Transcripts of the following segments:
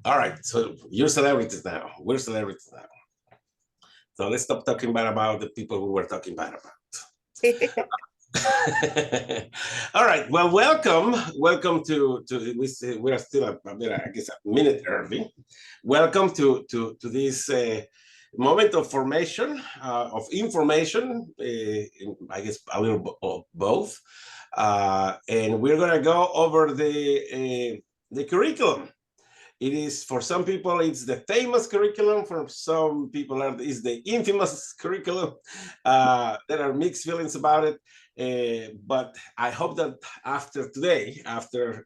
All right, so you're celebrities now. We're celebrities now. So let's stop talking bad about the people we were talking bad about. All right. Well, welcome to we are still a bit, I guess, a minute early. Welcome to this moment of formation, of information. I guess a little of both, and we're gonna go over the curriculum. It is, for some people, it's the famous curriculum. For some people, it's the infamous curriculum. There are mixed feelings about it. But I hope that after today, after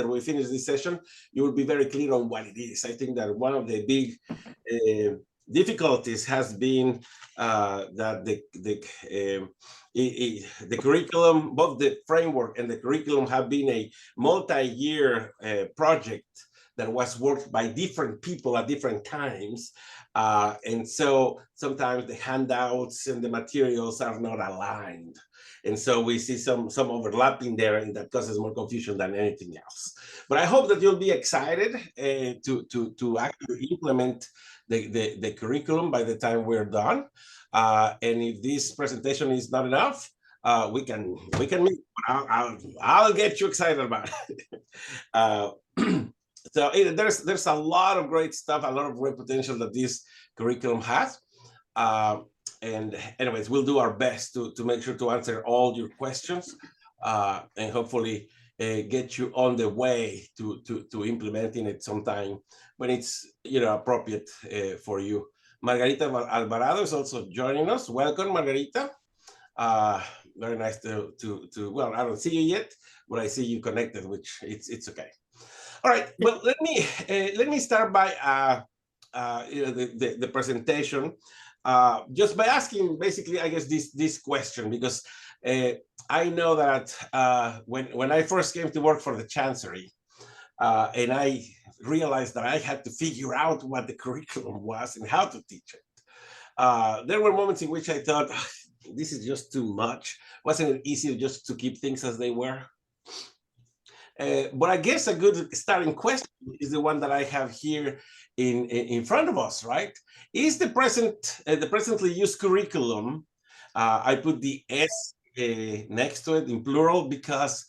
we finish this session, you will be very clear on what it is. I think that one of the big difficulties has been that the curriculum, both the framework and the curriculum, have been a multi-year project that was worked by different people at different times. And so sometimes the handouts and the materials are not aligned. And so we see some overlapping there, and that causes more confusion than anything else. But I hope that you'll be excited to actually implement the curriculum by the time we're done. And if this presentation is not enough, we can meet. I'll get you excited about it. So there's a lot of great stuff, a lot of great potential that this curriculum has. And anyways, we'll do our best to make sure to answer all your questions and hopefully get you on the way to implementing it sometime when it's appropriate for you. Margarita Alvarado is also joining us. Welcome, Margarita. Very nice to well, I don't see you yet, but I see you connected, which it's okay. All right. Well, let me start by the presentation, just by asking basically, I guess, this question, because I know that when I first came to work for the Chancery, and I realized that I had to figure out what the curriculum was and how to teach it, there were moments in which I thought, this is just too much. Wasn't it easier just to keep things as they were? But I guess a good starting question is the one that I have here in front of us, right? Is the presently used curriculum, I put the S next to it in plural, because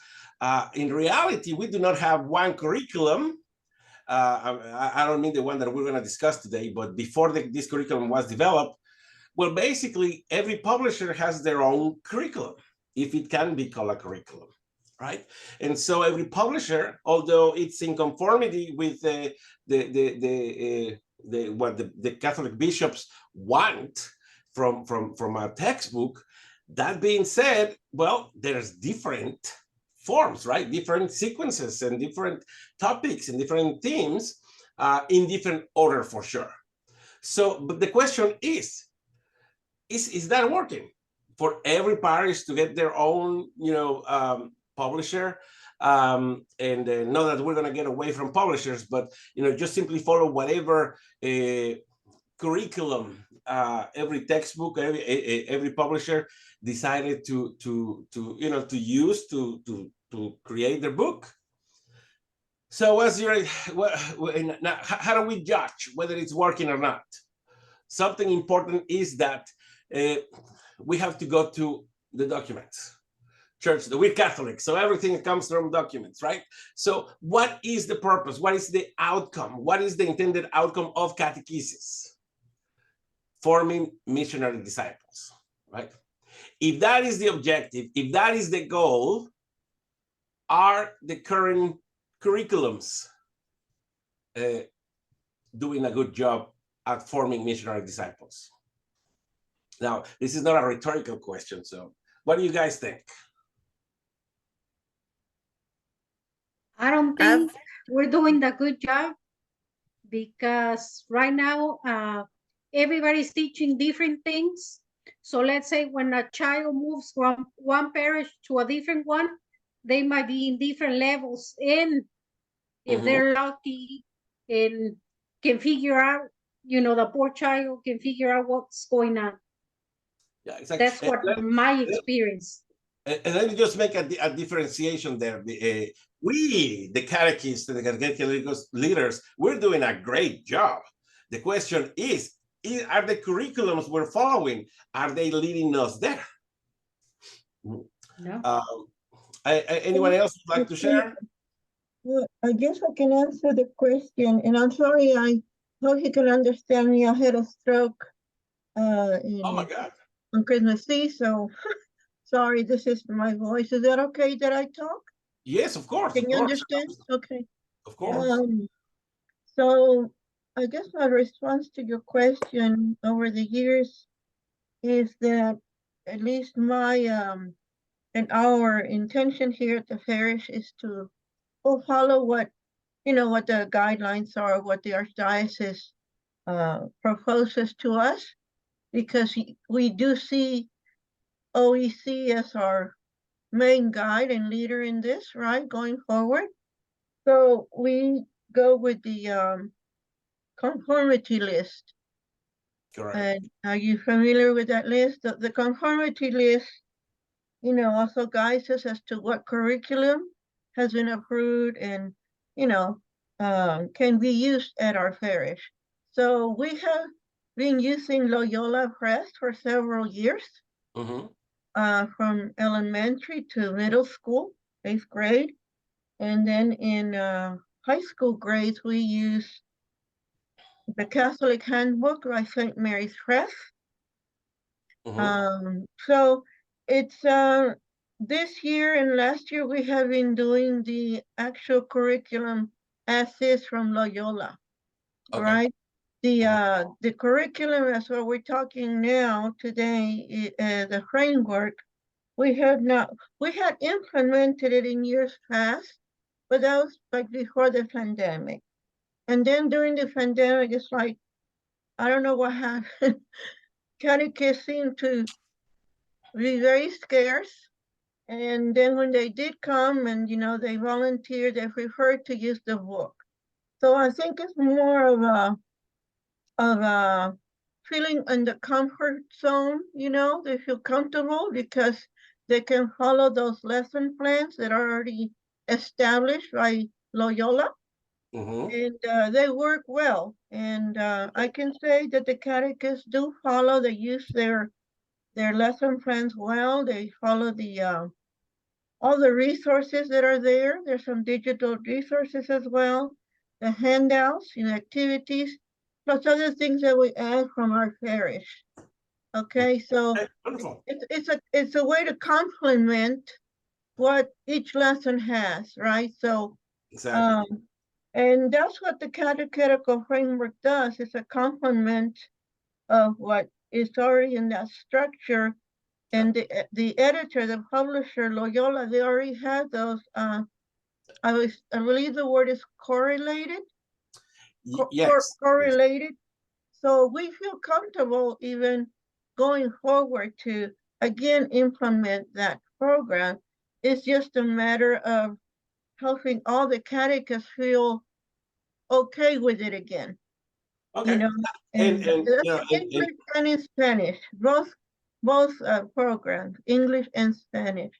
in reality, we do not have one curriculum. I don't mean the one that we're going to discuss today, but before this curriculum was developed, well, basically, every publisher has their own curriculum, if it can be called a curriculum. Right, and so every publisher, although it's in conformity with what the Catholic bishops want from a textbook, that being said, well, there's different forms, right? Different sequences and different topics and different themes in different order, for sure. So, but the question is that working for every parish to get their own, publisher, and know that we're going to get away from publishers, but just simply follow whatever curriculum every textbook, every publisher decided to use to create their book. So now, how do we judge whether it's working or not? Something important is that we have to go to the documents. Church, we're Catholic, so everything comes from documents, right? So what is the purpose? What is the outcome? What is the intended outcome of catechesis? Forming missionary disciples, right? If that is the objective, if that is the goal, are the current curriculums doing a good job at forming missionary disciples? Now, this is not a rhetorical question, so what do you guys think? I don't think we're doing a good job, because right now everybody's teaching different things. So let's say when a child moves from one parish to a different one, they might be in different levels, and if they're lucky and can figure out, the poor child can figure out what's going on. Yeah, exactly. That's what my experience. And let me just make a differentiation there, we, the catechists and the catechetical leaders, we're doing a great job. The question is, are the curriculums we're following, are they leading us there? No. Anyone else would like to share? Well, I guess I can answer the question, and I'm sorry, I hope you can understand me. I had a stroke Oh my God. on Christmas Eve, so sorry, this is my voice. Is that okay that I talk? Yes, of course. Can you understand? Okay. Of course. So I guess my response to your question over the years is that at least my and our intention here at the parish is to follow what the guidelines are, what the Archdiocese proposes to us, because we do see OEC as our main guide and leader in this, right, going forward. So we go with the conformity list. Correct. And are you familiar with that list? The conformity list, also guides us as to what curriculum has been approved and, can be used at our parish. So we have been using Loyola Press for several years, from elementary to middle school, 8th grade. And then in high school grades, we use the Catholic Handbook by St. Mary's Press. So it's this year and last year we have been doing the actual curriculum as is from Loyola, right? The curriculum, as what we're talking now today, the framework, we had implemented it in years past, but that was like before the pandemic. And then during the pandemic, it's like, I don't know what happened. Catechists seem to be very scarce. And then when they did come and, they volunteered, they preferred to use the book. So I think it's more of a feeling in the comfort zone, they feel comfortable because they can follow those lesson plans that are already established by Loyola. And they work well. And I can say that the catechists do follow, they use their lesson plans well. They follow all the resources that are there. There's some digital resources as well, the handouts, activities, plus other things that we add from our parish. Okay, so it's a way to complement what each lesson has, right? So exactly. And that's what the catechetical framework does. It's a complement of what is already in that structure. And the editor, the publisher, Loyola, they already had those. I believe the word is correlated. Yes. Correlated. So we feel comfortable even going forward to, again, implement that program. It's just a matter of helping all the catechists feel okay with it again. Okay. And English and in Spanish, both programs, English and Spanish.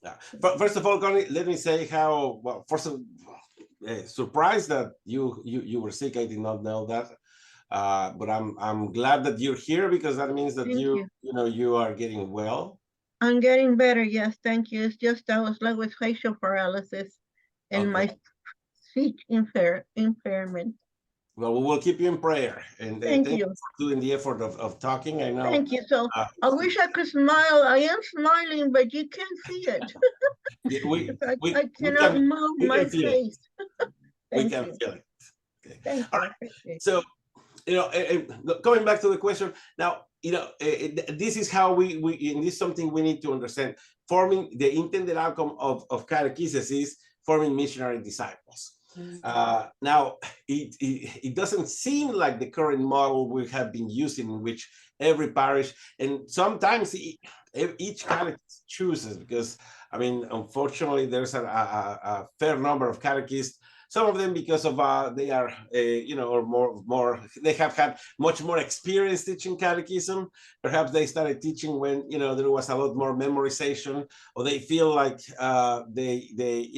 Yeah. First of all, Connie, let me say how, well, first of surprised that you were sick. I did not know that. But I'm glad that you're here, because that means that you are getting well. I'm getting better, yes, thank you. It's just I was like with facial paralysis and my speech impairment. Well, we will keep you in prayer, and thank you for doing the effort of talking. I know. Thank you. So I wish I could smile. I am smiling, but you can't see it. I cannot move my face. We can feel it. Okay. All right. So, going back to the question now, this is how we and this is something we need to understand. Forming the intended outcome of catechesis is forming missionary disciples. Now, it doesn't seem like the current model we have been using, in which every parish, and sometimes each catechist chooses, because, I mean, unfortunately, there's a fair number of catechists. Some of them, because of they are, or more, they have had much more experience teaching catechism. Perhaps they started teaching when, there was a lot more memorization, or they feel like they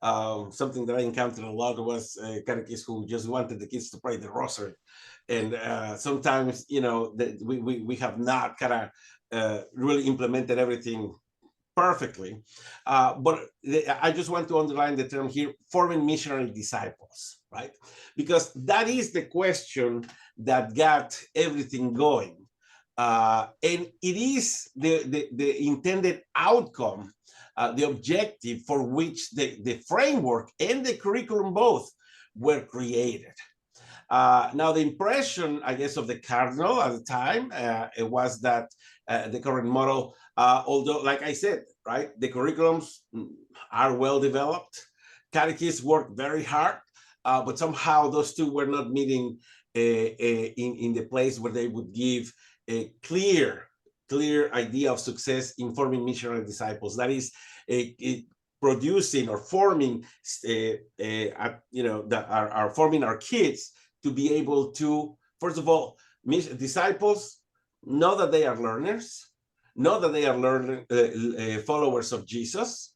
Something that I encountered a lot was catechists who just wanted the kids to pray the rosary. And sometimes, you know, we have not kind of really implemented everything perfectly. But I just want to underline the term here, forming missionary disciples, right? Because that is the question that got everything going. And it is the intended outcome, the objective for which the framework and the curriculum both were created. Now, the impression, I guess, of the cardinal at the time, it was that the current model, although, like I said, right, the curriculums are well developed, catechists work very hard, but somehow those two were not meeting in the place where they would give a clear idea of success in forming missionary disciples. That is, producing or forming, you know, that are forming our kids to be able to, first of all, disciples know that they are learners, know that they are followers of Jesus.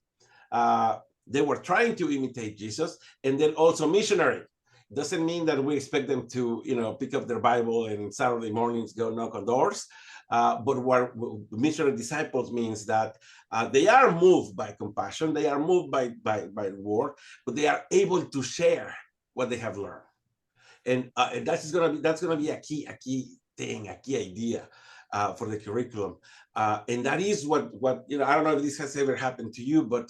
They were trying to imitate Jesus, and then also missionary. Doesn't mean that we expect them to, you know, pick up their Bible and Saturday mornings go knock on doors. But what missionary disciples means that they are moved by compassion, they are moved by work, but they are able to share what they have learned. And that's gonna be a key thing, a key idea for the curriculum. And that is what you know. I don't know if this has ever happened to you, but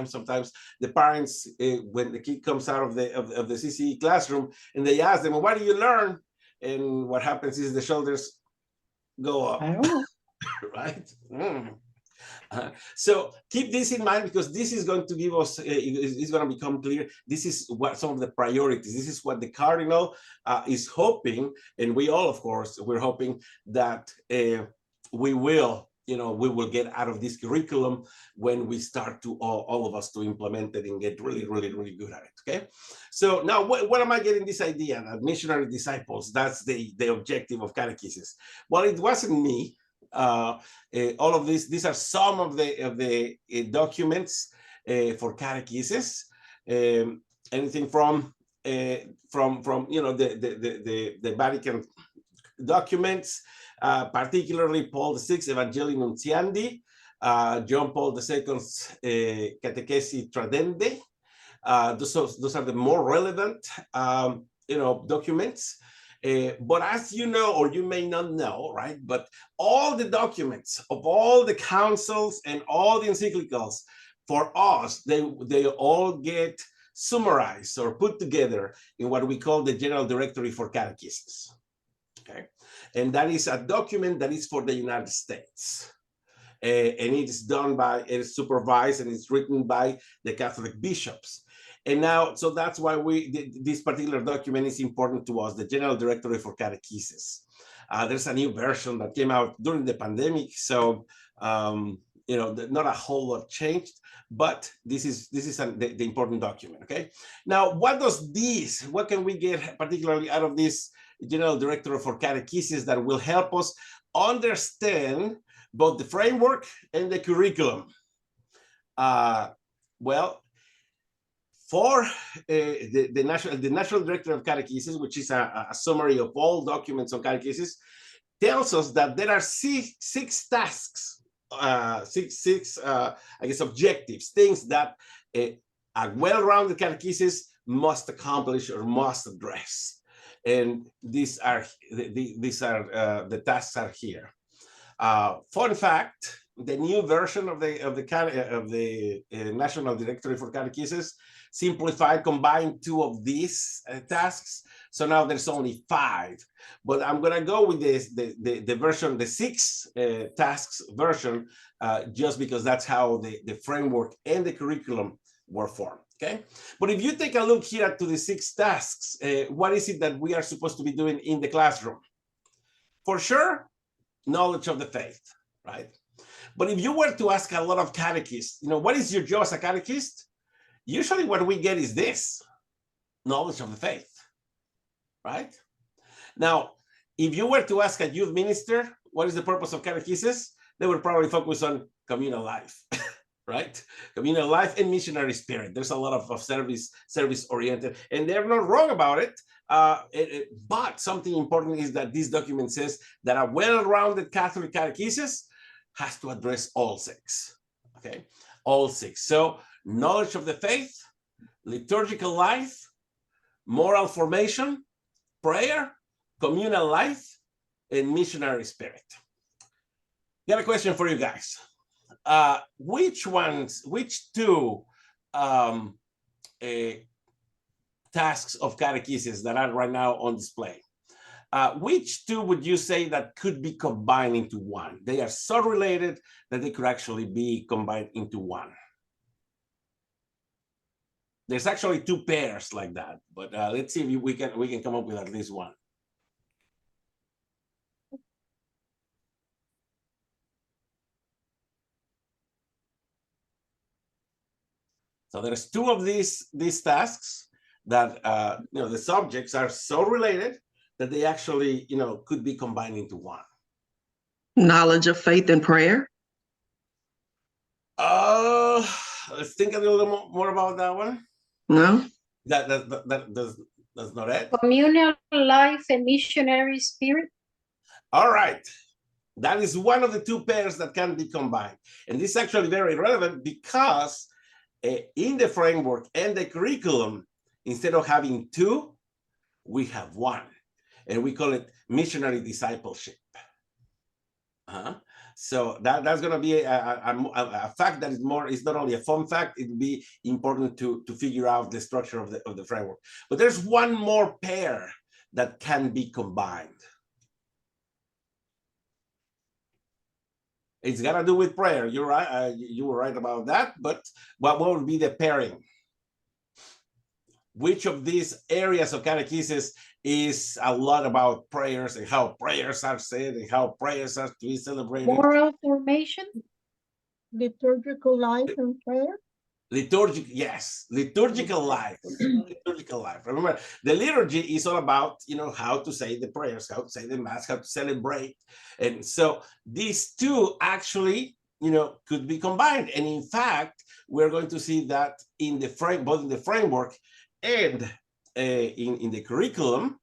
sometimes the parents, when the kid comes out of the CCE classroom, and they ask them, well, "What do you learn?" And what happens is the shoulders go up, right? So keep this in mind, because this is going to give us, it's going to become clear. This is what some of the priorities, this is what the cardinal is hoping, and we all, of course, we're hoping that we will get out of this curriculum when we start to, all of us, to implement it and get really good at it, okay? So now, what am I getting this idea that missionary disciples, that's the objective of catechesis? Well, it wasn't me. All of these are some of the documents for catechesis. Anything from you know, the Vatican documents, particularly Paul VI Evangelii Nuntiandi, John Paul II's Catechesi Tradendae. Those are the more relevant you know, documents. But as you know, or you may not know, right, but all the documents of all the councils and all the encyclicals, for us, they all get summarized or put together in what we call the General Directory for Catechesis. Okay, and that is a document that is for the United States. And it's done by, it's supervised, and it's written by the Catholic bishops. And now, so that's why this particular document is important to us, the General Directory for Catechesis. There's a new version that came out during the pandemic, so you know, not a whole lot changed, but this is the important document. Okay. Now, what can we get particularly out of this General Directory for Catechesis that will help us understand both the framework and the curriculum? Well, for the National Directory of Catechesis, which is a summary of all documents on catechesis, tells us that there are six tasks, I guess, objectives, things that a well-rounded catechesis must accomplish or must address. And these are the tasks are here. Fun fact: the new version of the National Directory for Catechesis combined two of these tasks. So now there's only 5. But I'm going to go with the version, the 6 tasks version, just because that's how the framework and the curriculum were formed. Okay. But if you take a look here to the 6 tasks, what is it that we are supposed to be doing in the classroom? For sure, knowledge of the faith, right? But if you were to ask a lot of catechists, you know, what is your job as a catechist? Usually what we get is this: knowledge of the faith, right? Now, if you were to ask a youth minister, what is the purpose of catechesis? They would probably focus on communal life, right? Communal life and missionary spirit. There's a lot of service oriented, and they're not wrong about it. But something important is that this document says that a well-rounded Catholic catechesis has to address all six, okay? All six. So knowledge of the faith, liturgical life, moral formation, prayer, communal life, and missionary spirit. Got a question for you guys. Which two tasks of catechesis that are right now on display, which two would you say that could be combined into one? They are so related that they could actually be combined into one. There's actually two pairs like that, but let's see if we can come up with at least one. So there's two of these tasks that the subjects are so related that they actually could be combined into one. Knowledge of faith and prayer. Let's think a little more about that one. No, that's not it. Communal life and missionary spirit. All right. That is one of the two pairs that can be combined. And this is actually very relevant because in the framework and the curriculum, instead of having two, we have one. And we call it missionary discipleship. So that's going to be a fact that is not only a fun fact, it would be important to figure out the structure of the framework. But there's one more pair that can be combined. It's got to do with prayer. You're right. You were right about that. But what would be the pairing? Which of these areas of catechesis is a lot about prayers and how prayers are said and how prayers are to be celebrated? Moral formation. Liturgical life and prayer. Liturgical life. Liturgical life. Remember, the liturgy is all about, how to say the prayers, how to say the mass, how to celebrate. And so these two actually, could be combined. And in fact, we're going to see that in the both in the framework and in the curriculum,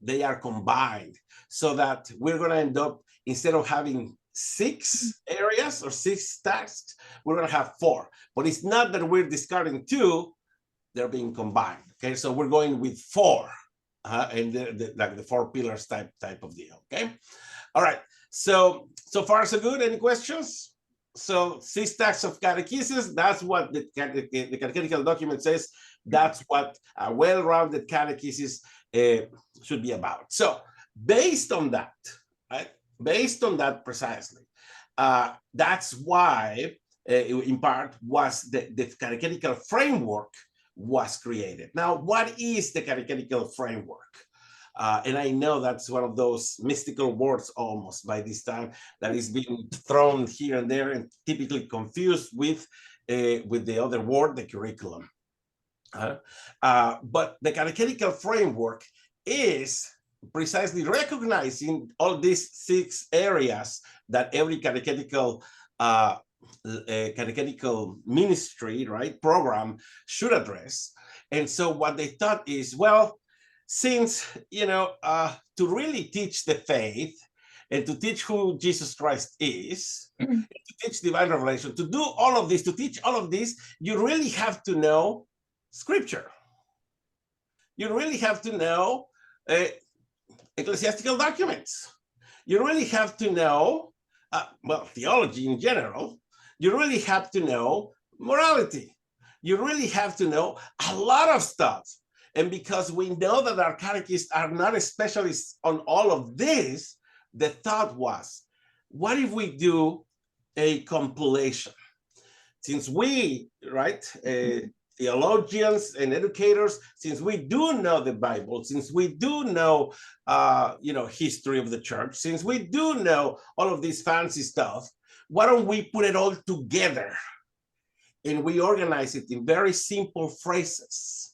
they are combined, so that we're going to end up, instead of having 6 areas or 6 tasks, we're going to have 4. But it's not that we're discarding 2, they're being combined. Okay, so we're going with 4, and like the 4 pillars type of deal. Okay, all right. So far so good. Any questions? So 6 tasks of catechesis. That's what the catechetical document says. That's what a well-rounded catechesis should be about. So based on that, right? Based on that precisely, that's why, in part, was the catechetical framework was created. Now, what is the catechetical framework? And I know that's one of those mystical words almost by this time that is being thrown here and there and typically confused with the other word, the curriculum. But the catechetical framework is precisely recognizing all these 6 areas that every catechetical ministry, right, program should address. And so what they thought is, well, since, to really teach the faith and to teach who Jesus Christ is, to teach divine revelation, to do all of this, to teach all of this, you really have to know Scripture. You really have to know ecclesiastical documents. You really have to know, theology in general. You really have to know morality. You really have to know a lot of stuff. And because we know that our catechists are not specialists on all of this, the thought was, what if we do a compilation? Since we, right, theologians and educators, since we do know the Bible, since we do know, history of the church, since we do know all of this fancy stuff, why don't we put it all together and we organize it in very simple phrases?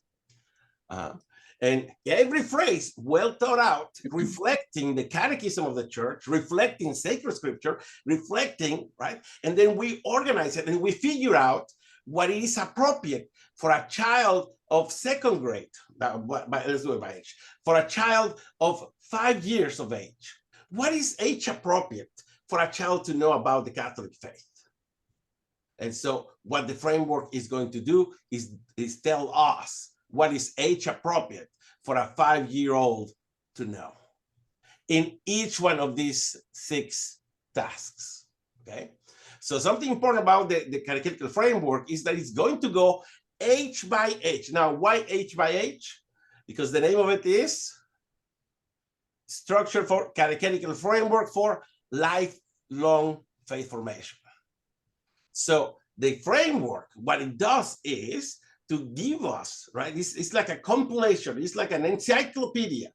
And every phrase well thought out, reflecting the catechism of the church, reflecting sacred scripture, reflecting, right? And then we organize it and we figure out what is appropriate for a child of second grade. Let's do it by age. For a child of 5 years of age. What is age appropriate for a child to know about the Catholic faith? And so what the framework is going to do is tell us what is age appropriate for a 5-year-old to know in each one of these 6 tasks, okay? So something important about the catechetical framework is that it's going to go age by age. Now, why age by age? Because the name of it is Structure for Catechetical Framework for Lifelong Faith Formation. So the framework, what it does is to give us, right? It's like a compilation. It's like an encyclopedia.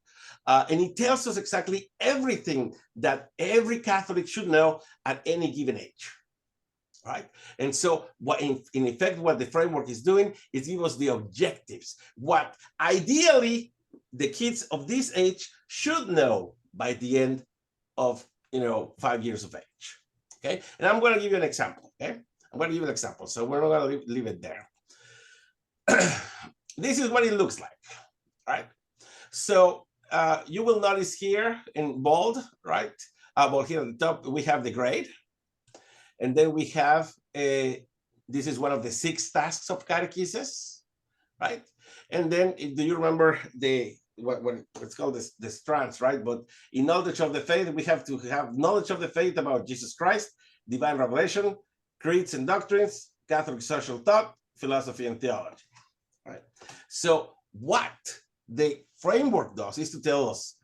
And it tells us exactly everything that every Catholic should know at any given age, right? And so what in effect, what the framework is doing is give us the objectives. What ideally the kids of this age should know by the end of, 5 years of age, okay? And I'm going to give you an example, okay? I'm going to give you an example. So we're not going to leave it there. This is what it looks like, right? So you will notice here in bold, right? Well, here at the top, we have the grade. And then we have, this is one of the 6 tasks of catechesis, right? And then do you remember what it's called the strands, right? But in knowledge of the faith, we have to have knowledge of the faith about Jesus Christ, divine revelation, creeds and doctrines, Catholic social thought, philosophy and theology, right? So what the framework does is to tell us,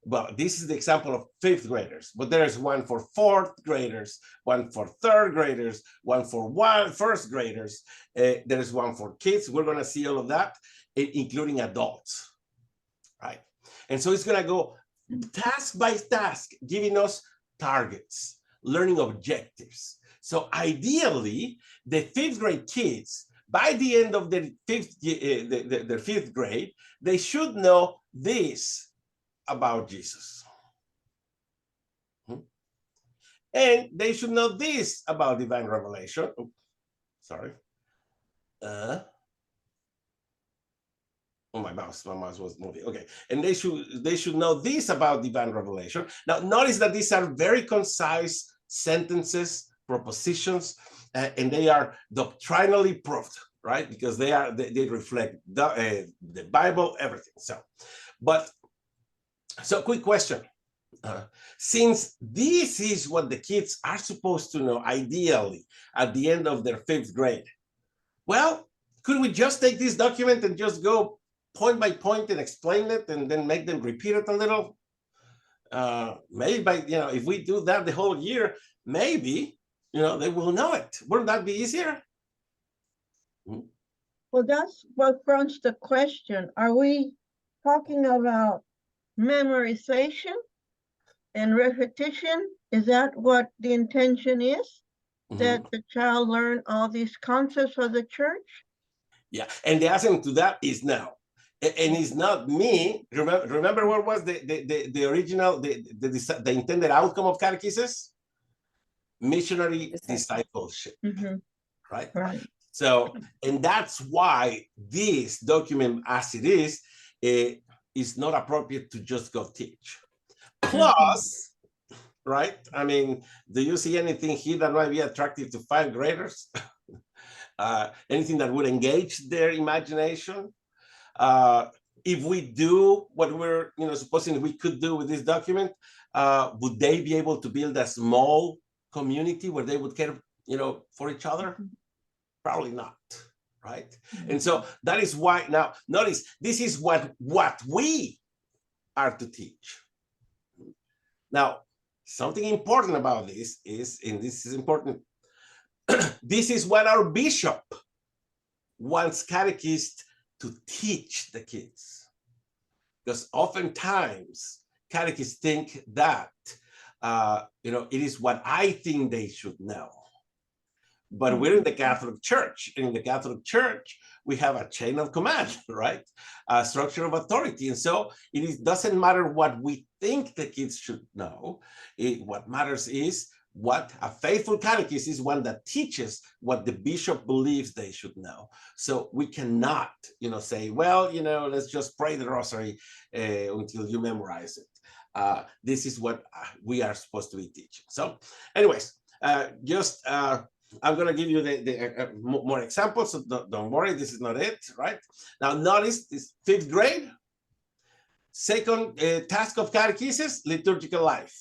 well, this is the example of 5th graders, but there's one for 4th graders, one for 3rd graders, one for 1st graders. There's one for kids. We're going to see all of that, including adults, right? And so it's going to go task by task, giving us targets, learning objectives. So ideally, the 5th grade kids, by the end of their 5th grade, they should know this about Jesus. And they should know this about divine revelation. Oh, sorry. Oh, my mouse was moving. Okay. And they should know this about divine revelation. Now, notice that these are very concise sentences, propositions, and they are doctrinally proved, right? Because they reflect the Bible, everything. So quick question. Since this is what the kids are supposed to know, ideally, at the end of their 5th grade, well, could we just take this document and just go point by point and explain it and then make them repeat it a little? Maybe if we do that the whole year, maybe, they will know it. Wouldn't that be easier? Well, that's what prompts the question. Are we talking about memorization and repetition? Is that what the intention is? That the child learn all these concepts of the church? Yeah, and the answer to that is no. And it's not me. Remember what was the original, the intended outcome of catechesis? Missionary discipleship, right? Right. So, and that's why this document, as it is not appropriate to just go teach. Plus, right? I mean, do you see anything here that might be attractive to 5th graders? Anything that would engage their imagination? If we do what we're, supposing we could do with this document, would they be able to build a small community where they would care, for each other? Probably not, right? And so that is why, now, notice, this is what we are to teach. Now, something important about this is, and this is important, this is what our bishop wants catechists to teach the kids. Because oftentimes, catechists think that, it is what I think they should know. but we're in the Catholic Church. In the Catholic Church, we have a chain of command, right? A structure of authority. And so doesn't matter what we think the kids should know. What matters is what a faithful catechist is, one that teaches what the bishop believes they should know. So we cannot, say, well, let's just pray the rosary until you memorize it. This is what we are supposed to be teaching. So anyways, I'm going to give you the more examples, so don't worry, this is not it, right? Now notice this 5th grade, second task of catechesis, liturgical life.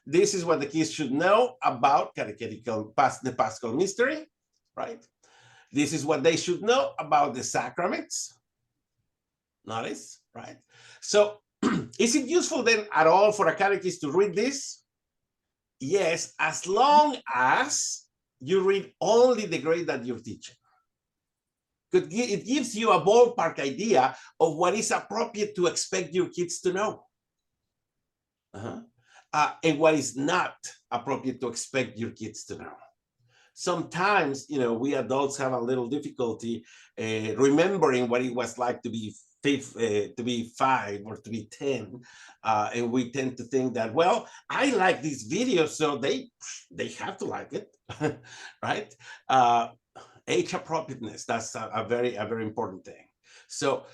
This is what the kids should know about the Paschal mystery, right? This is what they should know about the sacraments. Notice, right? So is it useful then at all for a catechist to read this? Yes, as long as you read only the grade that you're teaching. It gives you a ballpark idea of what is appropriate to expect your kids to know. And what is not appropriate to expect your kids to know. Sometimes, we adults have a little difficulty remembering what it was like to be 5 or to be 10, and we tend to think that, well, I like this video, so they have to like it, right? Age appropriateness, that's a very important thing. So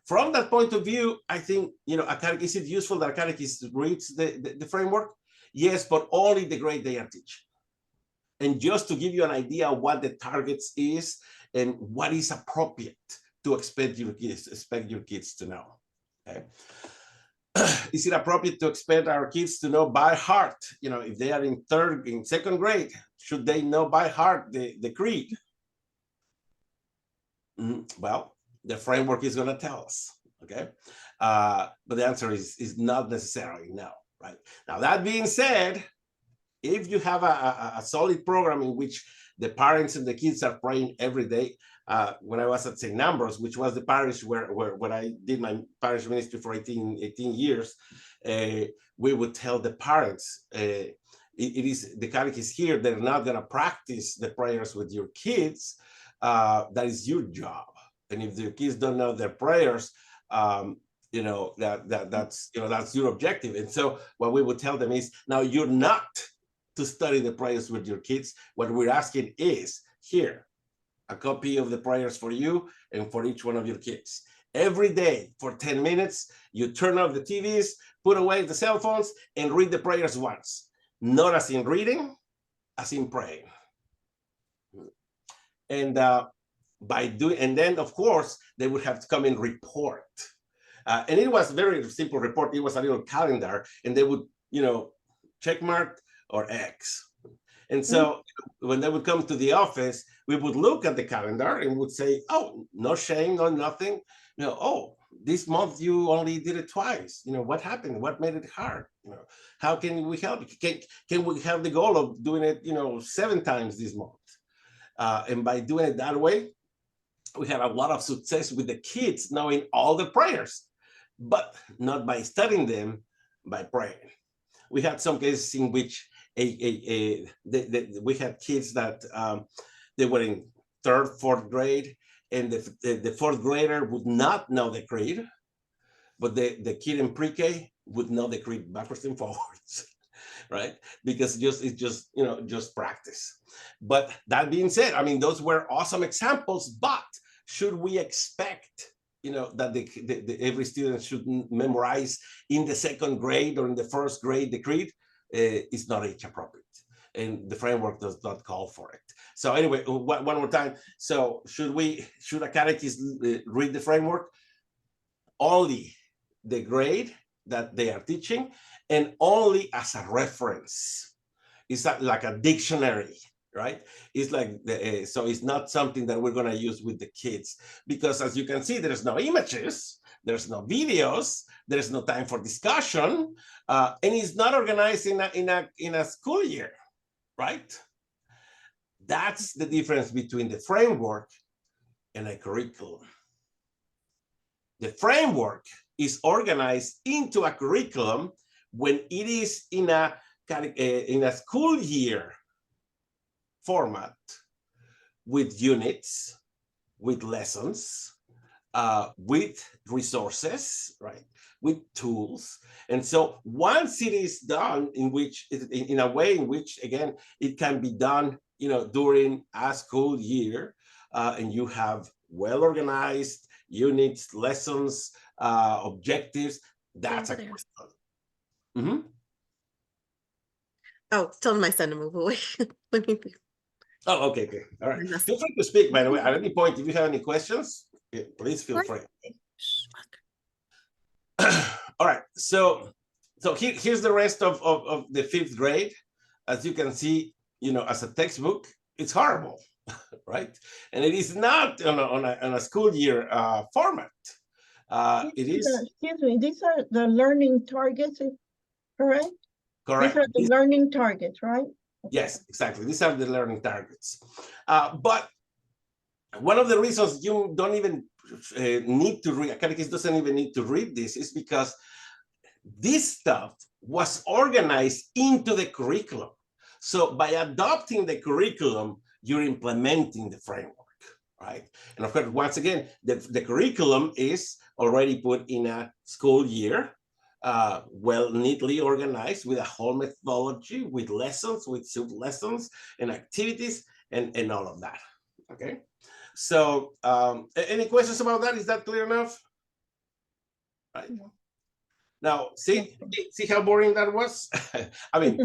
from that point of view, I think, is it useful that a catechist reads the framework? Yes, but only the grade they are teaching. And just to give you an idea of what the targets is and what is appropriate to expect your kids to know. Okay. Is it appropriate to expect our kids to know by heart? If they are in 2nd grade, should they know by heart the creed? Well, the framework is going to tell us, okay? But the answer is not necessarily no, right? Now, that being said, if you have a solid program in which the parents and the kids are praying every day, when I was at St. Ambrose, which was the parish where I did my parish ministry for 18 years, we would tell the parents, it is the catechist here, they're not going to practice the prayers with your kids. That is your job. And if the kids don't know their prayers, that's your objective. And so what we would tell them is, now you're not to study the prayers with your kids. What we're asking is, here, a copy of the prayers for you and for each one of your kids. Every day for 10 minutes, you turn off the TVs, put away the cell phones, and read the prayers once. Not as in reading, as in praying. And and then of course they would have to come and report. And it was a very simple report. It was a little calendar, and they would, check mark or X. And so when they would come to the office, we would look at the calendar and would say, oh, no shame, no nothing. Oh, this month you only did it twice. What happened? What made it hard? How can we help? Can we have the goal of doing it, 7 times this month? And by doing it that way, we had a lot of success with the kids knowing all the prayers, but not by studying them, by praying. We had some cases in which we had kids that they were in 3rd, 4th grade, and the 4th grader would not know the creed, but the kid in pre-K would know the creed backwards and forwards, right? Because it's just practice. But that being said, those were awesome examples, but should we expect, that every student should memorize in the 2nd grade or in the 1st grade the creed? It's not age appropriate, and the framework does not call for it. So anyway, one more time. So should a catechist read the framework? Only the grade that they are teaching, and only as a reference. It's like a dictionary, right? It's like, so it's not something that we're going to use with the kids, because as you can see, there's no images, there's no videos, there's no time for discussion, and it's not organized in a school year, right? That's the difference between the framework and a curriculum. The framework is organized into a curriculum when it is in a school year format with units, with lessons, with resources, right? With tools. And so once it is done in a way in which, again, it can be done, during a school year, and you have well-organized units, lessons, objectives, that's a curriculum. Mm-hmm. Oh, telling my son to move away. Oh, okay. All right. Feel free to speak, by the way. At any point, if you have any questions, please feel free. All right. So here's the rest of the 5th grade. As you can see, as a textbook, it's horrible, right? And it is not on a school year format. It is. Excuse me. These are the learning targets, correct? Correct. These are the learning targets, right? Yes, exactly. These are the learning targets. But one of the reasons you don't even need to read, a catechist doesn't even need to read this, is because this stuff was organized into the curriculum. So by adopting the curriculum, you're implementing the framework, right? And of course, once again, the curriculum is already put in a school year, well, neatly organized with a whole methodology, with lessons, with sub-lessons and activities and all of that, okay? So any questions about that? Is that clear enough? Right. Now, see how boring that was? I mean,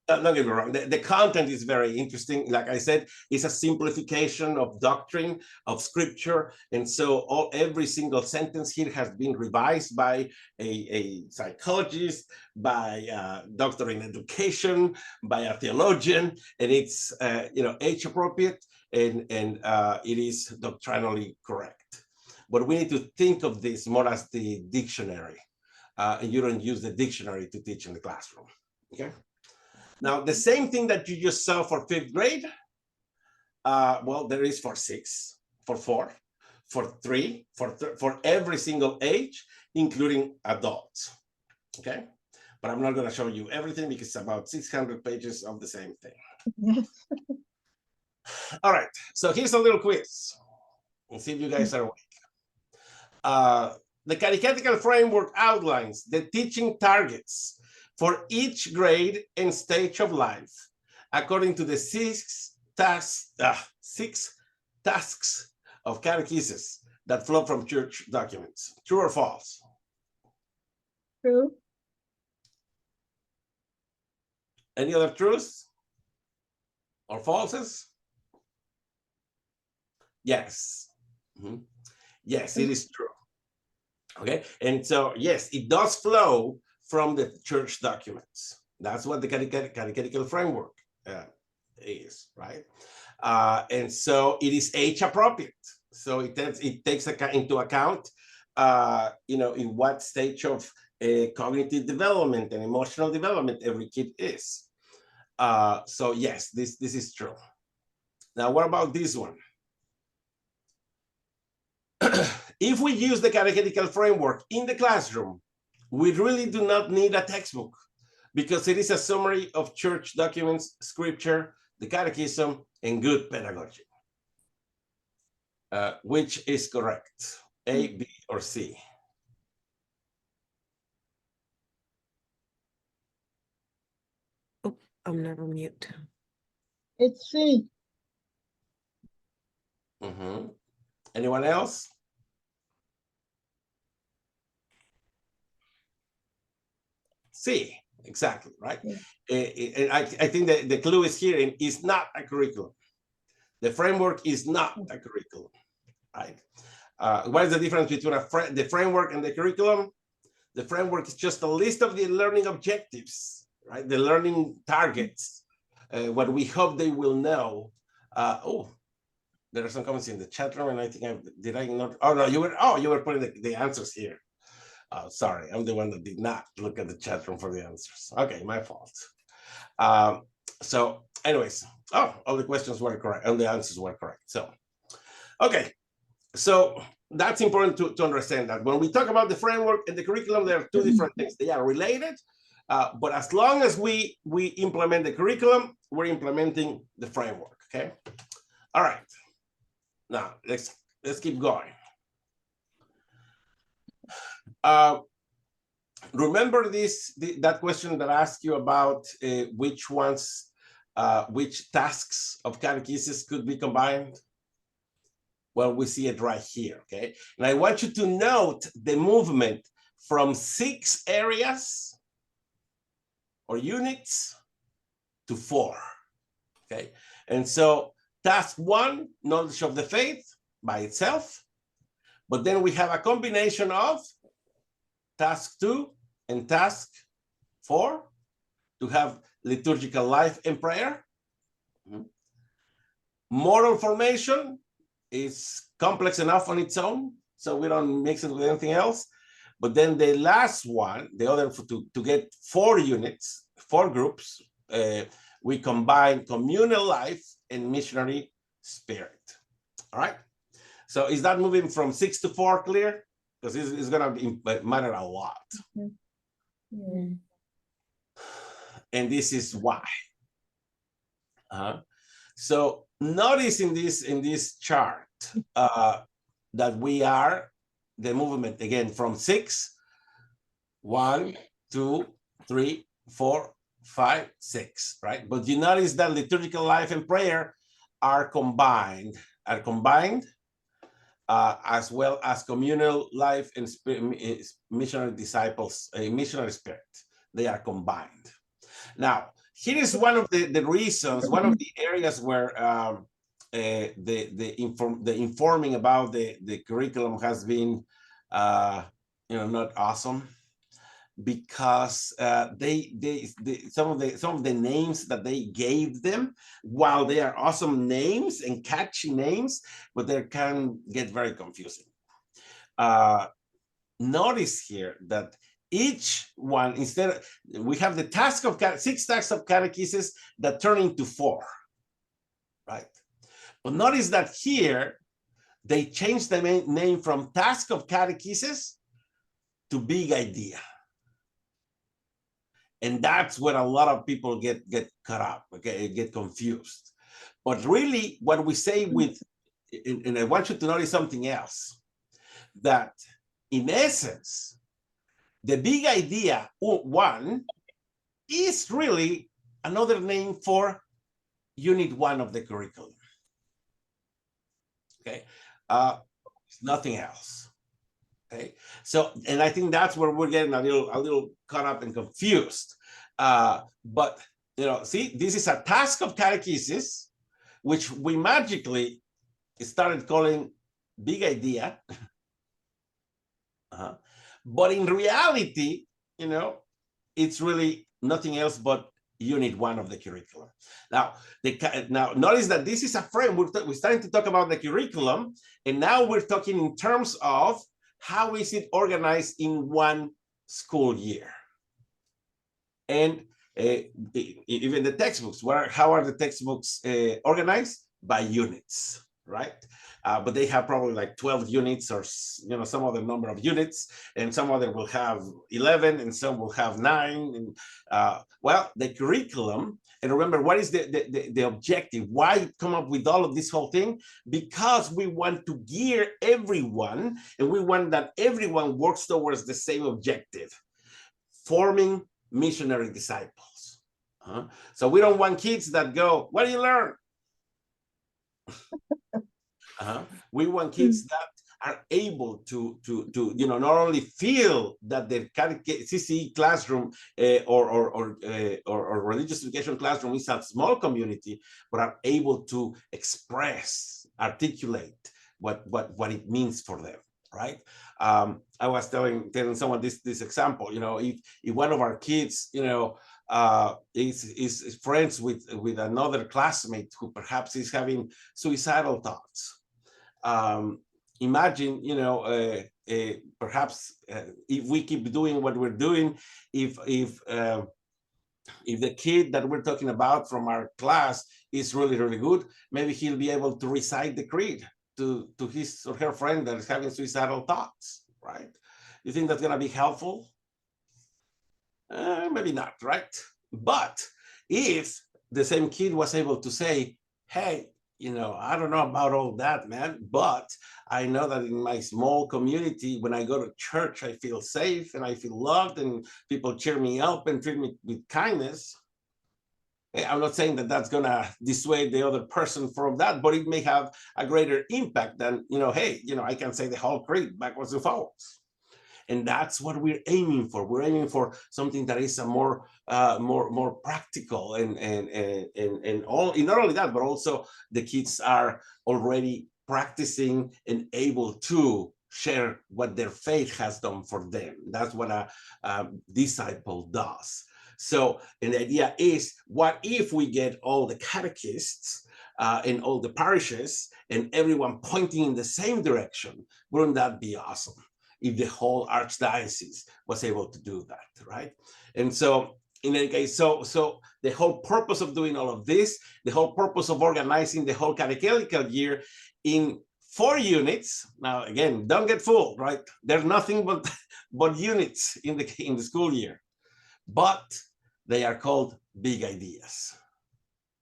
don't get me wrong, the content is very interesting. Like I said, it's a simplification of doctrine, of scripture. And so every single sentence here has been revised by a psychologist, by a doctor in education, by a theologian, and it's age appropriate, and it is doctrinally correct. But we need to think of this more as the dictionary. And you don't use the dictionary to teach in the classroom, okay? Now, the same thing that you just saw for 5th grade, well, there is for 6, for 4, for 3, for every single age, including adults, okay? But I'm not gonna show you everything because it's about 600 pages of the same thing. All right, so here's a little quiz. Let's see if you guys are awake. The catechetical framework outlines the teaching targets for each grade and stage of life, according to the 6 tasks of catechesis that flow from church documents. True or false? True. Any other truths or falses? Yes. Mm-hmm. Yes, it is true. Okay, and so yes, it does flow from the church documents. That's what the catechetical framework is, right? And so it is age appropriate. So it takes into account, in what stage of cognitive development and emotional development every kid is. So yes, this is true. Now, what about this one? If we use the catechetical framework in the classroom, we really do not need a textbook because it is a summary of church documents, scripture, the catechism, and good pedagogy. Which is correct? A, B, or C? Oh, I'm never mute. It's C. Mm-hmm. Anyone else? C, exactly, right? Yeah. I think that the clue is here, and it's not a curriculum. The framework is not a curriculum, right? What is the difference between the framework and the curriculum? The framework is just a list of the learning objectives, right? The learning targets, what we hope they will know. Oh, there are some comments in the chat room, and I think did I not? Oh no, you were putting the answers here. Sorry, I'm the one that did not look at the chat room for the answers. Okay, my fault. So anyways, all the questions were correct and the answers were correct. So, okay, so that's important to understand that when we talk about the framework and the curriculum, there are two different things. They are related, but as long as we implement the curriculum, we're implementing the framework. Okay. All right. Now let's keep going. Remember that question that I asked you about which tasks of catechesis could be combined? Well, we see it right here, okay? And I want you to note the movement from 6 areas or units to 4, okay? And so task 1, knowledge of the faith by itself, but then we have a combination of task 2 and task 4 to have liturgical life and prayer. Moral formation is complex enough on its own, so we don't mix it with anything else. But then the last one, the other, to get 4 units, 4 groups, we combine communal life and missionary spirit. All right. So is that moving from 6 to 4 clear? Because it's going to matter a lot. Yeah. And this is why. So notice in this chart that we are the movement again from 6, 1, 2, 3, 4, 5, 6, right? But you notice that liturgical life and prayer are combined as well as communal life and missionary disciples, missionary spirit. They are combined. Now, here is one of the reasons, one of the areas where the informing about the curriculum has been, not awesome, because some of the names that they gave them, while they are awesome names and catchy names, but they can get very confusing. Notice here that each one, instead, we have the task of 6 tasks of catechesis that turn into 4, right? But notice that here they changed the name from task of catechesis to big idea. And that's where a lot of people get caught up, okay, get confused. But really what we say with, and I want you to notice something else, that in essence, the big idea 1 is really another name for unit 1 of the curriculum. Okay, it's nothing else. Okay, so, and I think that's where we're getting a little caught up and confused. But see, this is a task of catechesis, which we magically started calling big idea. But in reality, it's really nothing else but unit 1 of the curriculum. Now, notice that this is a frame. We're starting to talk about the curriculum, and now we're talking in terms of how is it organized in 1 school year. And even the textbooks, how are the textbooks organized? By units, right? But they have probably like 12 units or some other number of units, and some other will have 11 and some will have 9. And well, the curriculum, and remember, what is the objective? Why come up with all of this whole thing? Because we want to gear everyone, and we want that everyone works towards the same objective, forming missionary disciples. So we don't want kids that go, what do you learn? We want kids that are able to not only feel that the CCE classroom or religious education classroom is a small community, but are able to express, articulate what it means for them, right? I was telling someone this example. If one of our kids is friends with another classmate who perhaps is having suicidal thoughts, imagine, perhaps if we keep doing what we're doing, if the kid that we're talking about from our class is really, really good, maybe he'll be able to recite the creed to his or her friend that is having suicidal thoughts, right? You think that's going to be helpful? Maybe not, right? But if the same kid was able to say, hey, I don't know about all that, man, but I know that in my small community, when I go to church, I feel safe and I feel loved and people cheer me up and treat me with kindness. I'm not saying that that's going to dissuade the other person from that, but it may have a greater impact than, hey, I can say the whole creed backwards and forwards. And that's what we're aiming for. We're aiming for something that is a more practical and all. And not only that, but also the kids are already practicing and able to share what their faith has done for them. That's what a disciple does. So, and the idea is, what if we get all the catechists in all the parishes and everyone pointing in the same direction? Wouldn't that be awesome? If the whole archdiocese was able to do that, right? And so, in any case, so the whole purpose of doing all of this, the whole purpose of organizing the whole catechetical year in 4 units. Now, again, don't get fooled, right? They're nothing but units in the school year, but they are called big ideas.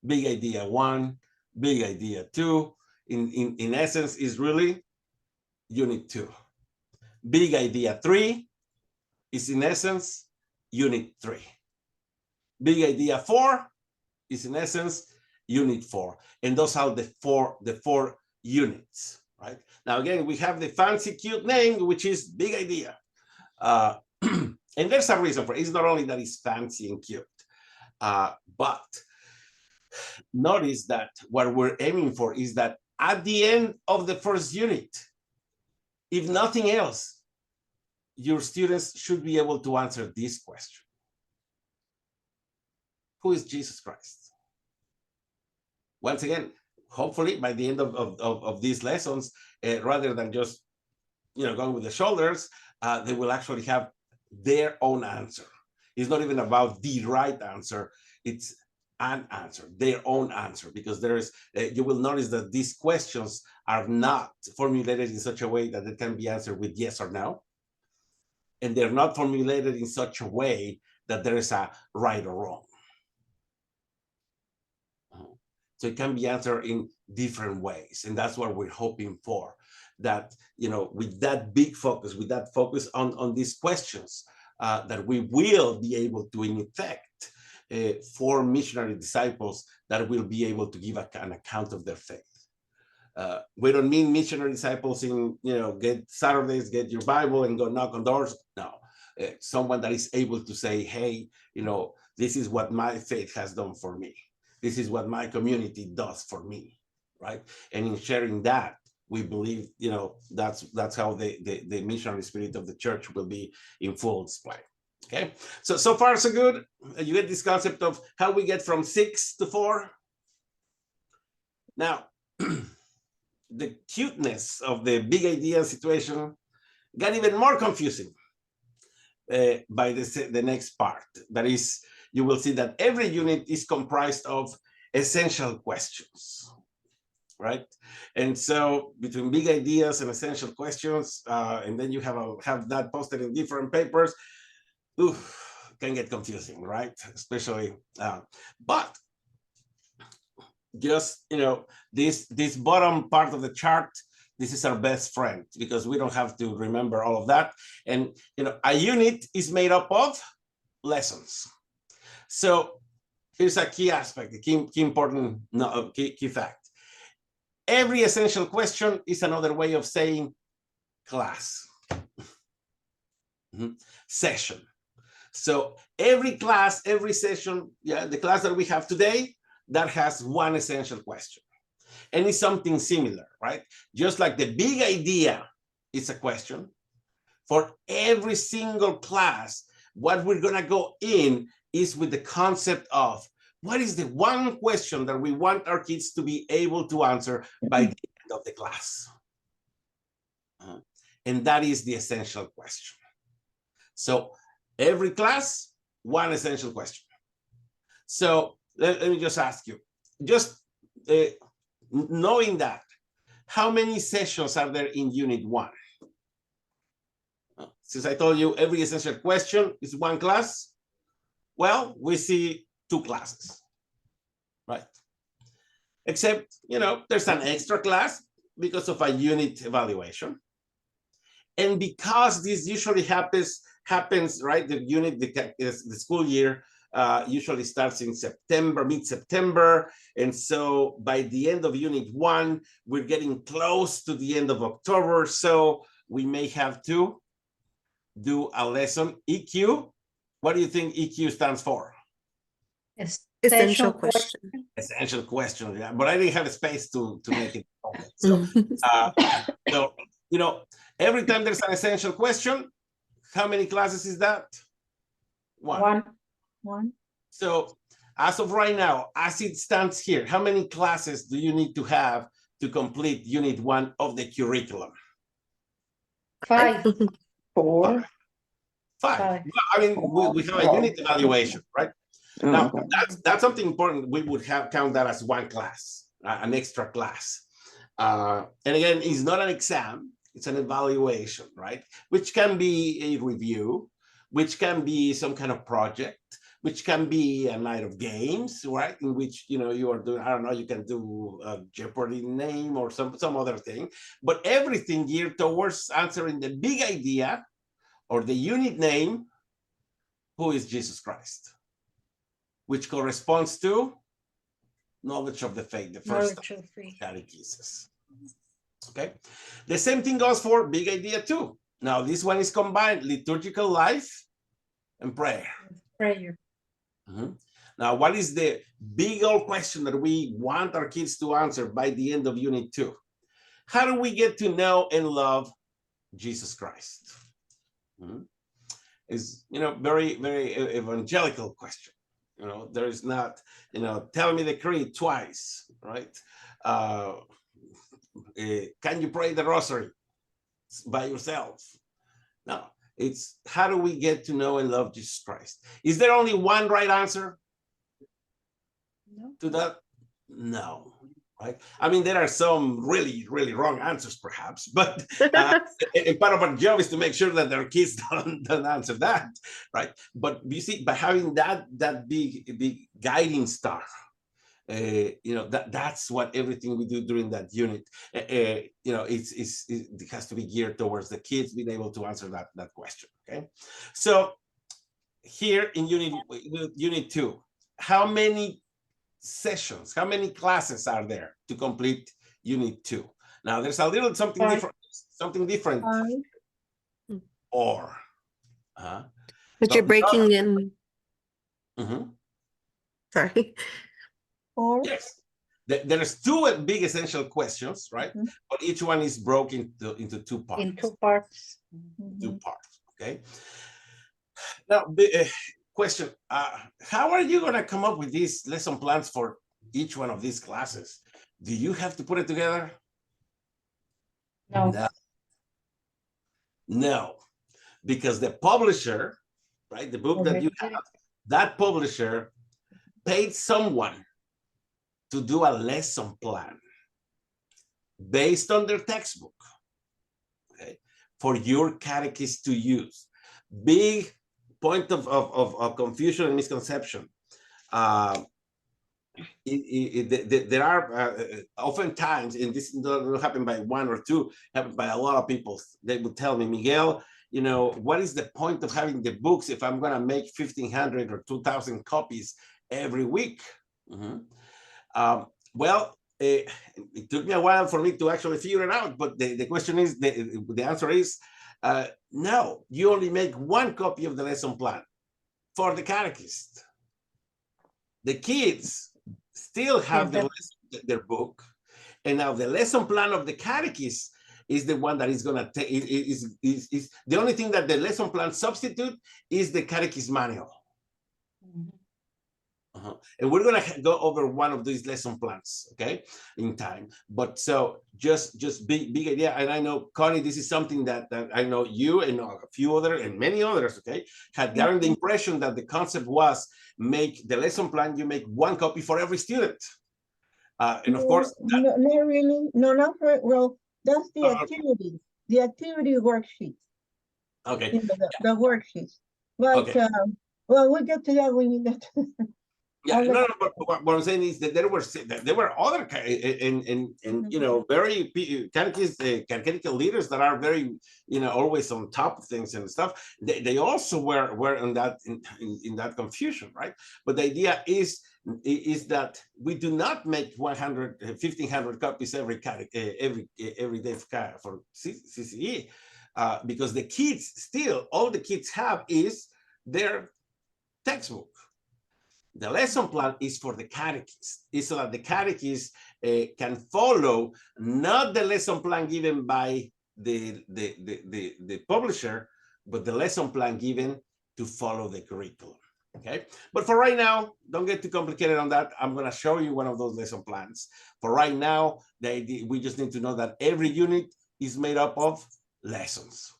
Big idea 1, big idea 2. In essence, is really unit 2. Big idea 3 is in essence unit 3. Big idea 4 is in essence unit 4. And those are the four units, right? Now, again, we have the fancy, cute name, which is big idea. And there's a reason for it. It's not only that it's fancy and cute, but notice that what we're aiming for is that at the end of the first unit, if nothing else, your students should be able to answer this question. Who is Jesus Christ? Once again, hopefully by the end of these lessons, rather than just going with the shoulders, they will actually have their own answer. It's not even about the right answer. It's an answer, their own answer, because there is, you will notice that these questions are not formulated in such a way that it can be answered with yes or no. And they're not formulated in such a way that there is a right or wrong. So it can be answered in different ways. And that's what we're hoping for. That, with that big focus, with that focus on these questions, that we will be able to, in effect, form missionary disciples that will be able to give an account of their faith. We don't mean missionary disciples in, get Saturdays, get your Bible and go knock on doors. No, someone that is able to say, hey, this is what my faith has done for me. This is what my community does for me, right? And in sharing that, we believe, that's how the missionary spirit of the church will be in full display. Okay, so far so good. You get this concept of how we get from 6 to 4. Now, the cuteness of the big idea situation got even more confusing by the next part. That is, you will see that every unit is comprised of essential questions, right? And so between big ideas and essential questions, and then you have that posted in different papers, can get confusing, right? Especially, but just, this bottom part of the chart, this is our best friend, because we don't have to remember all of that. And, a unit is made up of lessons. So here's a key aspect, a key important key fact. Every essential question is another way of saying class. Session. So every class, every session, the class that we have today, that has one essential question. And it's something similar, right? Just like the big idea is a question, for every single class, what we're gonna go in is with the concept of, what is the one question that we want our kids to be able to answer by the end of the class? And that is the essential question. So every class, one essential question. So let me just ask you, just knowing that, how many sessions are there in Unit 1? Since I told you every essential question is one class, well, we see 2 classes, right? except, there's an extra class because of a unit evaluation. And because this usually happens, right, the school year usually starts in September, mid-September. And so by the end of Unit 1, we're getting close to the end of October. So we may have to do a lesson. EQ, what do you think EQ stands for? Essential question. Essential question, yeah. But I didn't have a space to make it. So, every time there's an essential question, how many classes is that? One. So as of right now, as it stands here, how many classes do you need to have to complete Unit 1 of the curriculum? 5. 4. 5. Well, I mean, we have a unit evaluation, right? Now, that's something important. We would count that as one class, an extra class. And again, it's not an exam, it's an evaluation, right? Which can be a review, which can be some kind of project, which can be a night of games, right? In which, you are doing, I don't know, you can do a Jeopardy name or some other thing, but everything geared towards answering the big idea or the unit name, who is Jesus Christ? Which corresponds to knowledge of the faith, the first catechesis. Okay, the same thing goes for big idea 2. Now this one is combined liturgical life and prayer. Now, what is the big old question that we want our kids to answer by the end of Unit 2? How do we get to know and love Jesus Christ? Is very, very evangelical question. There is not, tell me the creed twice, right? Can you pray the rosary by yourself? No, it's how do we get to know and love Jesus Christ? Is there only one right answer to that? No, right? I mean, there are some really, really wrong answers perhaps, but and part of our job is to make sure that their kids don't answer that, right? But you see, by having that big guiding star, that's what everything we do during that unit, it has to be geared towards the kids being able to answer that question. Okay, so here in unit 2, how many sessions, how many classes are there to complete Unit 2? Now there's a little something different. Or but you're breaking in. Sorry. Or yes, there's 2 big essential questions, right? But each one is broken into 2 parts. In 2 parts. 2 parts. Okay. Now the question: how are you going to come up with these lesson plans for each one of these classes? Do you have to put it together? No, because the publisher, right, the book that you have, that publisher paid someone to do a lesson plan based on their textbook, okay, for your catechist to use. Big point of confusion and misconception. There are oftentimes, and this doesn't happen by 1 or 2, happen by a lot of people. They would tell me, Miguel, what is the point of having the books if I'm going to make 1,500 or 2,000 copies every week? Well, it took me a while for me to actually figure it out, but the question is, the answer is, no, you only make 1 copy of the lesson plan for the catechist. The kids still have their book, and now the lesson plan of the catechist is the one that is going to take, is the only thing that the lesson plan substitute is the catechist manual. And we're going to go over one of these lesson plans, okay, in time. But so just big idea. And I know, Connie, this is something that I know you and a few other and many others, okay, had gotten the impression that the concept was make the lesson plan, you make 1 copy for every student. And of course, not really. No, not for, well, that's the activity. The activity worksheet. Okay. The worksheets. But, well, we'll get to that when you get to Yeah, no, but what I'm saying is that there were other very catechetical leaders that are very always on top of things and stuff. They also were in that confusion, right? But the idea is that we do not make 1,500 copies every day for CCE, because the kids still, all the kids have is their textbook. The lesson plan is for the catechist. It's so that the catechist can follow not the lesson plan given by the publisher, but the lesson plan given to follow the curriculum. Okay, but for right now, don't get too complicated on that. I'm going to show you one of those lesson plans. For right now, we just need to know that every unit is made up of lessons.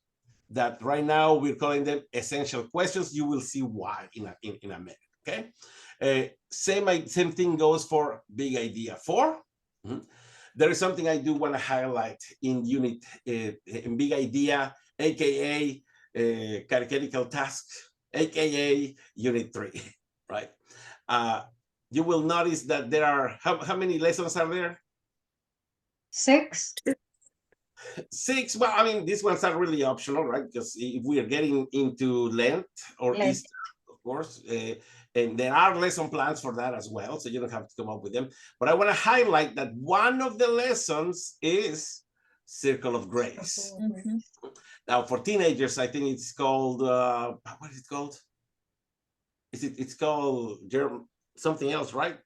That right now we're calling them essential questions. You will see why in a minute. Okay. Same thing goes for Big Idea 4. There is something I do want to highlight in unit in Big Idea, aka catechetical tasks, aka unit 3, right? You will notice that there are how many lessons are there? 6. 6. Well, I mean, these ones are really optional, right? Because if we are getting into Lent or Easter, of course, and there are lesson plans for that as well, so you don't have to come up with them. But I want to highlight that one of the lessons is Circle of Grace. Now, for teenagers, I think it's called, what is it called? It's called something else, right?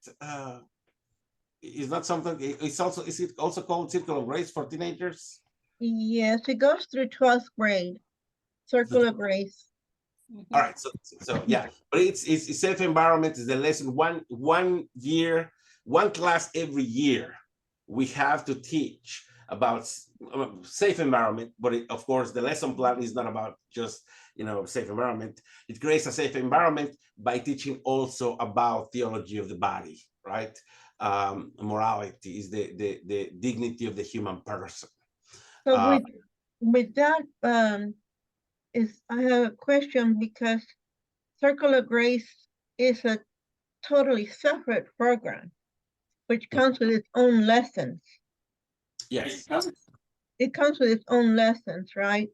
It's not something, is it also called Circle of Grace for teenagers? Yes, it goes through 12th grade, Circle of Grace. All right, so yeah, but it's safe environment is the lesson. One year, one class every year, we have to teach about safe environment. But of course, the lesson plan is not about just safe environment. It creates a safe environment by teaching also about theology of the body, right? Morality is the dignity of the human person. So with that, I have a question, because Circle of Grace is a totally separate program, which comes with its own lessons. Yes. It comes with its own lessons, right?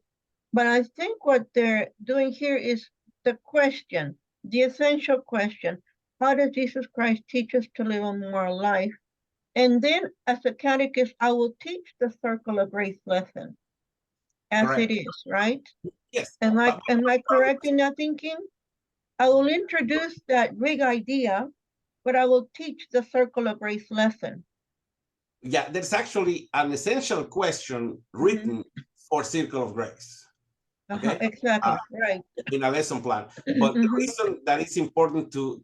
But I think what they're doing here is the question, the essential question: how does Jesus Christ teach us to live a moral life? And then as a catechist, I will teach the Circle of Grace lesson as Correct. it is, right? Yes. Am I correct in that thinking? I will introduce that big idea, but I will teach the Circle of Grace lesson. Yeah, there's actually an essential question written for Circle of Grace. Okay, exactly, right. In a lesson plan. But the reason that it's important to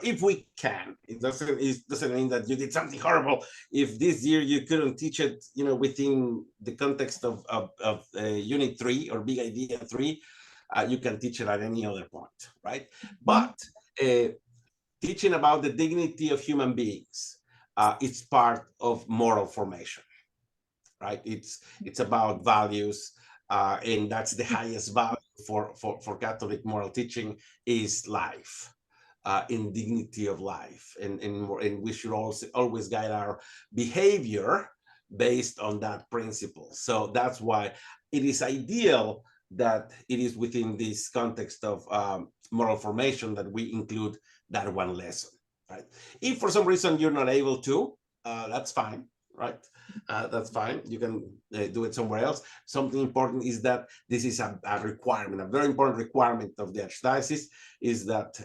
if we can, it doesn't mean that you did something horrible. If this year you couldn't teach it, within the context of Unit 3 or Big Idea 3, you can teach it at any other point, right? But teaching about the dignity of human beings, it's part of moral formation, right? It's about values. And that's the highest value for Catholic moral teaching is life, in dignity of life, and we should also always guide our behavior based on that principle. So that's why it is ideal that it is within this context of moral formation that we include that one lesson, right? If for some reason you're not able to, that's fine. Right, that's fine. You can do it somewhere else. Something important is that this is a requirement, a very important requirement of the Archdiocese, is that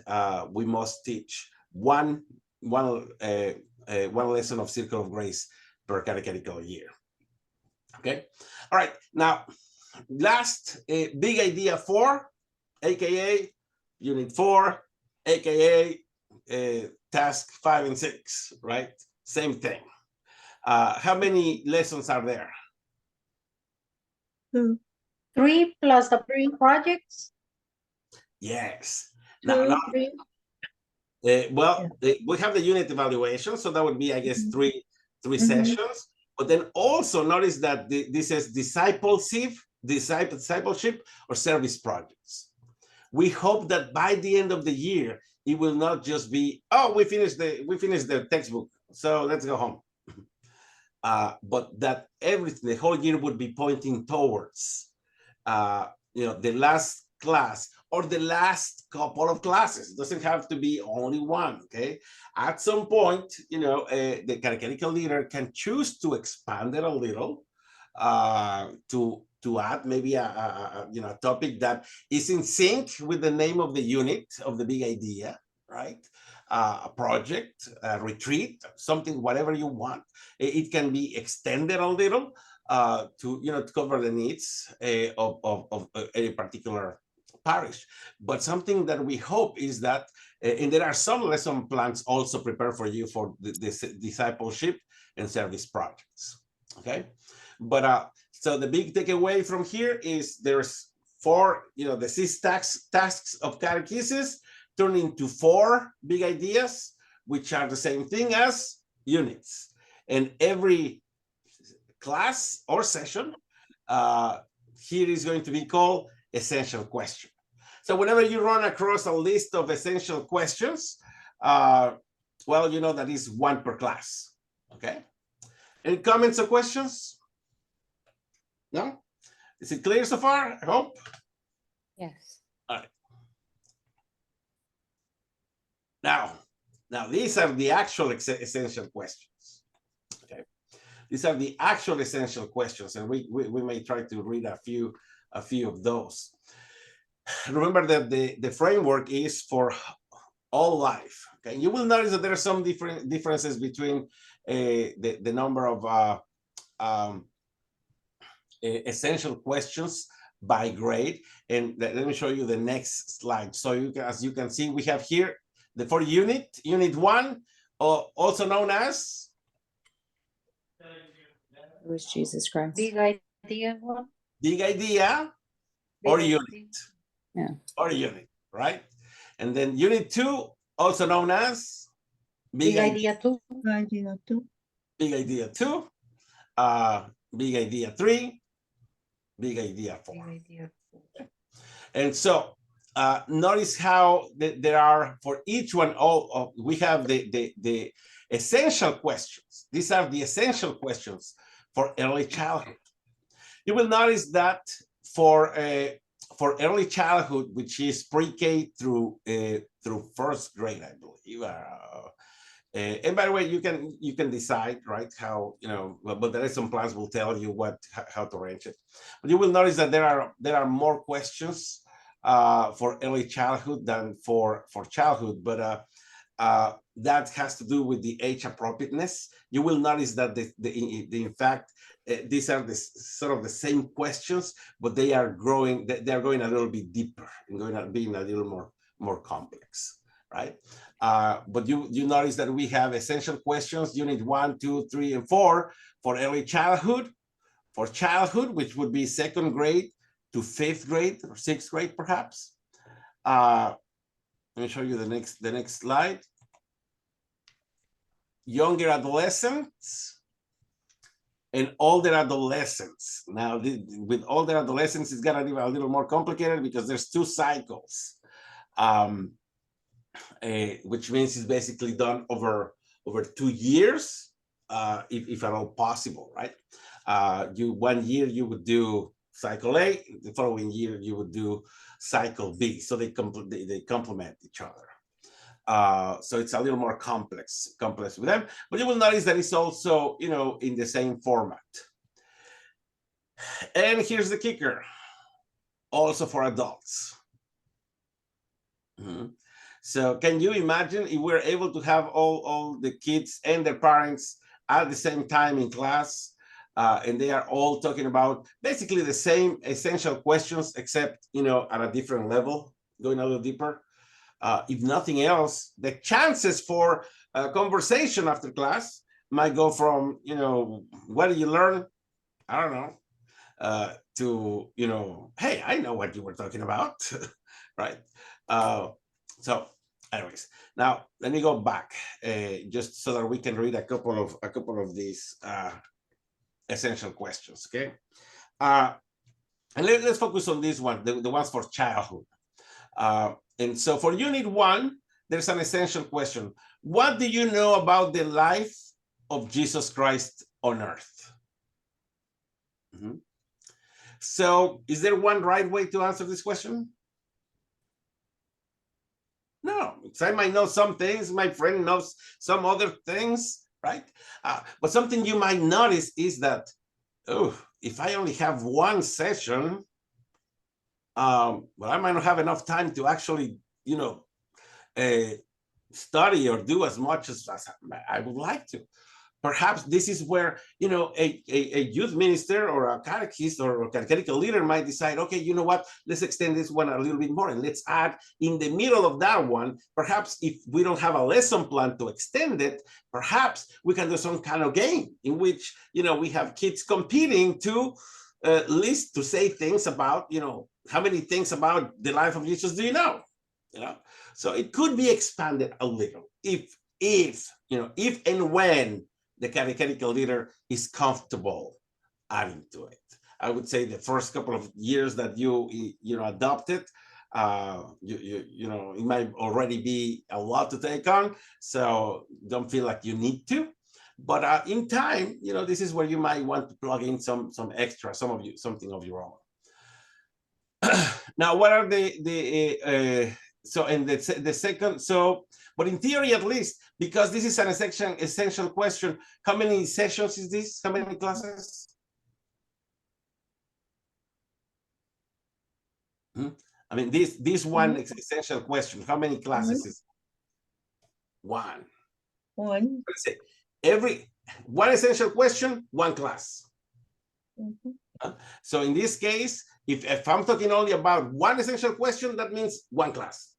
we must teach one lesson of Circle of Grace per catechetical year. Okay, all right. Now, last Big Idea 4, aka Unit 4, aka Task 5 and 6. Right, same thing. How many lessons are there? 3 plus the 3 projects. Yes. 2, 3. We have the unit evaluation, so that would be, I guess, three sessions. But then also notice that this is discipleship or service projects. we hope that by the end of the year, it will not just be, oh, we finished the textbook, so let's go home. But that everything, the whole year would be pointing towards, the last class or the last couple of classes. It doesn't have to be only one, okay? At some point, the curriculum leader can choose to expand it a little, to add maybe a topic that is in sync with the name of the unit of the big idea, right? A project, a retreat, something, whatever you want. It can be extended a little to cover the needs of a particular parish. But something that we hope is that, and there are some lesson plans also prepared for you for the discipleship and service projects. Okay, but so the big takeaway from here is there's 4, the 6 tasks of catechesis turn into 4 big ideas, which are the same thing as units. And every class or session here is going to be called essential question. So whenever you run across a list of essential questions, well, you know that is 1 per class. Okay. Any comments or questions? No? Is it clear so far? I hope. Yes. All right. Now these are the actual essential questions. Okay. These are the actual essential questions, and we may try to read a few of those. Remember that the framework is for all life. Okay, you will notice that there are some differences between the number of essential questions by grade, and let me show you the next slide. So as you can see, we have here the 4 unit 1, also known as Who is Jesus Christ? Big idea one. big idea or Big unit. idea. Yeah. Or unit, right? And then unit 2, also known as Big idea two. Idea 2. big idea 2, big idea 3, big idea 4. Big idea four. And so notice how there are, for each one, we have the essential questions. These are the essential questions for early childhood. You will notice that for early childhood, which is pre-K through 1st grade, I believe. And by the way, you can decide, right, how, but the lesson plans will tell you how to arrange it. But you will notice that there are more questions for early childhood than for childhood, but that has to do with the age appropriateness. You will notice that in fact, these are sort of the same questions, but they are growing. They are going a little bit deeper and being a little more complex, right? But you notice that we have essential questions, unit 1, 2, 3, and 4 for early childhood. For childhood, which would be 2nd grade to 5th grade or 6th grade, perhaps. Let me show you the next slide. Younger adolescents and older adolescents. Now, with older adolescents, it's gonna be a little more complicated because there's 2 cycles, which means it's basically done over 2 years, if at all possible, right? 1 year you would do cycle A, the following year you would do cycle B, so they complement each other. So it's a little more complex with them, but you will notice that it's also, in the same format. And here's the kicker, also for adults. So can you imagine if we're able to have all the kids and their parents at the same time in class, and they are all talking about basically the same essential questions, except, at a different level, going a little deeper. If nothing else, the chances for a conversation after class might go from, what did you learn? I don't know, to, hey, I know what you were talking about, right? So anyways, now let me go back just so that we can read a couple of these essential questions, okay? And let's focus on this one, the ones for childhood. And so for Unit 1, there's an essential question. What do you know about the life of Jesus Christ on earth? Mm-hmm. So is there one right way to answer this question? No, because I might know some things, my friend knows some other things, right? But something you might notice is that, oh, if I only have one session, well, I might not have enough time to actually, you know, study or do as much as I would like to. Perhaps this is where, you know, a youth minister or a catechist or a catechetical leader might decide, okay, you know what, let's extend this one a little bit more and let's add in the middle of that one, perhaps if we don't have a lesson plan to extend it, perhaps we can do some kind of game in which, you know, we have kids competing to list, to say things about, you know, how many things about the life of Jesus do you know? You know, so it could be expanded a little if you know, if and when the catechetical leader is comfortable adding to it. I would say the first couple of years that you know, adopt it, you know, it might already be a lot to take on, so don't feel like you need to. But in time, you know, this is where you might want to plug in some extra, something of your own. Now, what are so in the second, so, but in theory at least, because this is an essential question, how many sessions is this? How many classes? I mean, this one is essential question. How many classes is one? One. Let's say one essential question, one class. So in this case, if I'm talking only about one essential question, that means one class.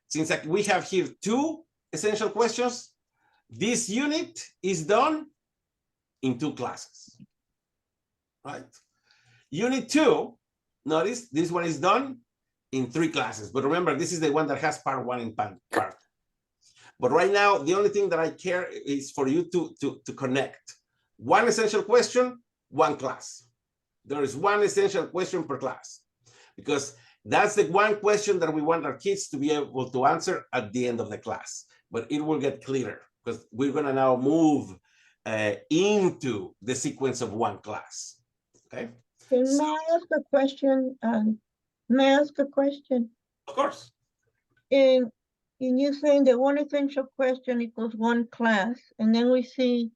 Since we have here two essential questions, this unit is done in 2 classes, right? Unit 2, notice this one is done in 3 classes, but remember, this is the one that has part 1 and part 2. But right now, the only thing that I care is for you to connect. One essential question, one class. There is one essential question per class, because that's the one question that we want our kids to be able to answer at the end of the class. But it will get clearer because we're going to now move into the sequence of one class. Okay. May I ask a question? May I ask a question? Of course. In you saying that one essential question equals one class, and then we see,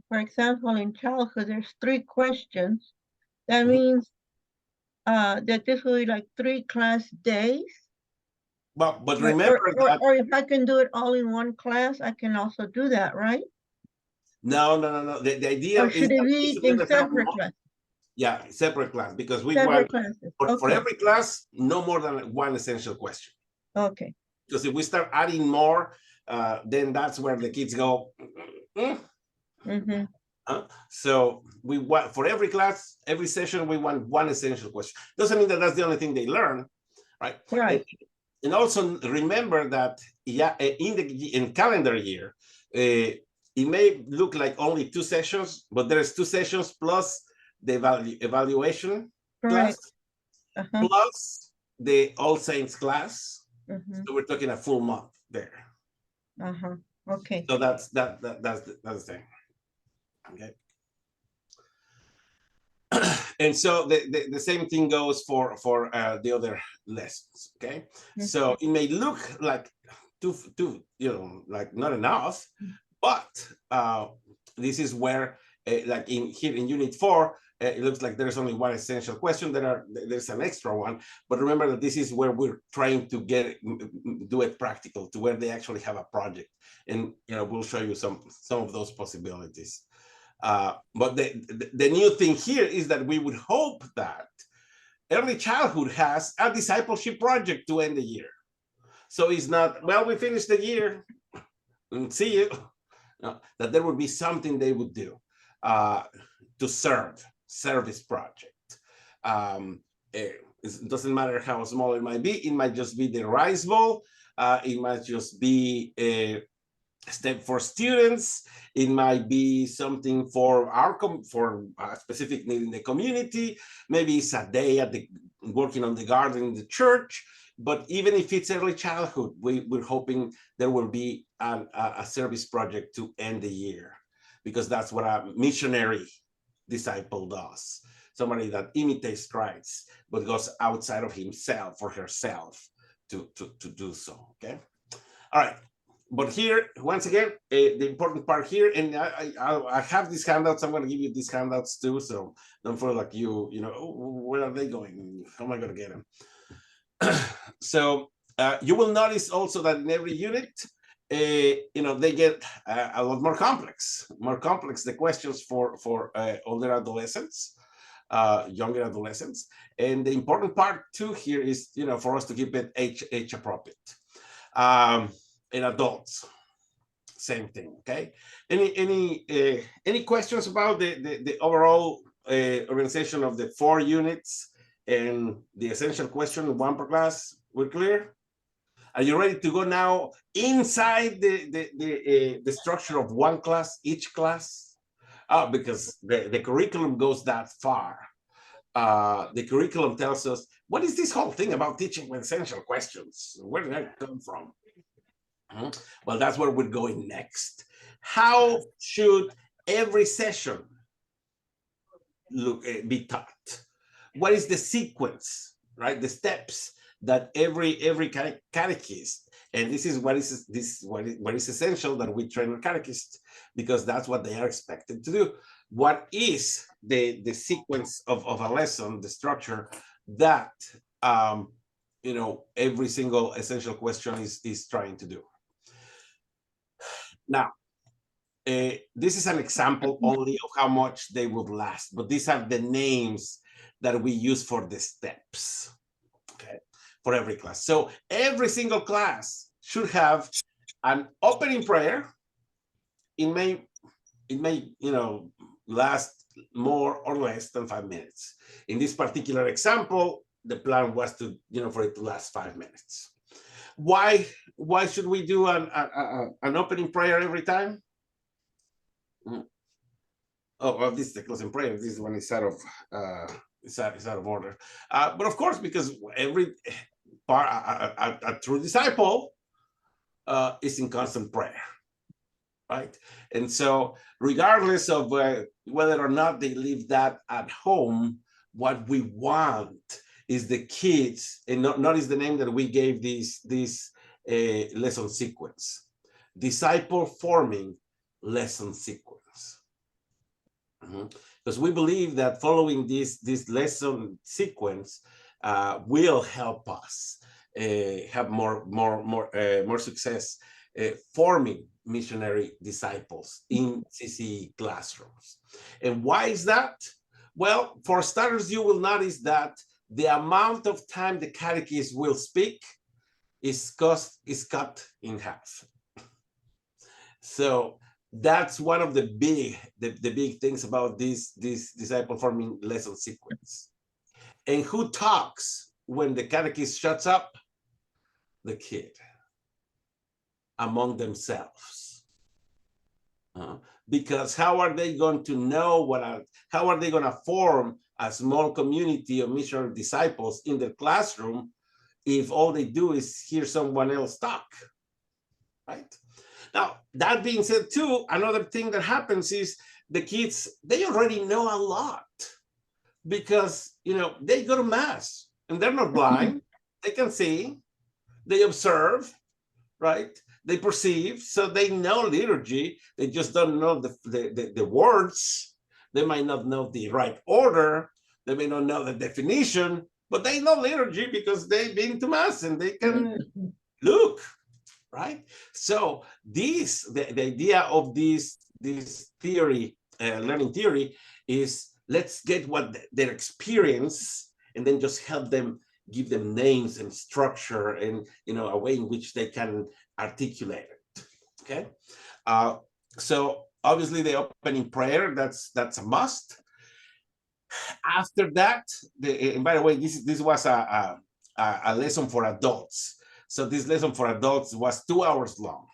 for example, in childhood, there's 3 questions. That means that this will be like 3 class days. But remember or if I can do it all in one class, I can also do that, right? No. The idea or should it be in separate classes? Yeah, separate class, because we separate want classes. For every class, no more than one essential question. Okay. Because if we start adding more, then that's where the kids go. So we want, for every class, every session, we want one essential question. Doesn't mean that that's the only thing they learn, right? Right. And also remember that in calendar year, it may look like only 2 sessions, but there's 2 sessions plus the evaluation class, plus the All Saints class. So we're talking a full month there. Okay. So that's the thing. Okay. And so the same thing goes for the other lessons. Okay. So it may look like too, you know, like not enough, but this is where like here in Unit 4, it looks like there's only one essential question. There's an extra one, but remember that this is where we're trying to do it practical, to where they actually have a project, and you know, we'll show you some of those possibilities. But the new thing here is that we would hope that early childhood has a discipleship project to end the year. So it's not, well, we finished the year and see you. No, that there would be something they would do to service project. It doesn't matter how small it might be. It might just be the rice bowl. It might just be a step for students. It might be something for for a specific need in the community. Maybe it's a day at the working on the garden in the church. But even if it's early childhood, we're hoping there will be a service project to end the year, because that's what a missionary disciple does. Somebody that imitates Christ, but goes outside of himself or herself to do so, okay? All right, but here, once again, the important part here, and I have these handouts, I'm gonna give you these handouts too, so don't feel like you know, oh, where are they going? How am I gonna get them? So you will notice also that in every unit, you know, they get a lot more complex, the questions for older adolescents, younger adolescents. And the important part too here is, you know, for us to keep it age appropriate. In adults, same thing, okay? Any questions about the overall organization of the 4 units and the essential question, 1 per class? We're clear? Are you ready to go now inside the structure of 1 class, each class? Because the curriculum goes that far. The curriculum tells us, what is this whole thing about teaching with essential questions? Where did that come from? Well, that's where we're going next. How should every session be taught? What is the sequence, right? The steps that every catechist, and this is what is essential that we train our catechists, because that's what they are expected to do. What is the sequence of a lesson, the structure that you know, every single essential question is trying to do? Now, this is an example only of how much they would last, but these are the names that we use for the steps, okay, for every class. So every single class should have an opening prayer. It may, you know, last more or less than 5 minutes. In this particular example, the plan was to, you know, for it to last 5 minutes. Why should we do an opening prayer every time? Oh, well, this is the closing prayer. This one is out of order. But of course, because every a true disciple is in constant prayer, right? And so, regardless of whether or not they leave that at home, what we want is the kids, and notice the name that we gave this lesson sequence: disciple forming lesson sequence. Because we believe that following this lesson sequence will help us have more success forming missionary disciples in CCE classrooms. And why is that? Well, for starters, you will notice that the amount of time the catechist will speak is cut in half. So that's one of the big things about this disciple forming lesson sequence. And who talks when the catechist shuts up? The kid, among themselves. Because how are they going to know how are they going to form a small community of missionary disciples in their classroom if all they do is hear someone else talk, right? Now, that being said too, another thing that happens is the kids, they already know a lot because, you know, they go to mass and they're not blind. They can see, they observe, right? They perceive, so they know liturgy. They just don't know the words. They might not know the right order. They may not know the definition, but they know liturgy because they've been to mass and they can look, right? So the idea of this theory, learning theory, is let's get what their experience and then just help them, give them names and structure and, you know, a way in which they can articulate it. Okay, so obviously the opening prayer, that's a must. After that, and by the way, this was a lesson for adults. So this lesson for adults was 2 hours long.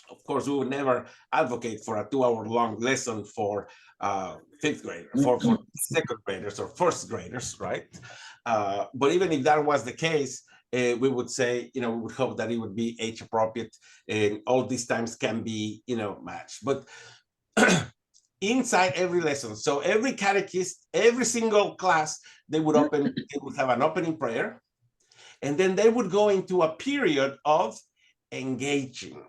Of course, we would never advocate for a 2 hour long lesson for fifth grade, for second graders or first graders, right? But even if that was the case, we would say, we would hope that it would be age appropriate, and all these times can be, matched. But inside every lesson, so every catechist, every single class, they would have an opening prayer, and then they would go into a period of engaging.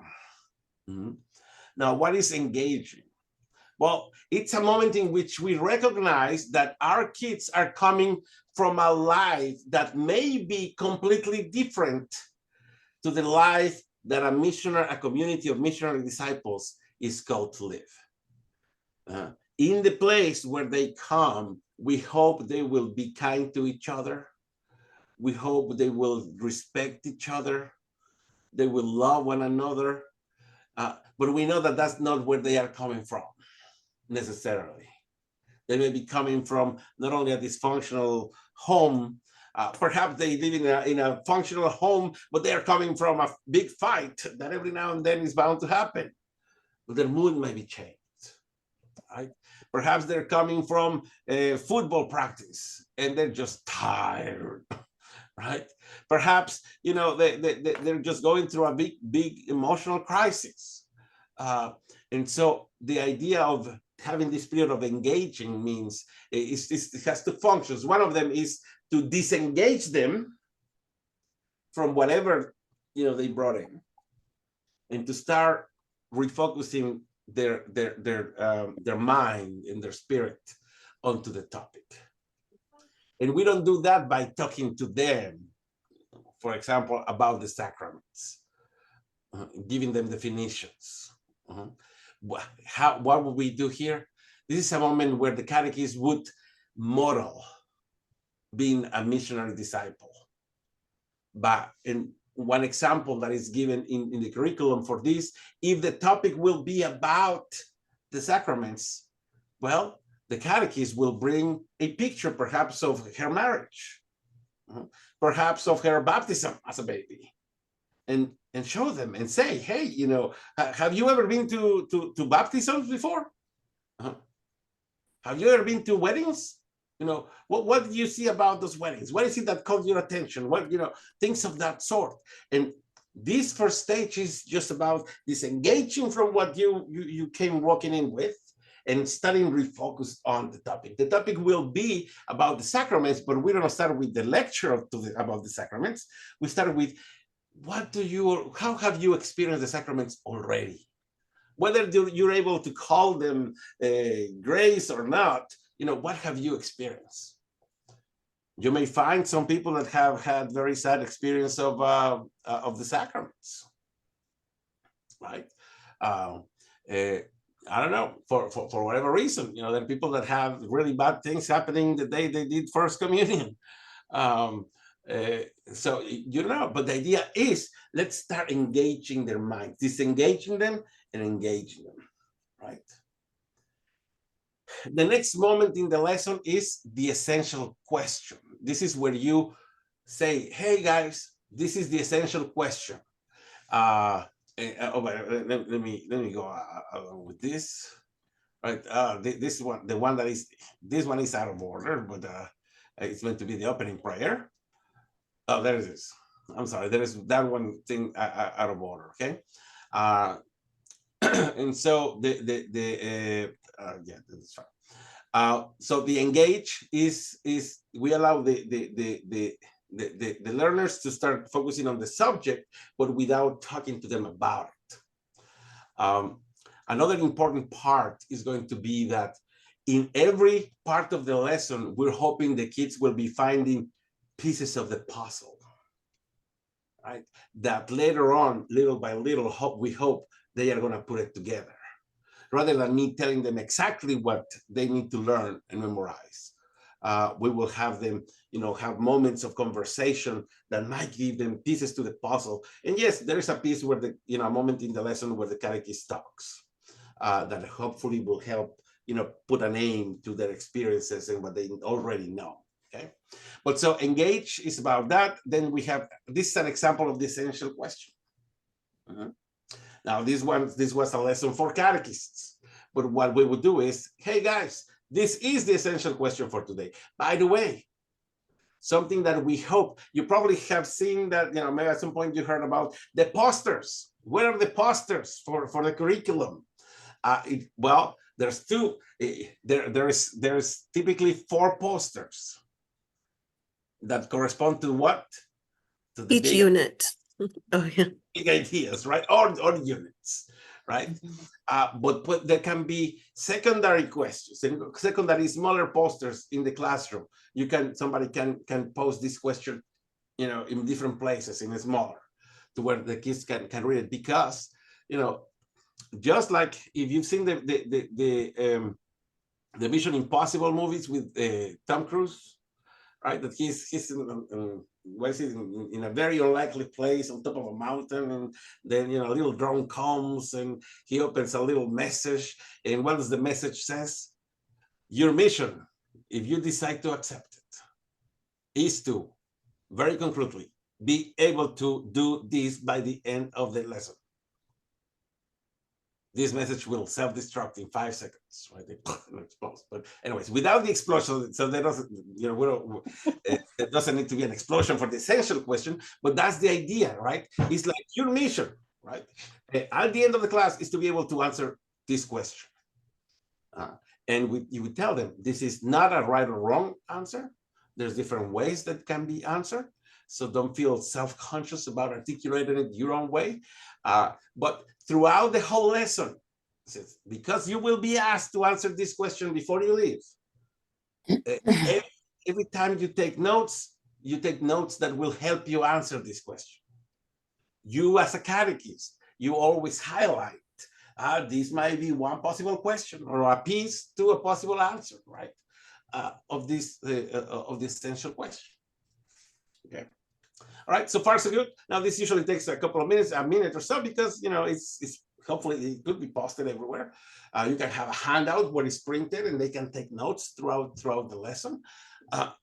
Now, what is engaging? Well, it's a moment in which we recognize that our kids are coming from a life that may be completely different to the life that a community of missionary disciples is called to live. In the place where they come, we hope they will be kind to each other. We hope they will respect each other. They will love one another. But we know that that's not where they are coming from necessarily. They may be coming from not only a dysfunctional home, perhaps they live in a functional home, but they are coming from a big fight that every now and then is bound to happen. But their mood may be changed, right? Perhaps they're coming from a football practice and they're just tired, right? Perhaps, they're just going through a big emotional crisis. And so the idea of having this period of engaging means it has two functions. One of them is to disengage them from whatever they brought in, and to start refocusing their mind and their spirit onto the topic. And we don't do that by talking to them, for example, about the sacraments, giving them definitions. What would we do here? This is a moment where the catechist would model being a missionary disciple. But in one example that is given in the curriculum for this, if the topic will be about the sacraments, well, the catechist will bring a picture perhaps of her marriage, perhaps of her baptism as a baby, and show them and say, hey, have you ever been to baptisms before? Have you ever been to weddings? What do you see about those weddings? What is it that caught your attention? What, things of that sort. And this first stage is just about disengaging from what you came walking in with and starting refocused on the topic. The topic will be about the sacraments, but we don't start with the lecture about the sacraments. We start with, how have you experienced the sacraments already? Whether you're able to call them grace or not, what have you experienced? You may find some people that have had very sad experience of the sacraments, right? I don't know, for whatever reason, there are people that have really bad things happening the day they did First Communion. So but the idea is, let's start engaging their minds, disengaging them and engaging them, right? The next moment in the lesson is the essential question. This is where you say, hey guys, this is the essential question. Let me go with this. Right, this one is out of order, but it's meant to be the opening prayer. Oh, there it is. I'm sorry, there is that one thing out of order. Okay, and so yeah, that's fine. So the engage is we allow the learners to start focusing on the subject, but without talking to them about it. Another important part is going to be that in every part of the lesson, we're hoping the kids will be finding pieces of the puzzle, right? That later on, little by little, we hope they are going to put it together, rather than me telling them exactly what they need to learn and memorize. We will have them, have moments of conversation that might give them pieces to the puzzle. And yes, there is a piece where a moment in the lesson where the catechist talks that hopefully will help, put a name to their experiences and what they already know. Okay, but so engage is about that. Then we have, this is an example of the essential question. Now this was a lesson for catechists, But what we would do is, hey guys, this is the essential question for today. By the way, something that we hope you probably have seen that, maybe at some point you heard about the posters. Where are the posters for the curriculum? Well, there's two. There's typically 4 posters that correspond to what? To the Each unit. Oh, yeah. big ideas, right? Or units, right? But there can be secondary questions, secondary smaller posters in the classroom. Somebody can post this question, in different places, in a smaller, to where the kids can read it, because, just like if you've seen the Mission Impossible movies with Tom Cruise, right? That he's in a very unlikely place on top of a mountain, and then a little drone comes and he opens a little message, and what does the message says? Your mission, if you decide to accept it, is to very concretely be able to do this by the end of the lesson. This message will self-destruct in 5 seconds, right? Explode. But anyways, without the explosion, so there doesn't, there doesn't need to be an explosion for the essential question, but that's the idea, right? It's like your mission, right? At the end of the class is to be able to answer this question. And you would tell them, this is not a right or wrong answer. There's different ways that can be answered. So don't feel self-conscious about articulating it your own way. But throughout the whole lesson, because you will be asked to answer this question before you leave. Every time you take notes that will help you answer this question. You as a catechist, you always highlight, this might be one possible question or a piece to a possible answer, right? Of this essential question. Okay. All right, so far so good. Now this usually takes a couple of minutes, a minute or so, because it's hopefully it could be posted everywhere. You can have a handout where it's printed, and they can take notes throughout the lesson. But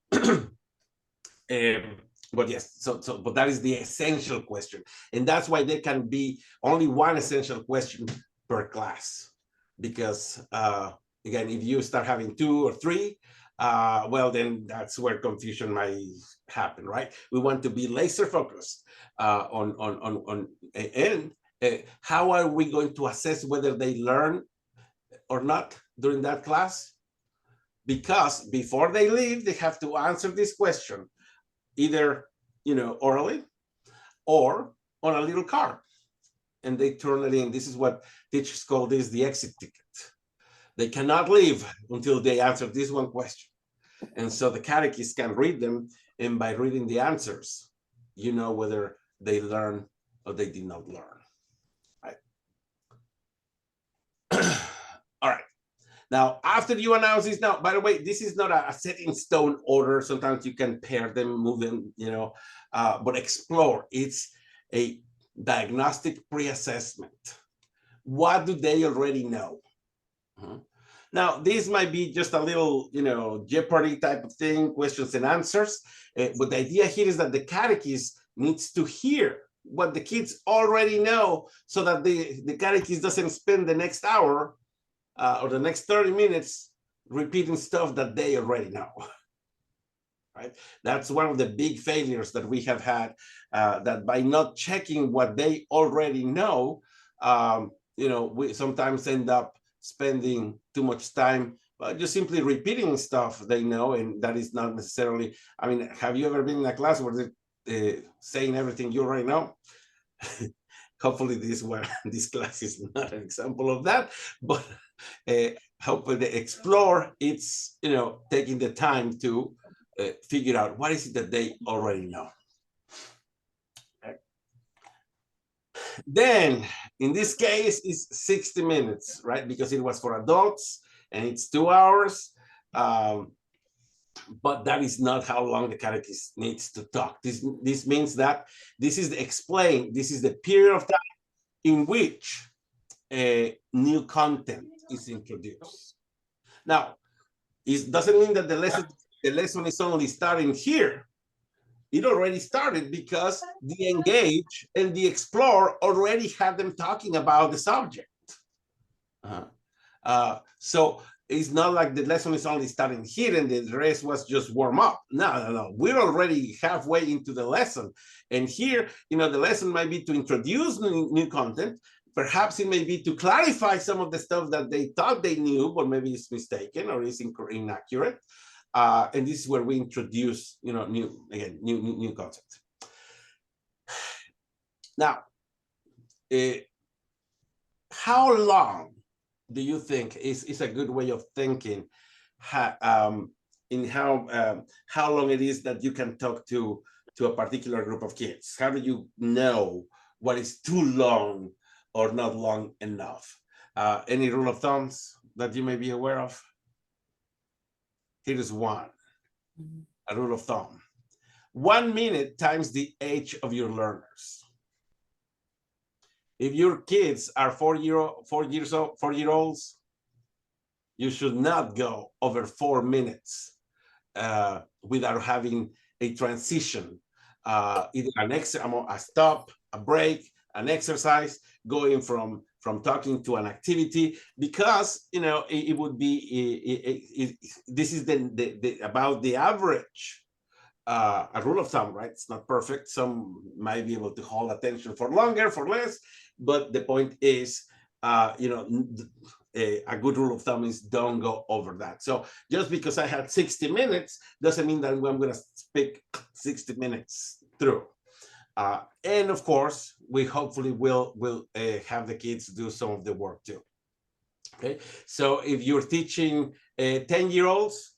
yes, but that is the essential question, and that's why there can be only one essential question per class, because again, if you start having 2 or 3. Well, then that's where confusion might happen, right? We want to be laser focused on how are we going to assess whether they learn or not during that class? Because before they leave, they have to answer this question, either orally or on a little card, and they turn it in. This is what teachers call this the exit ticket. They cannot leave until they answer this one question. And so the catechist can read them, and by reading the answers, whether they learn or they did not learn, right? All right. Now, after you announce this, now, by the way, this is not a set in stone order. Sometimes you can pair them, move them, but explore. It's a diagnostic pre-assessment. What do they already know? Now, this might be just a little, Jeopardy type of thing, questions and answers. But the idea here is that the catechist needs to hear what the kids already know, so that the catechist doesn't spend the next hour or the next 30 minutes repeating stuff that they already know. Right? That's one of the big failures that we have had, that by not checking what they already know, we sometimes end up spending too much time just simply repeating stuff they know, and that is not necessarily, have you ever been in a class where they're saying everything you already know? Hopefully this class is not an example of that, but hopefully they explore, it's, taking the time to figure out what is it that they already know. Okay. Then, in this case, it's 60 minutes, right? Because it was for adults, and it's 2 hours. But that is not how long the catechist needs to talk. This means that this is the period of time in which new content is introduced. Now, it doesn't mean that the lesson is only starting here. It already started, because the engage and the explore already had them talking about the subject. So it's not like the lesson is only starting here and the rest was just warm up. No. We're already halfway into the lesson. And here, the lesson might be to introduce new content. Perhaps it may be to clarify some of the stuff that they thought they knew, but maybe it's mistaken or is inaccurate. And this is where we introduce, new concepts. Now, how long do you think is a good way of thinking in how long it is that you can talk to a particular group of kids? How do you know what is too long or not long enough? Any rule of thumbs that you may be aware of? Here is one, a rule of thumb. 1 minute times the age of your learners. If your kids are 4-year-olds, you should not go over 4 minutes without having a transition, either a stop, a break, an exercise, going from talking to an activity, because it would be this is about the average. A rule of thumb, right? It's not perfect. Some might be able to hold attention for longer, for less, but the point is, a good rule of thumb is don't go over that. So just because I had 60 minutes doesn't mean that I'm going to speak 60 minutes through. And of course, we hopefully will have the kids do some of the work too. Okay, so if you're teaching 10-year-olds,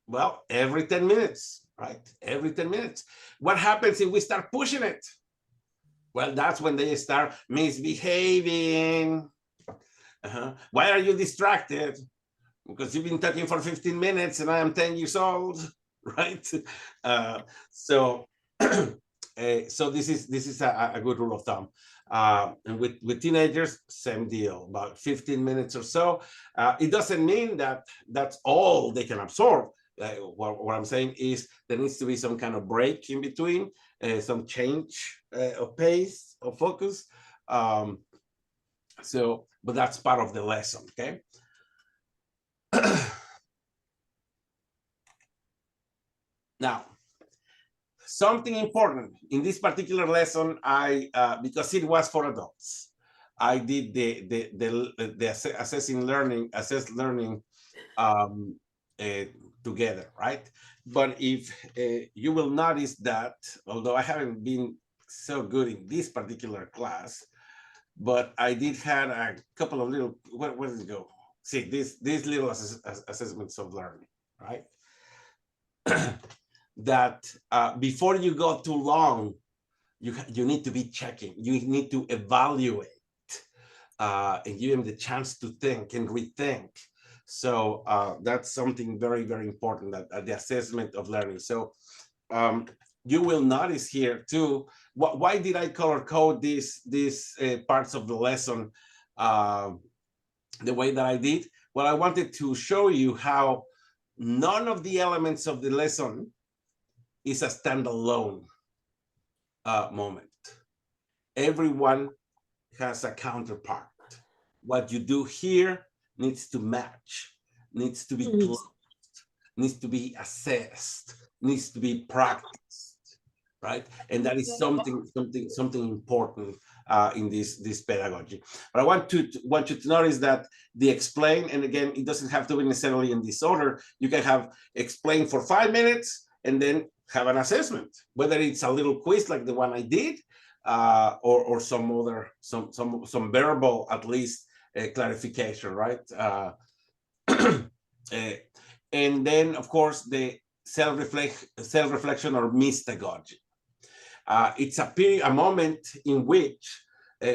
well, every 10 minutes. Right? Every 10 minutes. What happens if we start pushing it? Well, that's when they start misbehaving. Why are you distracted? Because you've been talking for 15 minutes and I am 10 years old, right? So this is a good rule of thumb. And with teenagers, same deal, about 15 minutes or so. It doesn't mean that that's all they can absorb. What I'm saying is there needs to be some kind of break in between, some change of pace, of focus. But that's part of the lesson, okay? Now, something important in this particular lesson, because it was for adults, I did the assessed learning together, right? But if you will notice that, although I haven't been so good in this particular class, but I did have a couple of little, where does it go? See, these little assessments of learning, right? That before you go too long, you need to be checking, you need to evaluate and give them the chance to think and rethink. So that's something very, very important, that the assessment of learning. So you will notice here too, why did I color code these parts of the lesson the way that I did? Well, I wanted to show you how none of the elements of the lesson is a standalone moment. Everyone has a counterpart. What you do here needs to match, needs to be closed, needs to be assessed, needs to be practiced, right? And that is something important in this pedagogy. But I want you to notice that the explain, and again, it doesn't have to be necessarily in this order. You can have explain for 5 minutes and then have an assessment, whether it's a little quiz like the one I did, or some other, some verbal, at least, clarification, right? And then, of course, the self-reflection or mystagogy. It's a moment in which,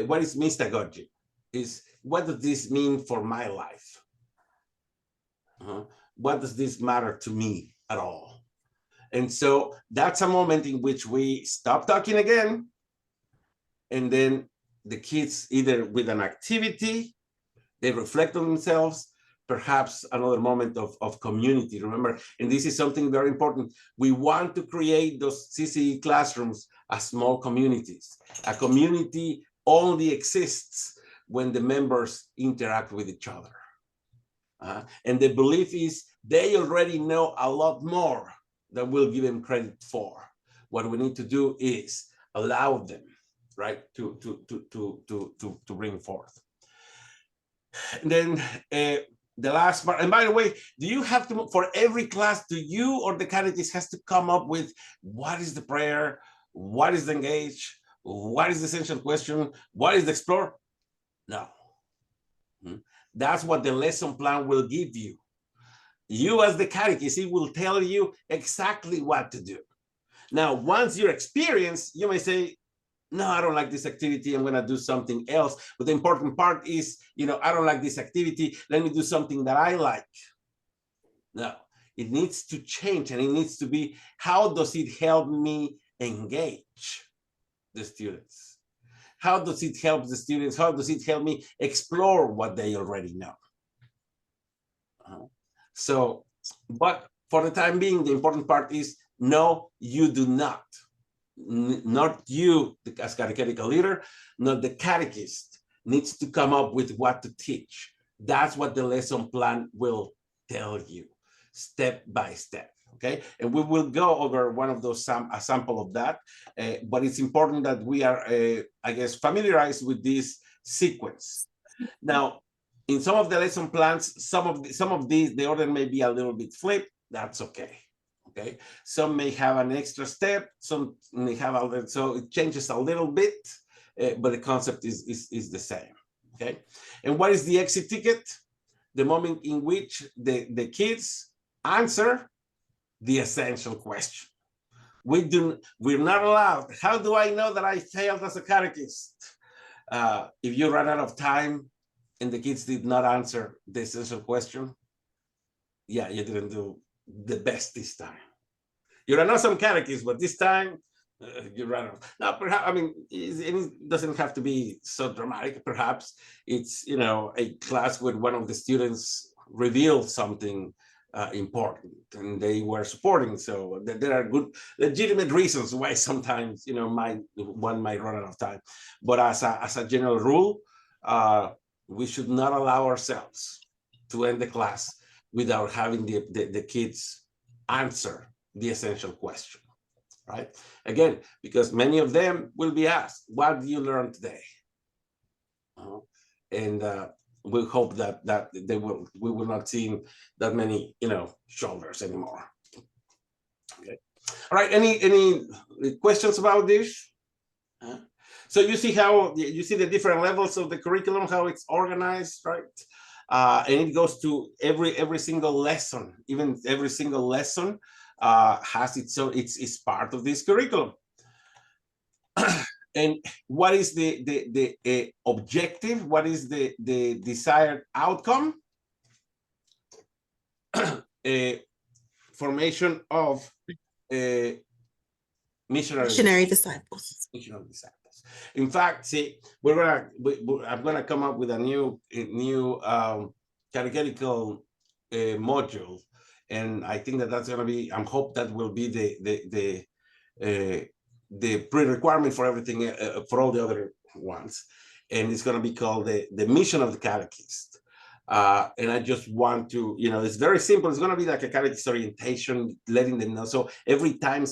what is mystagogy? Is what does this mean for my life? What does this matter to me at all? And so that's a moment in which we stop talking again, and then the kids, either with an activity, they reflect on themselves, perhaps another moment of community. Remember, and this is something very important, we want to create those CCE classrooms as small communities. A community only exists when the members interact with each other. And the belief is they already know a lot more than we'll give them credit for. What we need to do is allow them, right, to bring forth. And then the last part, and by the way, do you have to, for every class, do you or the catechist has to come up with what is the prayer, what is the engage, what is the essential question, what is the explore? No. That's what the lesson plan will give you. You as the catechist, it will tell you exactly what to do. Now, once you're experienced, you may say, no, I don't like this activity. I'm going to do something else. But the important part is, I don't like this activity. Let me do something that I like. No, it needs to change, and it needs to be, how does it help me engage the students? How does it help the students? How does it help me explore what they already know? So, but for the time being, the important part is, no, you do not. Not you as catechetical leader, not the catechist needs to come up with what to teach. That's what the lesson plan will tell you, step by step. Okay, and we will go over one of those, a sample of that, but it's important that we are, I guess, familiarized with this sequence. Now, in some of the lesson plans, some of these, the order may be a little bit flipped. That's okay. Okay, some may have an extra step, some may have a little, so it changes a little bit, but the concept is the same. Okay, and what is the exit ticket? The moment in which the kids answer the essential question. We're not allowed. How do I know that I failed as a catechist? If you run out of time and the kids did not answer the essential question, yeah, you didn't do the best this time. You're an awesome catechist, but this time you run out. Now, perhaps, I mean, it doesn't have to be so dramatic. Perhaps it's, a class where one of the students revealed something important and they were supporting. So there are good, legitimate reasons why sometimes, one might run out of time. But as a general rule, we should not allow ourselves to end the class without having the kids answer the essential question, right? Again, because many of them will be asked, what did you learn today? And we hope that we will not see that many, shoulders anymore. Okay. All right, any questions about this? So you see how, you see the different levels of the curriculum, how it's organized, right? And it goes to every single lesson, even every single lesson has its own, it's part of this curriculum. And what is the objective? What is the desired outcome? Formation of missionary disciples. Missionary disciples. In fact, see, I'm gonna come up with a new catechetical module, and I think that's gonna be. I hope that will be the pre-requirement for everything, for all the other ones, and it's gonna be called the mission of the catechist. And I just want to, it's very simple. It's going to be like a catechist orientation, letting them know. So every time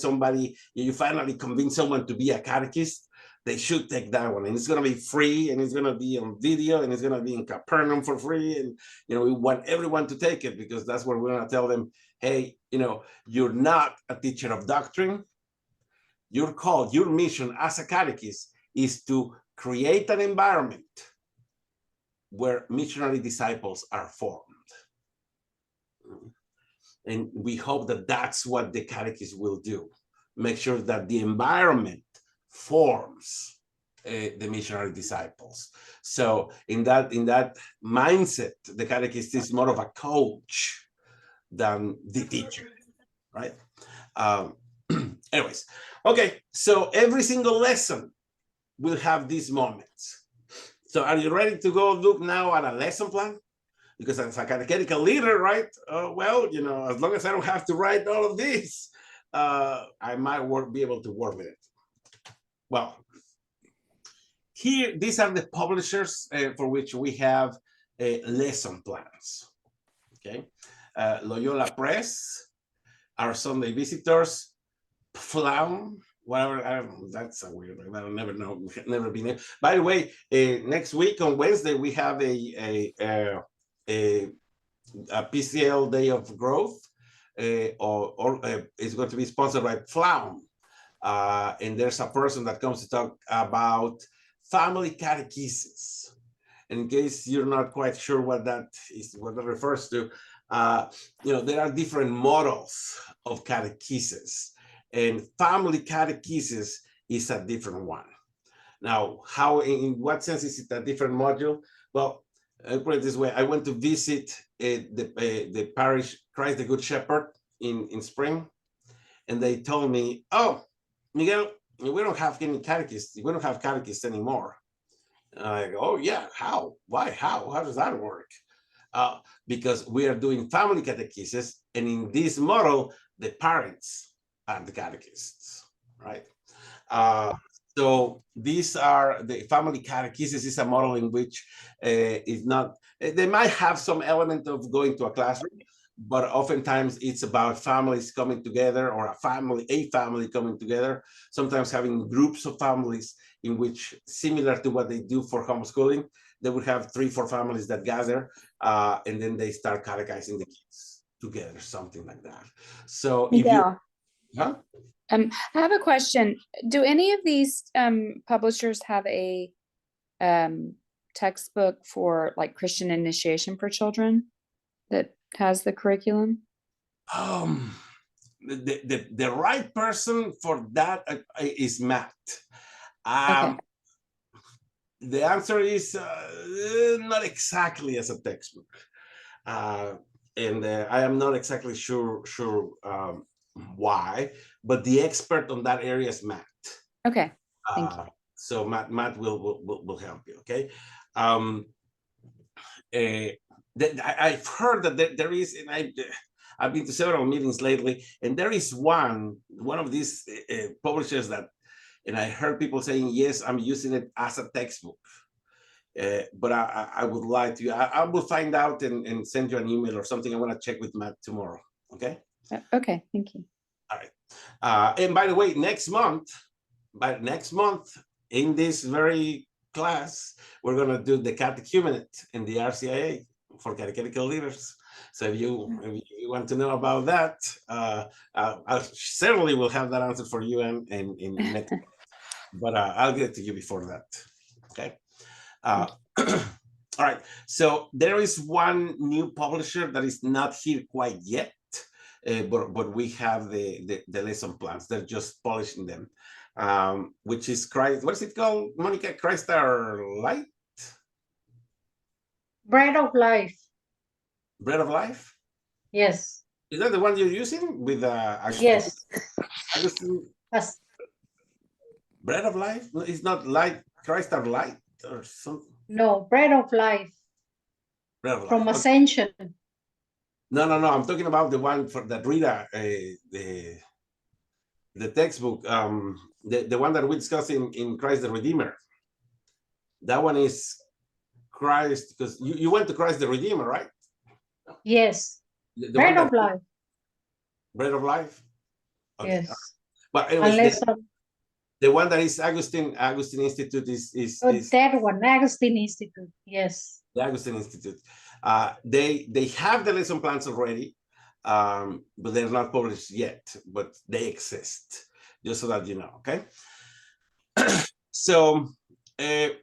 you finally convince someone to be a catechist, they should take that one. And it's going to be free, and it's going to be on video, and it's going to be in Capernaum for free. And, we want everyone to take it, because that's where we're going to tell them, hey, you're not a teacher of doctrine. Your call, your mission as a catechist is to create an environment where missionary disciples are formed. And we hope that that's what the catechist will do. Make sure that the environment forms the missionary disciples. So in that mindset, the catechist is more of a coach than the teacher, right? Anyways, okay, so every single lesson will have these moments. So are you ready to go look now at a lesson plan? Because as a catechetical leader, right? Well, as long as I don't have to write all of this, I might be able to work with it. Well, here, these are the publishers for which we have lesson plans. Okay, Loyola Press, our Sunday visitors, Flam, whatever. That's a weird. I don't never know. Never been there. By the way, next week on Wednesday we have a PCL Day of Growth, or it's going to be sponsored by Flam, and there's a person that comes to talk about family catechesis. In case you're not quite sure what that is, what that refers to, there are different models of catechesis, and family catechesis is a different one. Now, how, in what sense is it a different module? Well, I'll put it this way. I went to visit the parish Christ the Good Shepherd in spring, and they told me, oh, Miguel, we don't have any catechists. We don't have catechists anymore. And I go, oh yeah, how? Why? How does that work? Because we are doing family catechesis, and in this model, the parents are the catechists, right? So these are the family catechesis is a model in which is not, they might have some element of going to a classroom, but oftentimes it's about families coming together, or a family coming together, sometimes having groups of families in which, similar to what they do for homeschooling, they would have 3-4 families that gather, and then they start catechizing the kids together, something like that. So Miguel, if you, I have a question. Do any of these publishers have a textbook for like Christian initiation for children that has the curriculum? The right person for that is Matt. Okay. The answer is not exactly as a textbook, and I am not exactly sure why, but the expert on that area is Matt. Okay, thank you. So Matt will help you. Okay. I've heard that there is, and I've been to several meetings lately, and there is one of these publishers that, and I heard people saying, yes, I'm using it as a textbook. But I would like to, I will find out and send you an email or something. I want to check with Matt tomorrow. Okay. Okay, thank you. All right. And by the way, next month, in this very class, we're going to do the catechumenate in the RCIA for catechetical leaders. So if you want to know about that, I certainly will have that answer for you in next. But I'll get it to you before that. Okay. All right. So there is one new publisher that is not here quite yet, but we have the lesson plans. They're just polishing them, which is Christ. What is it called, Monica? Christ Our Light? Bread of Life. Bread of Life? Yes. Is that the one you're using with Yes. Yes. Bread of Life? No, it's not Light, Christ Our Light or something. No, Bread of Life. Bread of Life. From Ascension. No. I'm talking about the one for that Rita, the textbook, the one that we discussed in Christ the Redeemer. That one is Christ, because you went to Christ the Redeemer, right? Yes. Bread of Life. Bread of Life. Okay. Yes. But anyways, the one that is Augustine Institute is that one, Augustine Institute. Yes. The Augustine Institute. They have the lesson plans already, but they're not published yet, but they exist, just so that you know, okay? So, and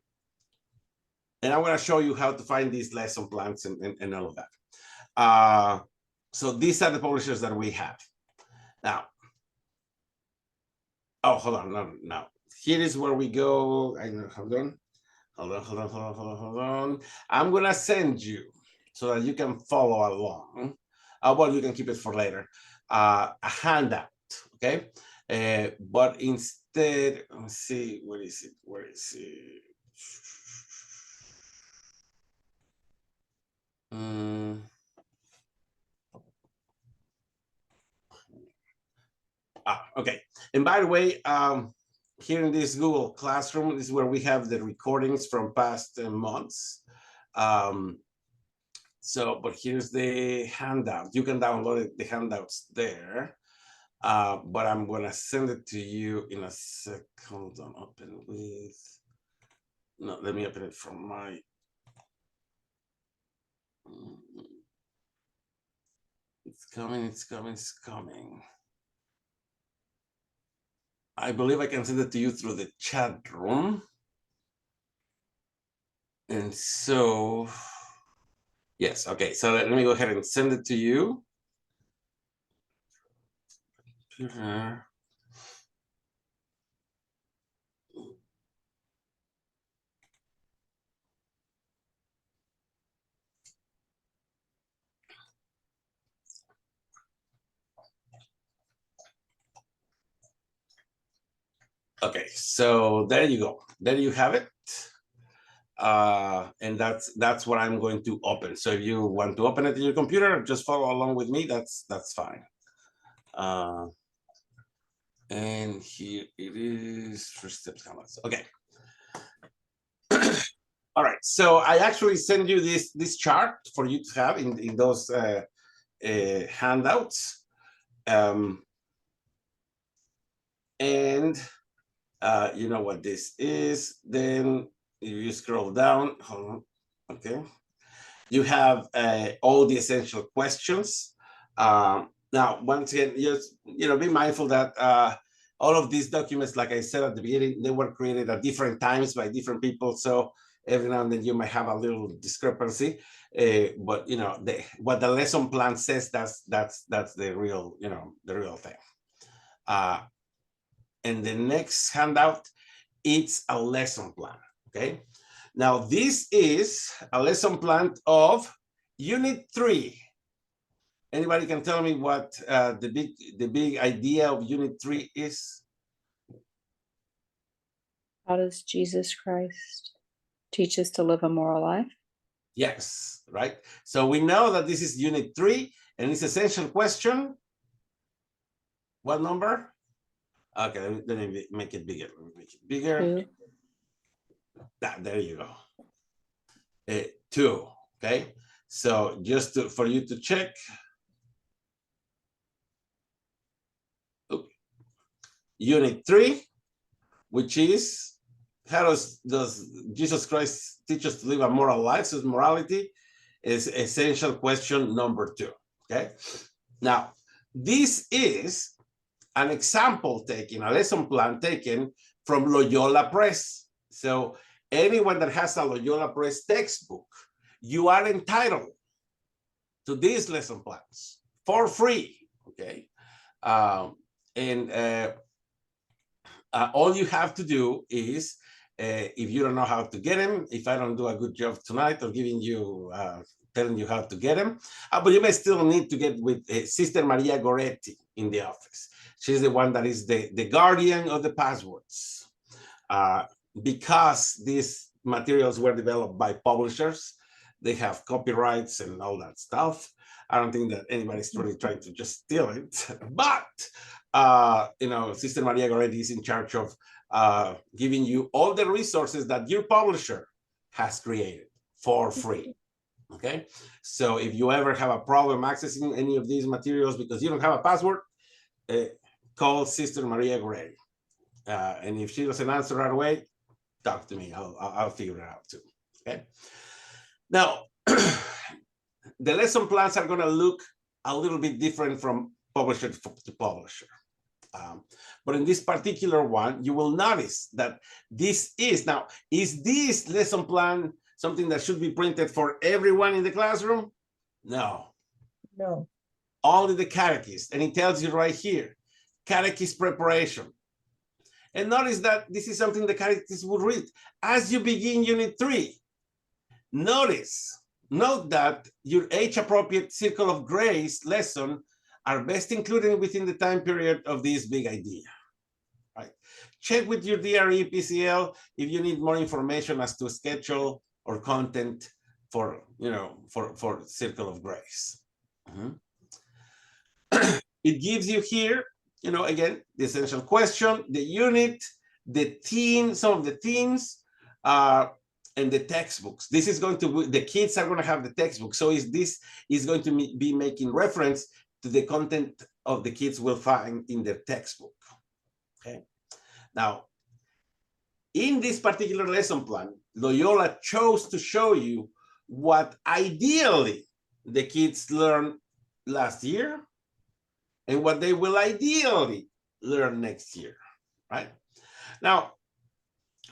I'm going to show you how to find these lesson plans and all of that. So these are the publishers that we have. Now, oh, hold on, here is where we go. Hold on. I'm going to send you so that you can follow along. Well, you can keep it for later. A handout, okay? But instead, let's see, where is it? Okay. And by the way, here in this Google Classroom, this is where we have the recordings from past months. So, but here's the handout. You can download the handouts there. But I'm gonna send it to you in a sec. Hold on, open with. No, let me open it from my. It's coming, it's coming, it's coming. I believe I can send it to you through the chat room. And so, yes, okay, so let me go ahead and send it to you. Okay, so there you go. There you have it. And that's what I'm going to open. So if you want to open it in your computer, just follow along with me. That's fine. And here it is. First steps comments. Okay. All right. So I actually send you this chart for you to have in those handouts. And you know what this is. Then you scroll down. Hold on. Okay. You have all the essential questions. Now, once again, just be mindful that all of these documents, like I said at the beginning, they were created at different times by different people. So every now and then you might have a little discrepancy. But what the lesson plan says, that's the real, the real thing. And the next handout, it's a lesson plan. Okay. Now, this is a lesson plan of Unit 3. Anybody can tell me what the big idea of Unit 3 is? How does Jesus Christ teach us to live a moral life? Yes, right. So we know that this is Unit 3, and it's essential question. What number? Okay, let me make it bigger. Let me make it bigger. 2. There you go. 2. Okay. So just for you to check. Unit 3, which is how does Jesus Christ teach us to live a moral life? So morality is essential question number 2. Okay. Now, this is an example taken, a lesson plan taken from Loyola Press. So anyone that has a Loyola Press textbook, you are entitled to these lesson plans for free. Okay. All you have to do is, if you don't know how to get them, if I don't do a good job tonight of giving you, telling you how to get them, but you may still need to get with Sister Maria Goretti in the office. She's the one that is the guardian of the passwords. Because these materials were developed by publishers, they have copyrights and all that stuff. I don't think that anybody's really trying to just steal it, but Sister Maria Goretti is in charge of giving you all the resources that your publisher has created for free. Okay, so if you ever have a problem accessing any of these materials because you don't have a password, call Sister Maria Goretti, and if she doesn't answer right away, talk to me. I'll figure it out too. Okay. Now, the lesson plans are going to look a little bit different from publisher to publisher. But in this particular one, you will notice that this is this lesson plan something that should be printed for everyone in the classroom? No. No. Only the catechist. And it tells you right here, catechist preparation. And notice that this is something the catechist will read as you begin Unit 3. Note that your age-appropriate Circle of Grace lesson are best included within the time period of this big idea. Right? Check with your DRE PCL if you need more information as to schedule or content for Circle of Grace. It gives you here, again, the essential question, the unit, the theme, some of the themes, and the textbooks. This is going to be, the kids are going to have the textbook. So this is going to be making reference to the content of the kids will find in their textbook. Okay. Now, in this particular lesson plan, Loyola chose to show you what ideally the kids learned last year and what they will ideally learn next year, right? Now,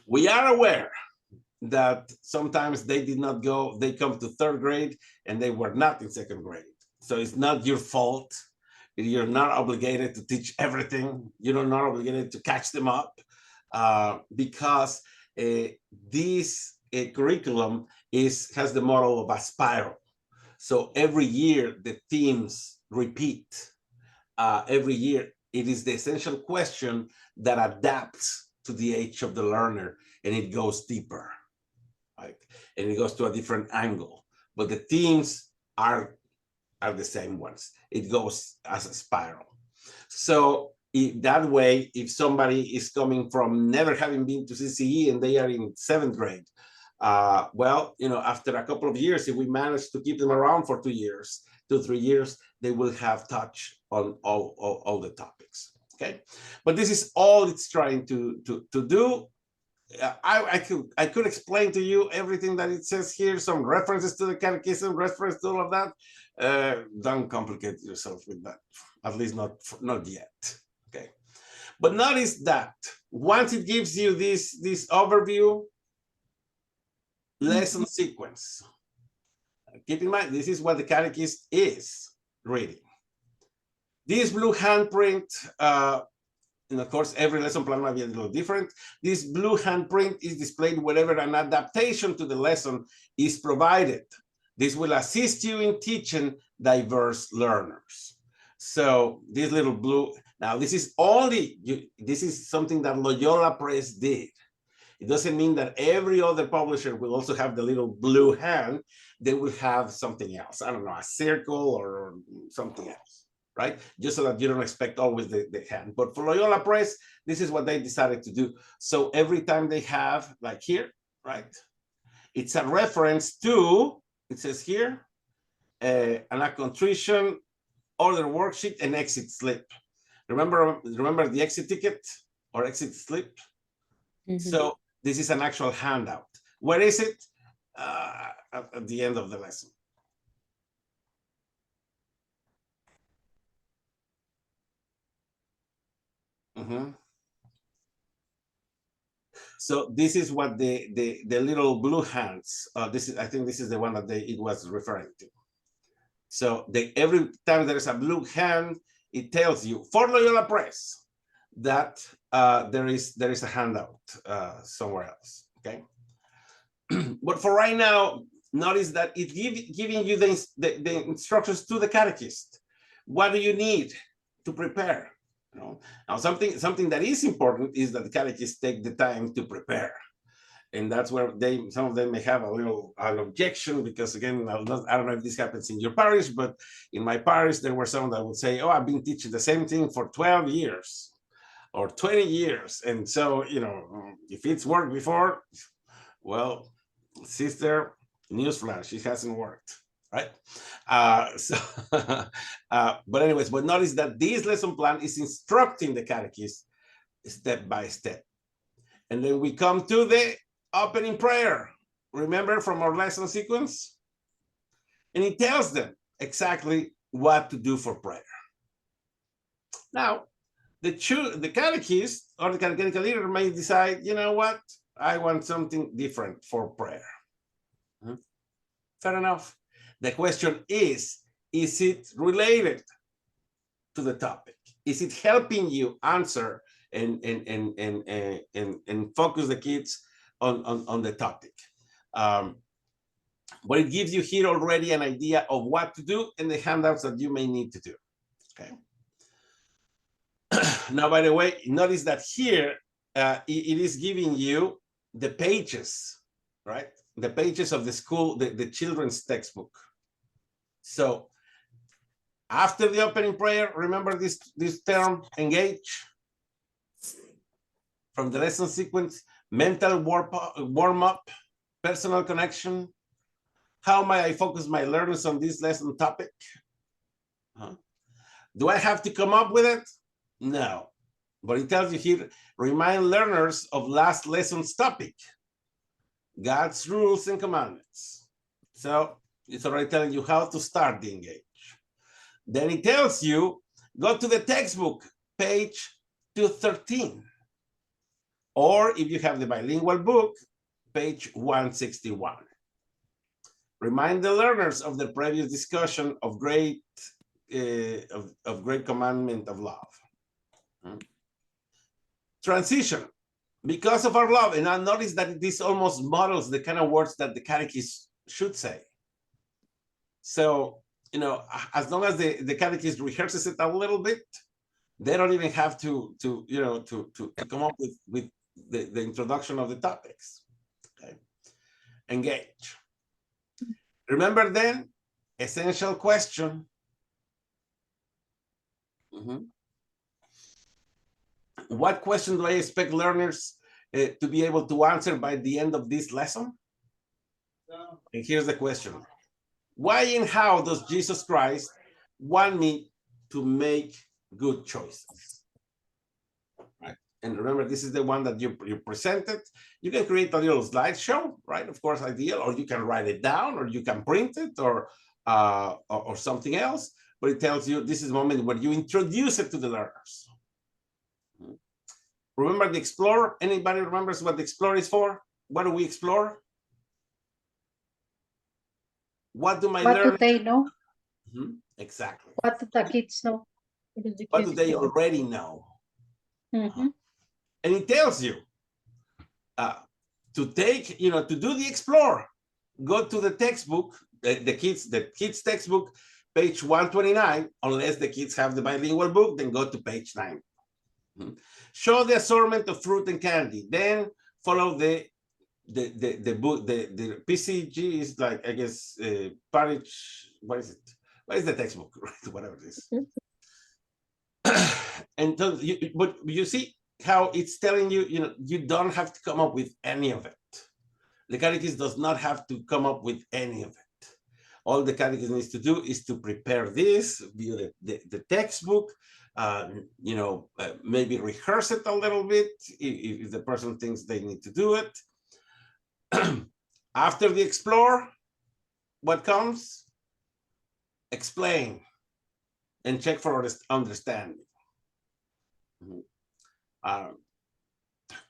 we are aware that sometimes they did not go, they come to third grade and they were not in second grade. So it's not your fault. You're not obligated to teach everything. You're not obligated to catch them up because this curriculum has the model of a spiral. So every year the themes repeat. Every year it is the essential question that adapts to the age of the learner, and it goes deeper, right? And it goes to a different angle, but the themes are the same ones. It goes as a spiral. So that way, if somebody is coming from never having been to CCE and they are in 7th grade, well, you know, after a couple of years, if we manage to keep them around for 2 years, 2-3 years, they will have touch on all the topics. Okay, but this is all it's trying to do. I could explain to you everything that it says here, some references to the catechism, reference to all of that. Don't complicate yourself with that, at least not yet. Okay, but notice that once it gives you this overview, lesson sequence. Keep in mind, this is what the catechist is reading. This blue handprint, and of course, every lesson plan might be a little different. This blue handprint is displayed wherever an adaptation to the lesson is provided. This will assist you in teaching diverse learners. So this little blue, now this is this is something that Loyola Press did. It doesn't mean that every other publisher will also have the little blue hand. They will have something else. I don't know, a circle or something else, right? Just so that you don't expect always the hand. But for Loyola Press, this is what they decided to do. So every time they have, like here, right? It's a reference to, it says here, an contrition, order worksheet, and exit slip. Remember the exit ticket or exit slip? Mm-hmm. So this is an actual handout. Where is it? At the end of the lesson. Mm-hmm. So this is what the little blue hands. I think this is the one that it was referring to. So every time there is a blue hand, it tells you for Loyola Press that there is a handout somewhere else. Okay. But for right now, notice that it's giving you the instructions to the catechist. What do you need to prepare? You know? Now, something that is important is that the catechists take the time to prepare. And that's where some of them may have an objection, because again, I don't know if this happens in your parish, but in my parish, there were some that would say, oh, I've been teaching the same thing for 12 years or 20 years. And so, you know, if it's worked before, well, sister, newsflash, it hasn't worked, right? But anyways, but notice that this lesson plan is instructing the catechist step by step. And then we come to the opening prayer. Remember from our lesson sequence? And it tells them exactly what to do for prayer. Now, the catechist or the catechetical leader may decide, you know what? I want something different for prayer. Fair enough. The question is it related to the topic? Is it helping you answer and focus the kids on the topic? But it gives you here already an idea of what to do and the handouts that you may need to do. Okay. Now, by the way, notice that here it is giving you the pages, right? The pages of the school, the children's textbook. So after the opening prayer, remember this term, engage? From the lesson sequence, mental warm-up, personal connection. How may I focus my learners on this lesson topic? Do I have to come up with it? No. But it tells you here, remind learners of last lesson's topic, God's rules and commandments. So it's already telling you how to start the engage. Then it tells you, go to the textbook, page 213. Or if you have the bilingual book, page 161. Remind the learners of the previous discussion of great commandment of love. Transition. Because of our love, and I notice that this almost models the kind of words that the catechist should say. So, you know, as long as the catechist rehearses it a little bit, they don't even have to come up with the introduction of the topics. Okay. Engage. Remember then, essential question. What question do I expect learners to be able to answer by the end of this lesson? And here's the question. Why and how does Jesus Christ want me to make good choices? Right. And remember, this is the one that you presented. You can create a little slideshow, right? Of course, ideal, or you can write it down, or you can print it, or something else. But it tells you this is the moment where you introduce it to the learners. Remember the explore? Anybody remembers what the explore is for? What do we explore? What do my learners? What do they know? Exactly. What do the kids know? What do they already know? Mm-hmm. And it tells you to take, to do the explore. Go to the textbook, the kids textbook, page 129. Unless the kids have the bilingual book, then go to page 9. Show the assortment of fruit and candy. Then follow the book. The PCG is like, I guess, Parish. What is it? What is the textbook? Whatever it is. And so but you see how it's telling you, you don't have to come up with any of it. The catechist does not have to come up with any of it. All the catechist needs to do is to prepare this, view the textbook, maybe rehearse it a little bit if the person thinks they need to do it. After the explore, what comes? Explain and check for understanding.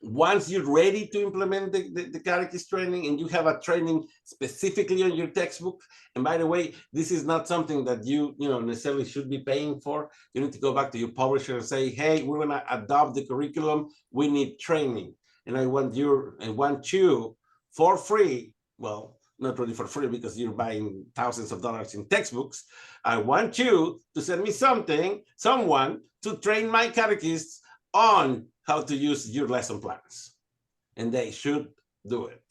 Once you're ready to implement the catechist training, and you have a training specifically on your textbook, and by the way, this is not something that you necessarily should be paying for. You need to go back to your publisher and say, hey, we're going to adopt the curriculum, we need training, and I want you for free. Well, not really for free, because you're buying thousands of dollars in textbooks. I want you to send me someone to train my catechists on how to use your lesson plans. And they should do it.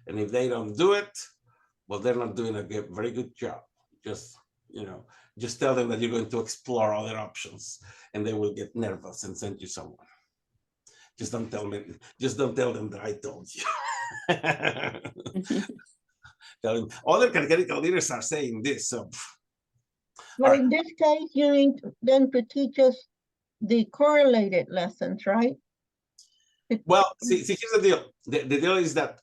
And if they don't do it, well, they're not doing a very good job. Just tell them that you're going to explore other options, and they will get nervous and send you someone. Just don't tell them that I told you. Other catechetical leaders are saying this. So, but in this case, you need them to teach us the correlated lessons, right? Well, see, here's the deal. The deal is that,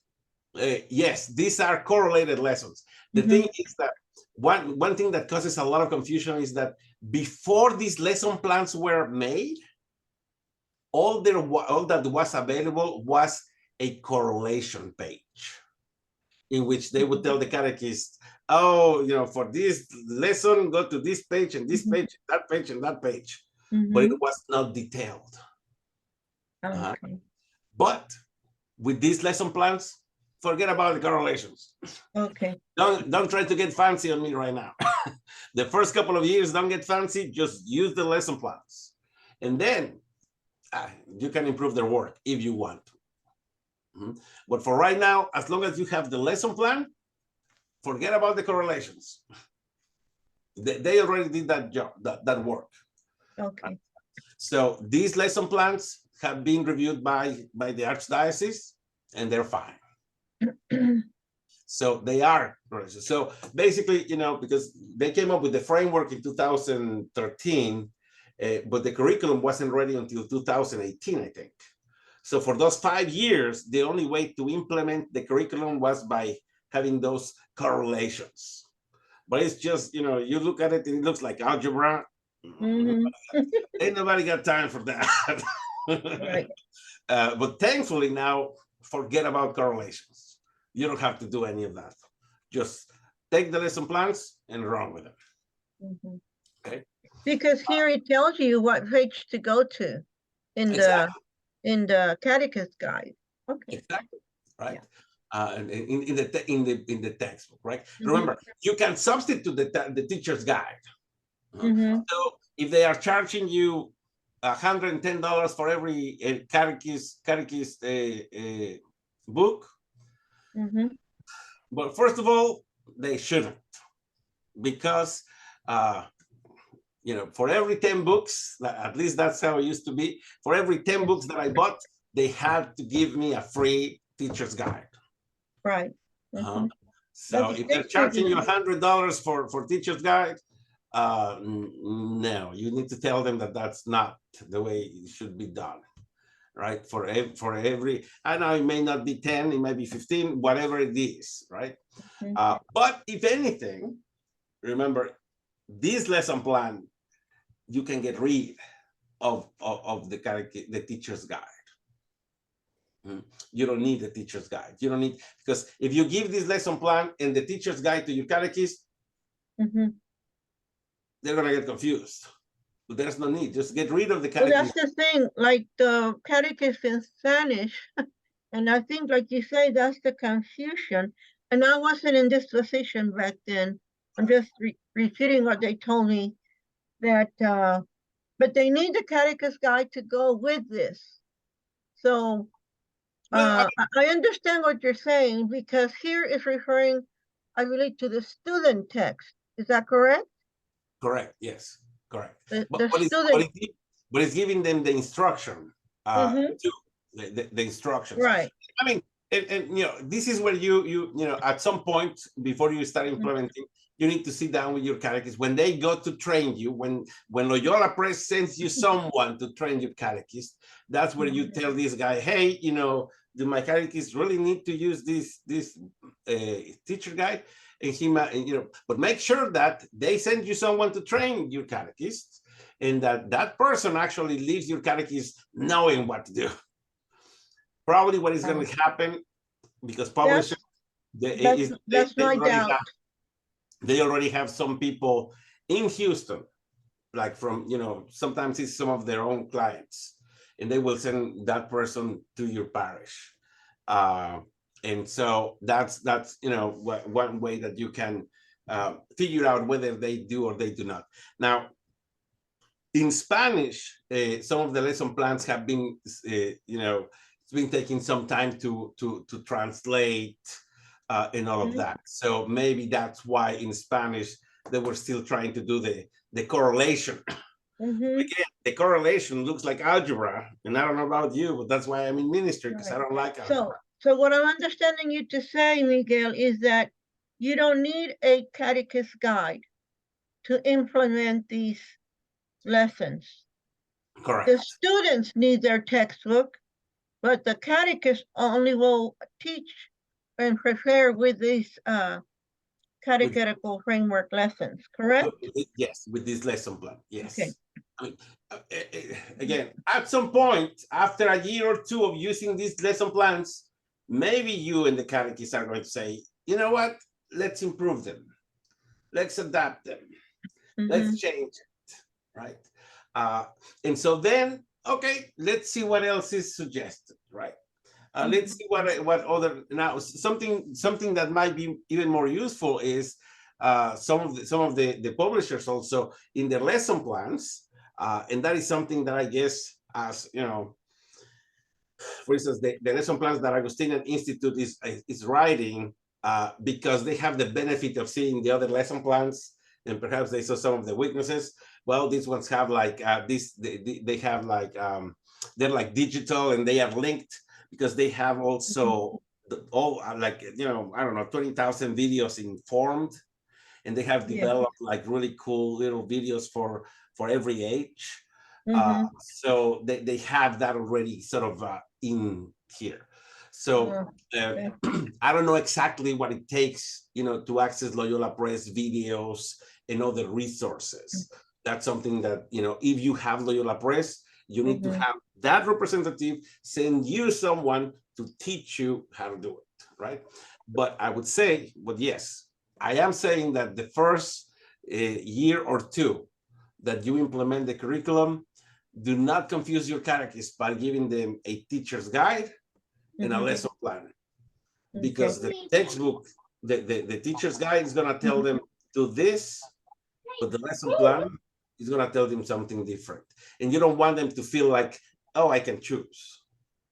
yes, these are correlated lessons. The thing is that one thing that causes a lot of confusion is that before these lesson plans were made, all that was available was a correlation page, in which they would tell the catechist, for this lesson, go to this page and this page, that page and that page. But it was not detailed. Okay. But with these lesson plans, forget about the correlations. Okay. Don't try to get fancy on me right now. The first couple of years, don't get fancy. Just use the lesson plans, and then you can improve their work if you want to. But for right now, as long as you have the lesson plan, forget about the correlations. They already did that job, that work. Okay. So these lesson plans have been reviewed by the Archdiocese, and they're fine. So they are correlations. So basically, you know, because they came up with the framework in 2013, but the curriculum wasn't ready until 2018, I think. So for those 5 years, the only way to implement the curriculum was by having those correlations. But it's just, you know, you look at it and it looks like algebra. Mhm. Ain't nobody got time for that. Right. But thankfully now, forget about correlations. You don't have to do any of that. Just take the lesson plans and run with it. Mhm. Okay. Because here it tells you what page to go to in Exactly. the catechist guide. Okay. Exactly. Right. Yeah. And in the textbook, right? Mhm. Remember, you can substitute the teacher's guide. Mhm. So if they are charging you $110 for every catechist book, Mhm. but first of all, they shouldn't, because you know, for every 10 books, at least that's how it used to be. For every 10 books that I bought, they had to give me a free teacher's guide. Right. Mhm. So That's if they're charging you $100 for teacher's guide, no, you need to tell them that that's not the way it should be done, right? For every, I know it may not be 10, it might be 15, whatever it is, right? Mhm. But if anything, remember, this lesson plan, you can get rid of the teacher's guide. You don't need the teacher's guide. You don't need, because if you give this lesson plan and the teacher's guide to your catechist, Mhm. they're gonna get confused. But there's no need. Just get rid of the Well, that's catechist. the thing, like the catechist in Spanish, and I think, like you say, that's the confusion. And I wasn't in this position back then. I'm just repeating what they told me, that but they need the catechist guide to go with this. So Well, I understand what you're saying, because here is referring, I believe, to the student text. Is that correct? correct. Yes, correct. The But student. it's giving them the instruction Mhm. to the instructions. Right. I mean, and you know, this is where you know, at some point before you start implementing, you need to sit down with your catechist. When they go to train you, when Loyola Press sends you someone to train your catechist, that's where you tell this guy, hey, you know, do my catechist really need to use this teacher guide? And he might, you know, but make sure that they send you someone to train your catechist, and that person actually leaves your catechist knowing what to do. Probably what is going to happen, because publishers, That's my doubt. they already have some people in Houston, like from, you know, sometimes it's some of their own clients, and they will send that person to your parish. And so that's you know, one way that you can figure out whether they do or they do not. Now, in Spanish, some of the lesson plans have been, you know, it's been taking some time to translate and all of that. So maybe that's why in Spanish they were still trying to do the correlation. Again, the correlation looks like algebra, and I don't know about you, but that's why I'm in ministry, because I don't like algebra. So what I'm understanding you to say, Miguel, is that you don't need a catechist guide to implement these lessons. Correct. The students need their textbook, but the catechist only will teach and prepare with these catechetical framework lessons, correct? Yes, with this lesson plan, yes. Okay. I mean, again, at some point, after a year or two of using these lesson plans, maybe you and the catechist are going to say, you know what, let's improve them. Let's adapt them. Let's change it, right? And so then, okay, let's see what else is suggested, right? Let's see what other, now something that might be even more useful is some of the publishers also in their lesson plans, and that is something that I guess, as you know, for instance, the lesson plans that Augustinian Institute is writing, because they have the benefit of seeing the other lesson plans, and perhaps they saw some of the weaknesses. Well, these ones have like they have like they're like digital, and they are linked, because they have also all like, you know, I don't know, 20,000 videos informed, and they have Yeah. developed like really cool little videos for every age. Mhm. So they have that already sort of in here. So okay. I don't know exactly what it takes, you know, to access Loyola Press videos and other resources. That's something that, you know, if you have Loyola Press, you need to have that representative send you someone to teach you how to do it, right? But I would say, but yes, I am saying that the first year or two that you implement the curriculum, do not confuse your catechists by giving them a teacher's guide and a lesson plan, because the textbook, the teacher's guide is going to tell them do this, but the lesson plan is going to tell them something different. And you don't want them to feel like, oh, I can choose,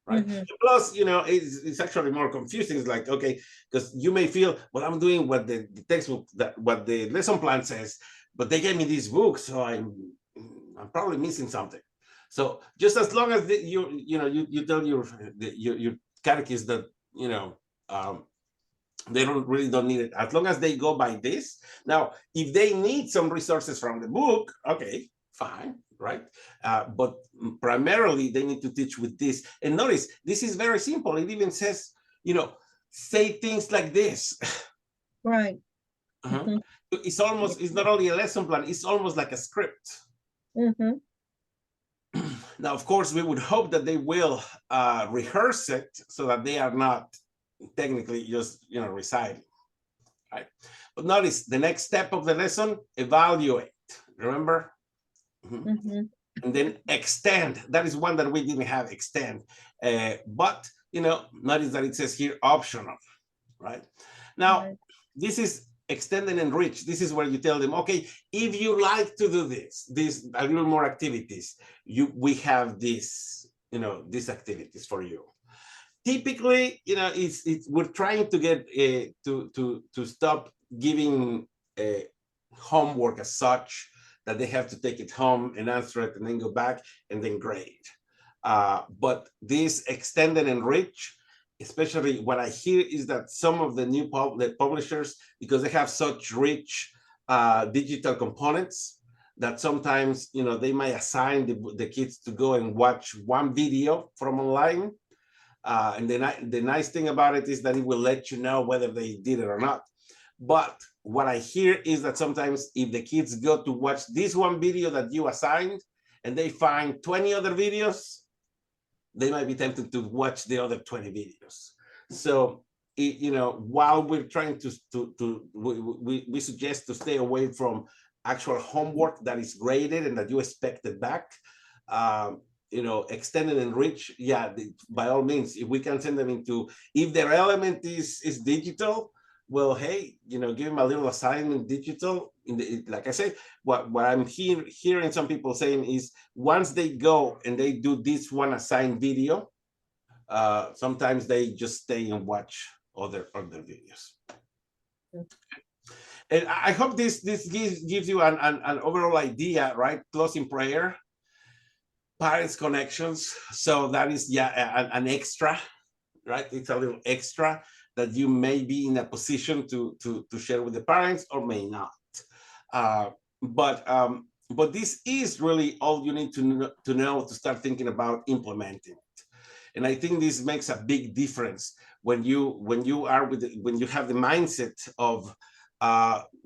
right? Plus, you know, it's actually more confusing. It's like, okay, because you may feel, well, I'm doing what the textbook, what the lesson plan says, but they gave me this book, so I'm probably missing something. So just as long as you tell your catechist that, you know, they don't need it, as long as they go by this. Now, if they need some resources from the book, okay, fine, right? But primarily they need to teach with this. And notice, this is very simple. It even says, you know, say things like this. Right. It's almost, it's not only a lesson plan, it's almost like a script. Now, of course, we would hope that they will rehearse it so that they are not technically just, you know, reciting, right? But notice the next step of the lesson, evaluate, remember? And then extend. That is one that we didn't have, extend. But, you know, notice that it says here optional, right? Now, this is extend and enrich. This is where you tell them, okay, if you like to do this a little more activities, we have this, you know, these activities for you. Typically, you know, we're trying to get to stop giving homework as such, that they have to take it home and answer it and then go back and then grade. But this extend and enrich, especially what I hear is that some of the new publishers, because they have such rich digital components, that sometimes, you know, they might assign the kids to go and watch one video from online. And the nice thing about it is that it will let you know whether they did it or not. But what I hear is that sometimes if the kids go to watch this one video that you assigned and they find 20 other videos, they might be tempted to watch the other 20 videos. So, you know, while we're trying we suggest to stay away from actual homework that is graded and that you expected back. You know, extend and enrich, yeah, by all means, if we can send them into, if their element is digital, well, hey, you know, give them a little assignment digital. Like I said, what I'm hearing some people saying is, once they go and they do this one assigned video, sometimes they just stay and watch other videos. And I hope this gives you an overall idea, right? Closing prayer, parents connections. So that is, yeah, an extra, right? It's a little extra that you may be in a position to share with the parents or may not. But this is really all you need to know to start thinking about implementing it. And I think this makes a big difference when you have the mindset of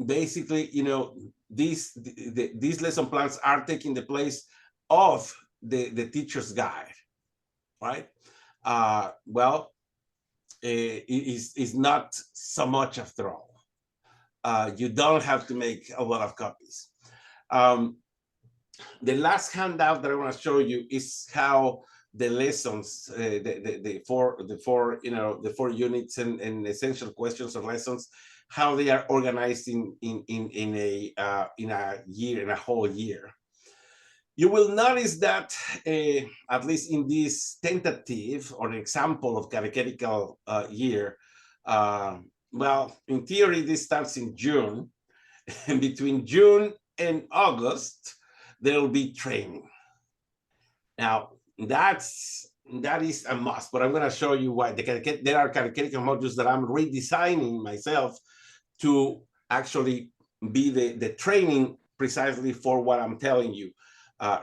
basically, you know, these lesson plans are taking the place of the teacher's guide, right? Well, it is not so much after all. You don't have to make a lot of copies. The last handout that I want to show you is how the lessons, the four units and essential questions or lessons, how they are organized in a year, in a whole year. You will notice that, at least in this tentative or example of catechetical year, well, in theory, this starts in June, and between June and August, there will be training. Now, that's that is a must, but I'm going to show you why. There are catechetical modules that I'm redesigning myself to actually be the training precisely for what I'm telling you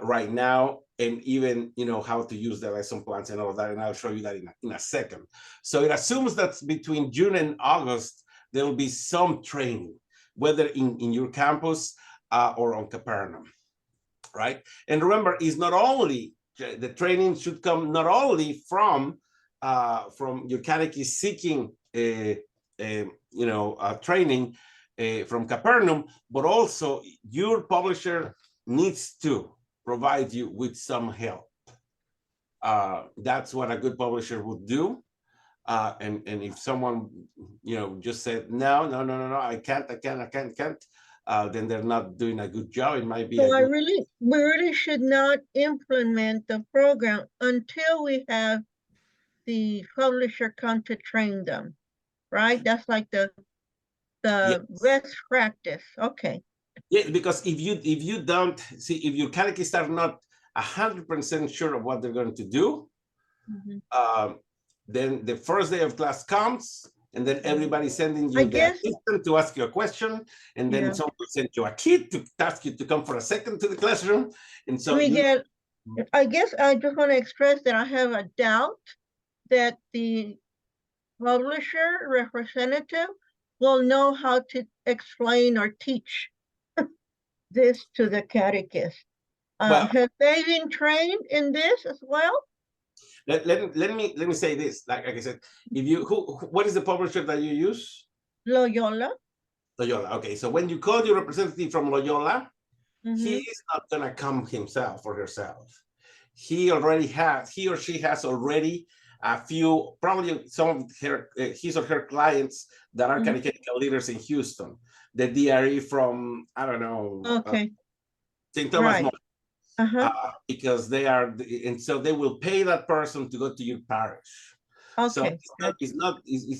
right now, and even, you know, how to use the lesson plans and all of that, and I'll show you that in a second. So it assumes that between June and August, there will be some training, whether in your campus or on Capernaum, right? And remember, it's not only, the training should come not only from your catechist seeking training from Capernaum, but also your publisher needs to provide you with some help. That's what a good publisher would do. And if someone, you know, just said, no, I can't, then they're not doing a good job. It might be So we really should not implement the program until we have the publisher come to train them, right? That's like the Yes. best practice. Okay. Yeah, because if you don't see, if your catechists are not 100% sure of what they're going to do, then the first day of class comes, and then everybody's sending you the assistant to ask you a question, and then someone will send you a kid to ask you to come for a second to the classroom. And so I guess I just want to express that I have a doubt that the publisher representative will know how to explain or teach this to the catechist. Have they been trained in this as well? Let me say this. Like I said, if you what is the publisher that you use? Loyola. Loyola. Okay, so when you call your representative from Loyola, he is not gonna come himself or herself. He or she has already a few, probably some of his or her clients that are catechetical leaders in Houston. The DRE from, I don't know, St. Thomas More. Because they are, and so they will pay that person to go to your parish. So it's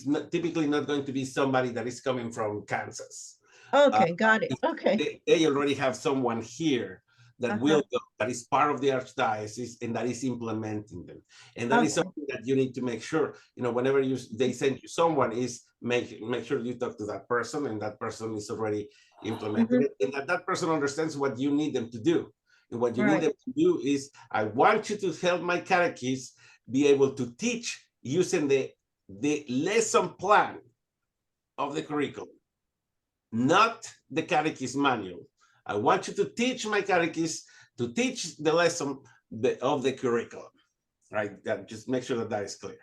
not typically not going to be somebody that is coming from Kansas. Got it. They already have someone here that will go, that is part of the archdiocese, and that is implementing them. And that is something that you need to make sure, you know, whenever they send you someone, is make sure you talk to that person, and that person is already implemented, and that person understands what you need them to do. And what you need them to do is, I want you to help my catechist be able to teach using the lesson plan of the curriculum, not the catechist manual. I want you to teach my catechist to teach the lesson of the curriculum, right? Just make sure that is clear.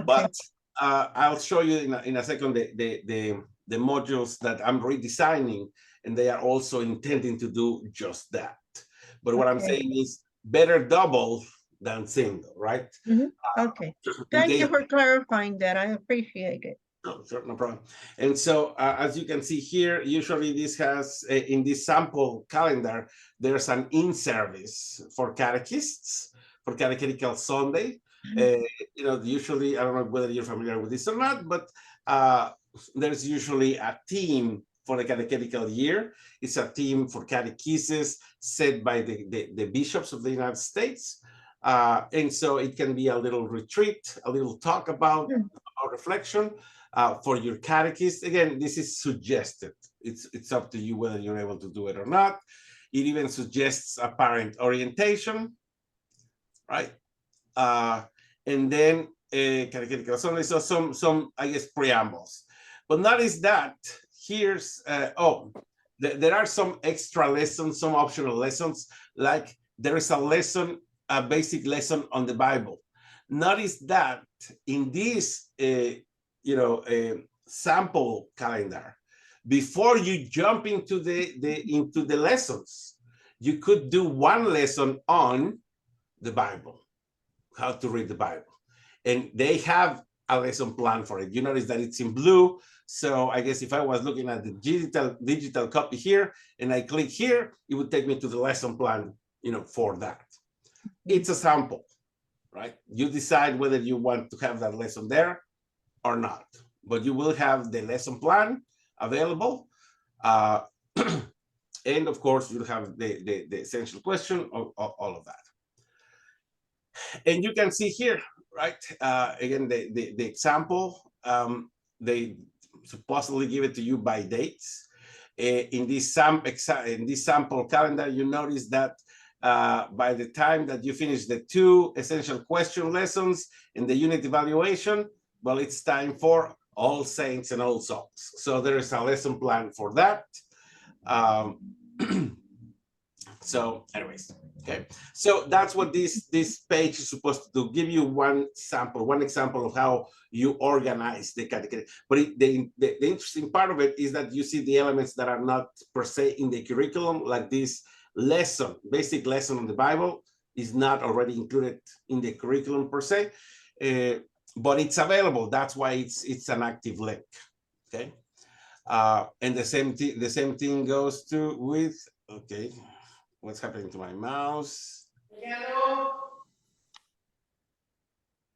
But I'll show you in a second the modules that I'm redesigning, and they are also intending to do just that. But what I'm saying is better double than single, right? Thank you for clarifying that. I appreciate it. No, sure, no problem. And so as you can see here, usually this has, in this sample calendar, there's an in-service for catechists, for Catechetical Sunday. You know, usually, I don't know whether you're familiar with this or not, but there's usually a theme for the catechetical year. It's a theme for catechesis set by the bishops of the United States. And so it can be a little retreat, a little talk about reflection for your catechist. Again, this is suggested. It's up to you whether you're able to do it or not. It even suggests a parent orientation, right? And then catechetical Sunday, so some I guess preambles. But not is that. Here's, there are some extra lessons, some optional lessons, like there is a lesson, a basic lesson on the Bible. Notice that in this, sample calendar, before you jump into the lessons, you could do one lesson on the Bible, how to read the Bible. And they have a lesson plan for it. You notice that it's in blue. So I guess if I was looking at the digital copy here and I click here, it would take me to the lesson plan, for that. It's a sample, right? You decide whether you want to have that lesson there or not, but you will have the lesson plan available. And of course, you'll have the essential question, all of that. And you can see here, right? Again, the example, they supposedly give it to you by dates. In this sample calendar, you notice that by the time that you finish the 2 essential question lessons in the unit evaluation, well, it's time for All Saints and All Souls. So there is a lesson plan for that. So anyways, okay. So that's what this page is supposed to do, give you one example of how you organize the category. But the interesting part of it is that you see the elements that are not per se in the curriculum, like this lesson, basic lesson on the Bible is not already included in the curriculum per se, but it's available. That's why it's an active link, okay? And the same thing goes to with, okay, what's happening to my mouse?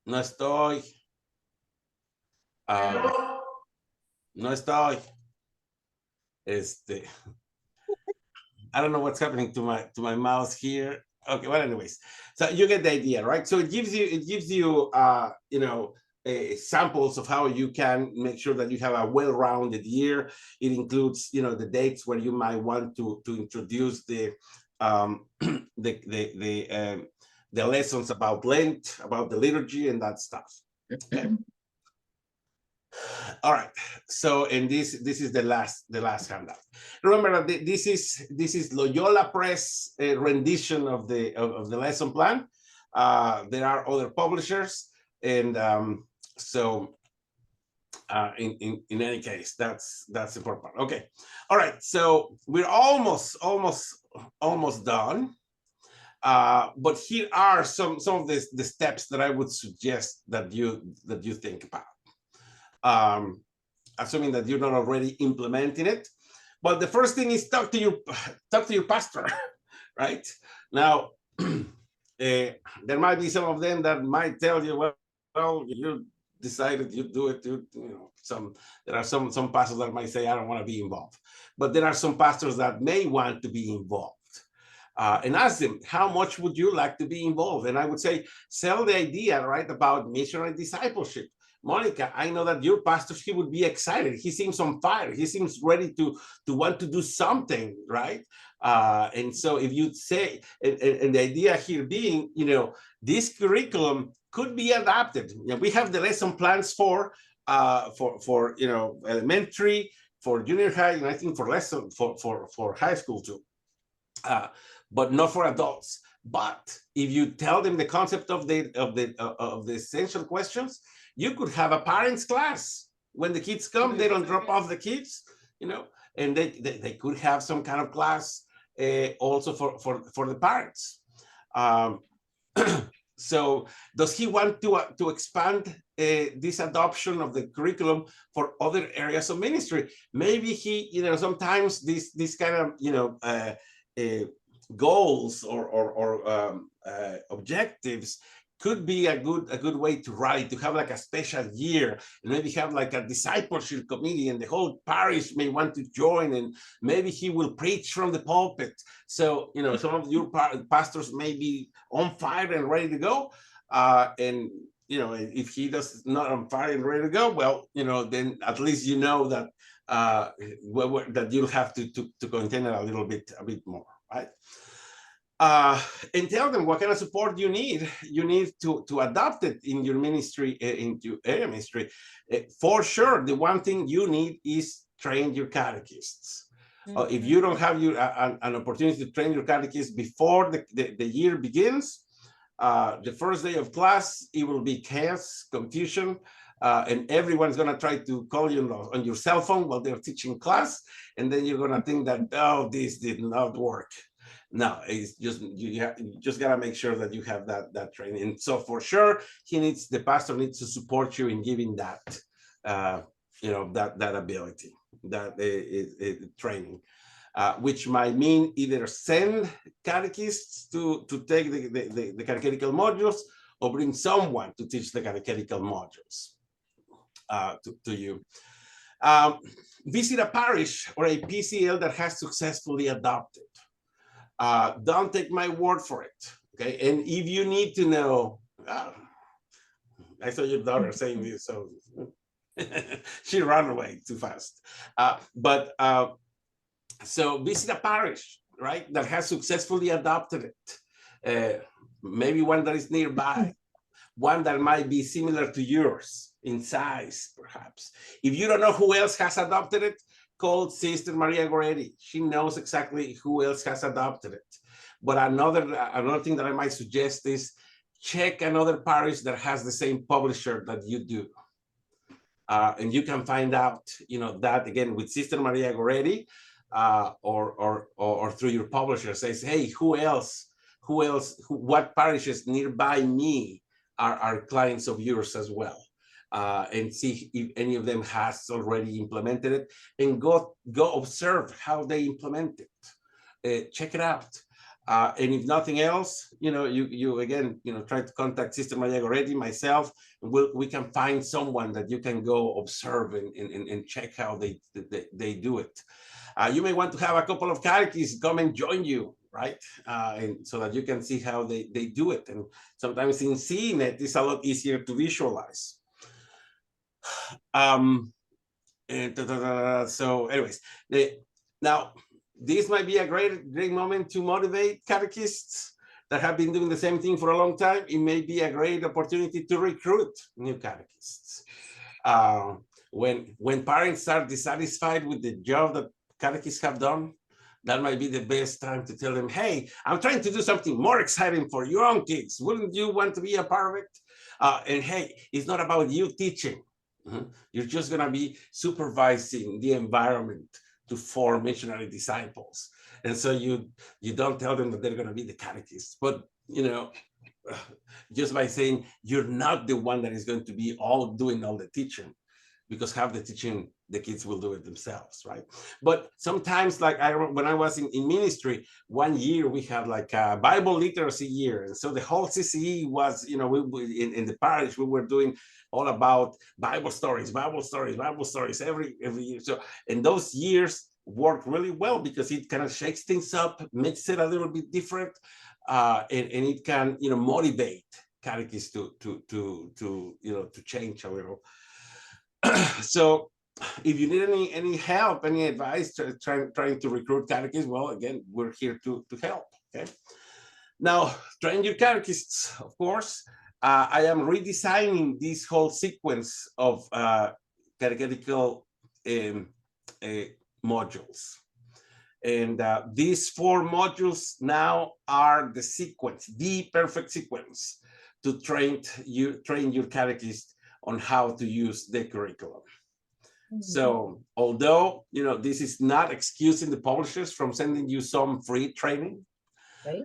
No estoy. No estoy. I don't know what's happening to my mouse here. Okay, well, anyways, so you get the idea, right? So it gives you you know, samples of how you can make sure that you have a well-rounded year. It includes, you know, the dates where you might want to introduce the lessons about Lent, about the liturgy, and that stuff. Okay. All right. So, and this is the last handout. Remember that this is Loyola Press rendition of the lesson plan. There are other publishers, and so in any case, that's important. Okay. All right. So we're almost done. But here are some of the steps that I would suggest that you think about. Assuming that you're not already implementing it. But the first thing is talk to your pastor, right? Now, there might be some of them that might tell you, well, you decided you do it. You know, there are some pastors that might say, I don't want to be involved. But there are some pastors that may want to be involved. And ask them, how much would you like to be involved? And I would say, sell the idea, right, about missionary discipleship. Monica, I know that your pastor, he would be excited. He seems on fire. He seems ready to want to do something, right? And so if you say, and the idea here being, you know, this curriculum could be adapted. You know, we have the lesson plans for you know, elementary, for junior high, and I think for high school too. But not for adults. But if you tell them the concept of the essential questions, you could have a parents class. When the kids come, they don't drop off the kids, you know, and they could have some kind of class also for the parents. So does he want to expand this adoption of the curriculum for other areas of ministry? Maybe he, you know, sometimes this kind of, you know, goals or objectives could be a good way to rally, to have like a special year, and maybe have like a discipleship committee, and the whole parish may want to join, and maybe he will preach from the pulpit. So, you know, some of your pastors may be on fire and ready to go, and you know, if he does not on fire and ready to go, well, you know, then at least you know that that you'll have to contain it a bit more, right? And tell them what kind of support you need. You need to adopt it in your ministry, into area ministry. For sure, the one thing you need is train your catechists. If you don't have an opportunity to train your catechists before the year begins, the first day of class, it will be chaos, confusion, and everyone's going to try to call you on your cell phone while they're teaching class, and then you're going to think that, oh, this did not work. No, it's just you just got to make sure that you have that training. And so for sure, the pastor needs to support you in giving that, you know, that ability, that training, which might mean either send catechists to take the catechetical modules, or bring someone to teach the catechetical modules to you. Visit a parish or a PCL that has successfully adopted. Don't take my word for it. Okay, and if you need to know, I saw your daughter saying this, so she ran away too fast. So visit a parish, right, that has successfully adopted it. Maybe one that is nearby, one that might be similar to yours in size, perhaps. If you don't know who else has adopted it, call Sister Maria Goretti. She knows exactly who else has adopted it. But another thing that I might suggest is check another parish that has the same publisher that you do. And you can find out, that again with Sister Maria Goretti, or through your publisher. Says, hey, what parishes nearby me are clients of yours as well, and see if any of them has already implemented it, and go observe how they implement it. Check it out. And if nothing else, you again, try to contact Sister Maria Goretti, myself, and we can find someone that you can go observe and check how they do it. You may want to have a couple of catechists come and join you, right? And so that you can see how they do it. And sometimes in seeing it, it's a lot easier to visualize. So anyways, now, this might be a great moment to motivate catechists that have been doing the same thing for a long time. It may be a great opportunity to recruit new catechists. When parents are dissatisfied with the job that catechists have done, that might be the best time to tell them, hey, I'm trying to do something more exciting for your own kids. Wouldn't you want to be a part of it? And hey, it's not about you teaching. You're just going to be supervising the environment to form missionary disciples. And so you don't tell them that they're going to be the catechists, but just by saying you're not the one that is going to be doing all the teaching, because half the teaching the kids will do it themselves, right? But sometimes, like when I was in ministry, one year we had like a Bible literacy year, and so the whole CCE was, we in the parish we were doing all about Bible stories every year. So, and those years work really well because it kind of shakes things up, makes it a little bit different, and it can, motivate catechists to change a little. So, if you need any help, any advice, trying to recruit catechists, well, again, we're here to help. Okay. Now, train your catechists, of course. I am redesigning this whole sequence of catechetical modules. And these 4 modules now are the sequence, the perfect sequence to train your catechist on how to use the curriculum. So although, this is not excusing the publishers from sending you some free training. Right.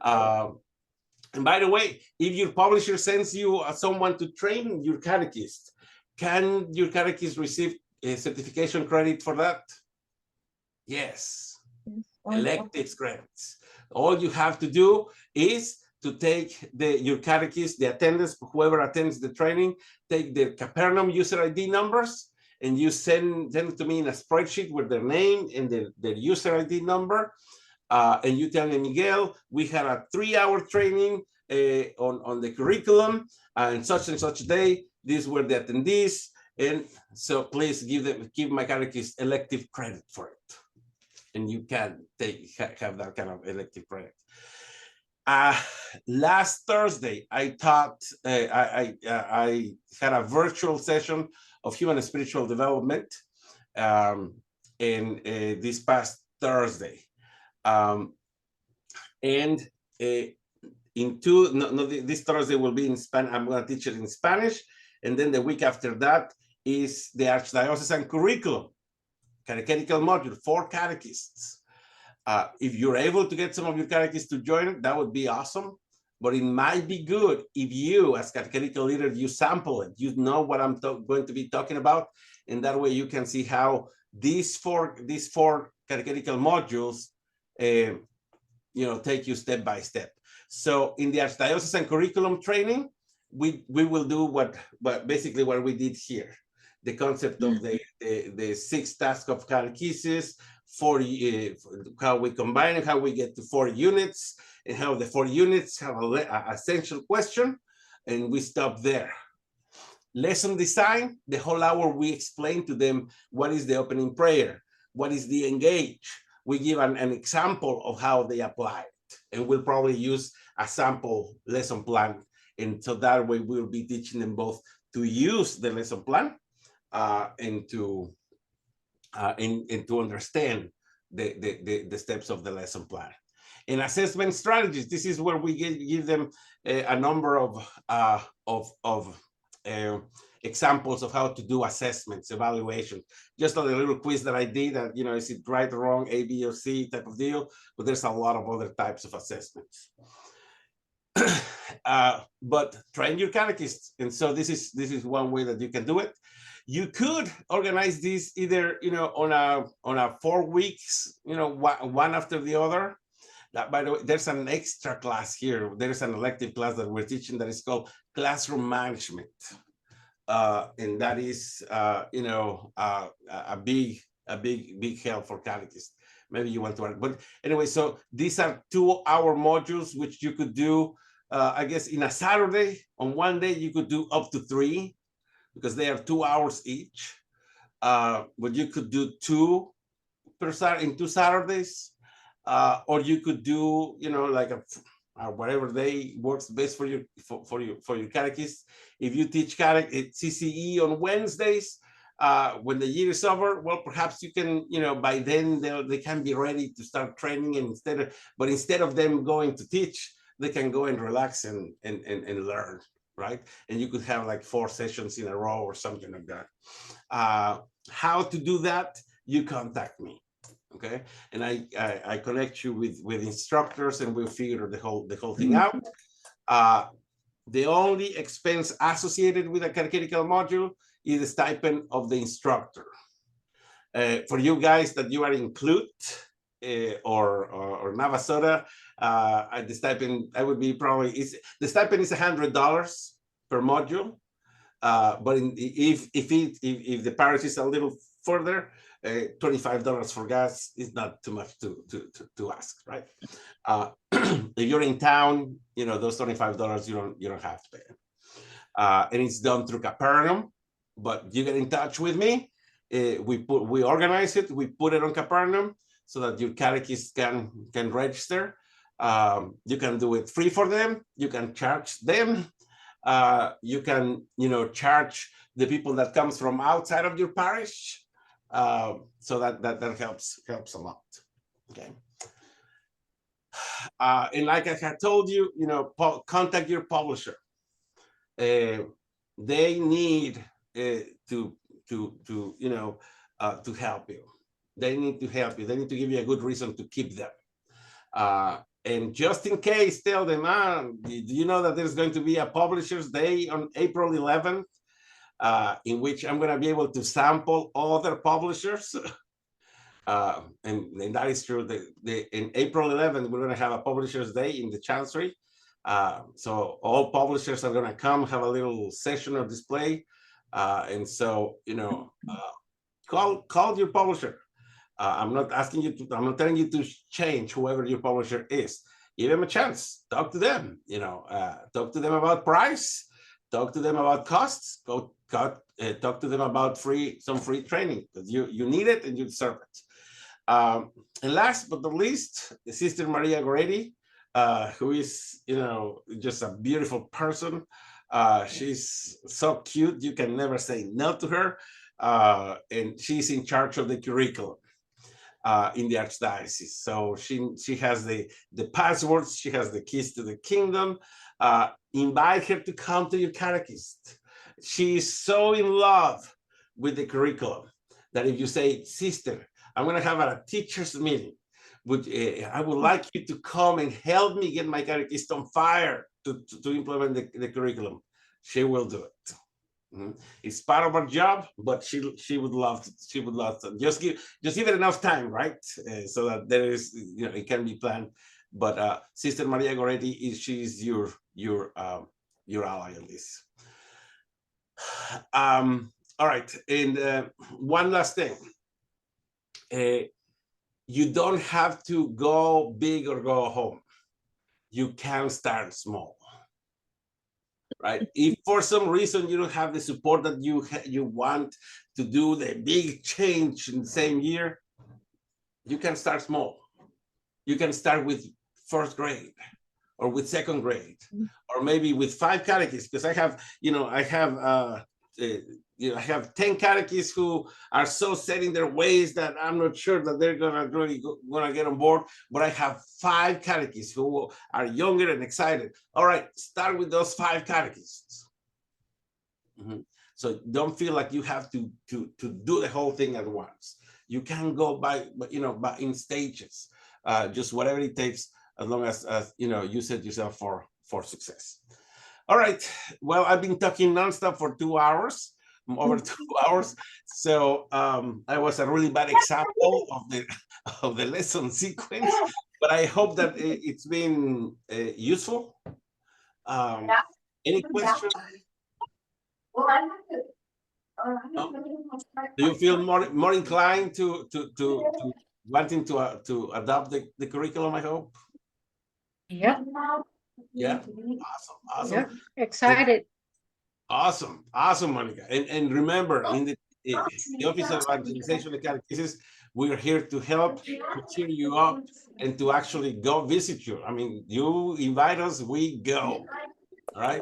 And by the way, if your publisher sends you someone to train your catechist, can your catechist receive a certification credit for that? Yes. Electives credits. All you have to do is to take your catechist, the attendance, whoever attends the training, take their Capernaum user ID numbers, and you send them to me in a spreadsheet with their name and their user ID number. And you tell me, Miguel, we had a 3-hour training on the curriculum, and such day. These were the attendees, and so please give my catechist elective credit for it, and you can have that kind of elective credit. Last Thursday, I taught. I had a virtual session of human and spiritual development, in this past Thursday. And this Thursday will be in Spanish. I'm going to teach it in Spanish, and then the week after that is the Archdiocesan Curriculum, catechetical module for catechists. If you're able to get some of your catechists to join it, that would be awesome. But it might be good if you, as catechetical leader, you sample it. You know what I'm going to be talking about, and that way you can see how these four catechetical modules take you step by step. So in the Archdiocesan Curriculum training, we will do what we did here. the concept of the 6 tasks of catechesis, 40, how we combine it, how we get to 4 units, and how the 4 units have an essential question, and we stop there. Lesson design, the whole hour we explain to them what is the opening prayer, what is the engage. We give an example of how they apply it, and we'll probably use a sample lesson plan, and so that way we'll be teaching them both to use the lesson plan and to understand the steps of the lesson plan. In assessment strategies, this is where we give them a number of examples of how to do assessments, evaluation. Just a little quiz that I did, that, you know, is it right or wrong, A, B, or C type of deal, but there's a lot of other types of assessments. But train your catechists, and so this is one way that you can do it. You could organize this either, you know, on a 4 weeks, you know, one after the other. That, by the way, there's an extra class here. There's an elective class that we're teaching that is called classroom management, and that is, you know, a big help for catechists. Maybe you want to work, but anyway, so these are 2-hour modules which you could do. I guess in a Saturday, on one day you could do up to 3, because they are 2 hours each. But you could do 2 per Saturday in 2 Saturdays, or you could do, you know, like whatever day works best for your catechists. If you teach CCE on Wednesdays, when the year is over, well, perhaps you can, you know, by then they can be ready to start training, and instead of them going to teach, they can go and relax and learn, right? And you could have like 4 sessions in a row or something like that. How to do that? You contact me, okay? And I connect you with instructors, and we'll figure the whole thing out. The only expense associated with a catechetical module is the stipend of the instructor. For you guys that you are in Clute or Navasota, the stipend, I would be probably, the stipend is $100 per module. But if the parish is a little further, $25 for gas is not too much to ask, right? If you're in town, you know, those $25 you don't have to pay. And it's done through Capernaum, but you get in touch with me. We organize it, we put it on Capernaum so that your catechist can register. You can do it free for them. You can charge them. You can, you know, charge the people that comes from outside of your parish. So that helps a lot. Okay. And like I had told you, you know, contact your publisher. They need to you know, to help you. They need to help you. They need to give you a good reason to keep them. And just in case, tell them, do you know that there's going to be a Publishers Day on April 11th, in which I'm going to be able to sample other publishers. And that is true. In April 11th, we're going to have a Publishers Day in the Chancery. So all publishers are going to come, have a little session or display. And so, you know, call your publisher. I'm not telling you to change whoever your publisher is. Give them a chance. Talk to them. You know, talk to them about price. Talk to them about costs. Talk to them about some free training, because you need it and you deserve it. And last but not least, Sister Maria Goretti, who is, you know, just a beautiful person. She's so cute. You can never say no to her. And she's in charge of the curriculum in the Archdiocese. So she has the passwords, she has the keys to the kingdom. Invite her to come to your catechist. She's so in love with the curriculum that if you say, Sister, I'm going to have a teacher's meeting, I would like you to come and help me get my catechist on fire to implement the curriculum, she will do it. It's part of our job, but she would love to. Just give it enough time, right? So that there is, you know, it can be planned. But Sister Maria Goretti she's your ally in this. All right, and one last thing. You don't have to go big or go home. You can start small, right? If for some reason you don't have the support that you want to do the big change in the same year, you can start small. You can start with first grade or with second grade, or maybe with 5 catechists, because I have, I have 10 catechists who are so set in their ways that I'm not sure that they're gonna get on board, but I have 5 catechists who are younger and excited. All right, start with those 5 catechists. So don't feel like you have to do the whole thing at once. You can go by in stages, just whatever it takes, as long as you set yourself for success. All right, well, I've been talking nonstop for 2 hours. Over 2 hours, so I was a really bad example of the lesson sequence, but I hope that it's been useful. Any questions? No? Do you feel more inclined to wanting to adopt the curriculum? I hope. Yep. Yeah. Awesome. Yep. Excited. Awesome, Monica. And remember, in the Office of Evangelization and Catechesis, we're here to help, to cheer you up, and to actually go visit you. I mean, you invite us, we go. All right.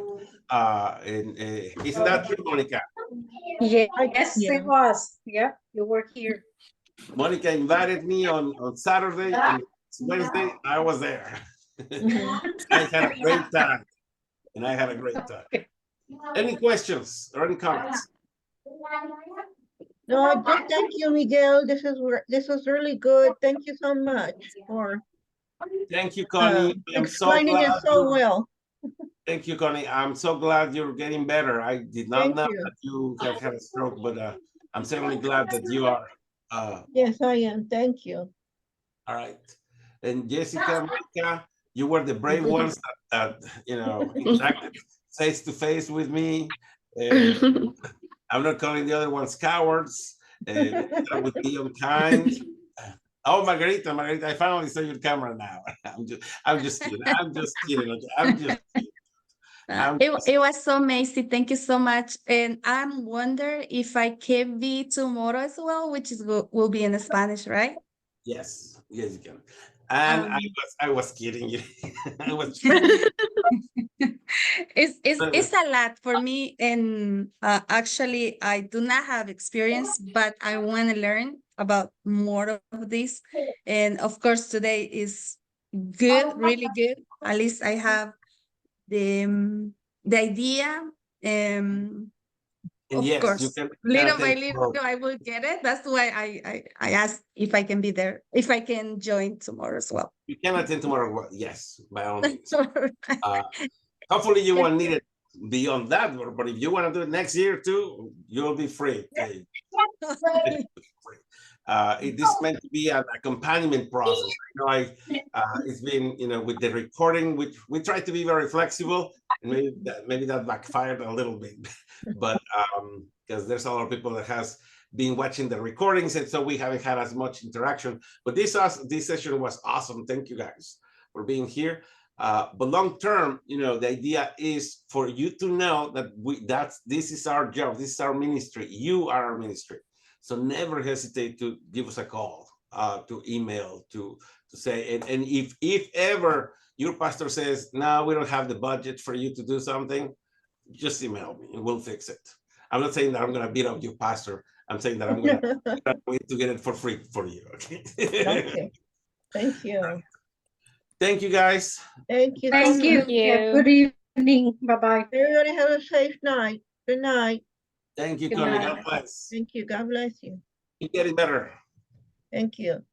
Isn't that true, Monica? Yes, Yeah. it was. Yep, you were here. Monica invited me on Saturday, and Wednesday I was there. I had a great time. Any questions or any comments? No, just thank you, Miguel. This was really good. Thank you so much for Thank you, Connie. I'm so explaining it glad so well. Thank you, Connie. I'm so glad you're getting better. I did not Thank know you. that you have had a stroke, but I'm certainly glad that you are. Yes, I am. Thank you. All right. And Jessica, Monica, you were the brave ones that interacted face to face with me. I'm not calling the other ones cowards. I would be unkind. Oh, Margarita, I finally saw your camera now. I'm just kidding. It was so amazing. Thank you so much. And I'm wondering if I can be tomorrow as well, which will be in Spanish, right? Yes, you can. And I was kidding you. I was It's a lot for me, and actually I do not have experience, but I want to learn about more of this. And of course, today is good, really good. At least I have the idea. And of yes, course, you can little by attend little, tomorrow. I will get it. That's why I asked if I can be there, if I can join tomorrow as well. You can attend tomorrow. Well, yes, by all means. Hopefully, you won't need it beyond that, but if you want to do it next year too, you'll be free. It is meant to be an accompaniment process. It's been, with the recording, which we try to be very flexible, and maybe that backfired a little bit, but because there's a lot of people that has been watching the recordings, and so we haven't had as much interaction. But this session was awesome. Thank you guys for being here. But long term, the idea is for you to know that this is our job, this is our ministry. You are our ministry. So never hesitate to give us a call, to email, to say, and if ever your pastor says, no, we don't have the budget for you to do something, just email me and we'll fix it. I'm not saying that I'm going to beat up your pastor. I'm saying that I'm going to get it for free for you. Okay. Okay. Thank you. Thank you, guys. Thank you. Thank you. Yeah, good evening. Bye-bye. Everybody have a safe night. Good night. Thank you, Good Connie. night. God bless. Thank you. God bless you. Keep getting better. Thank you.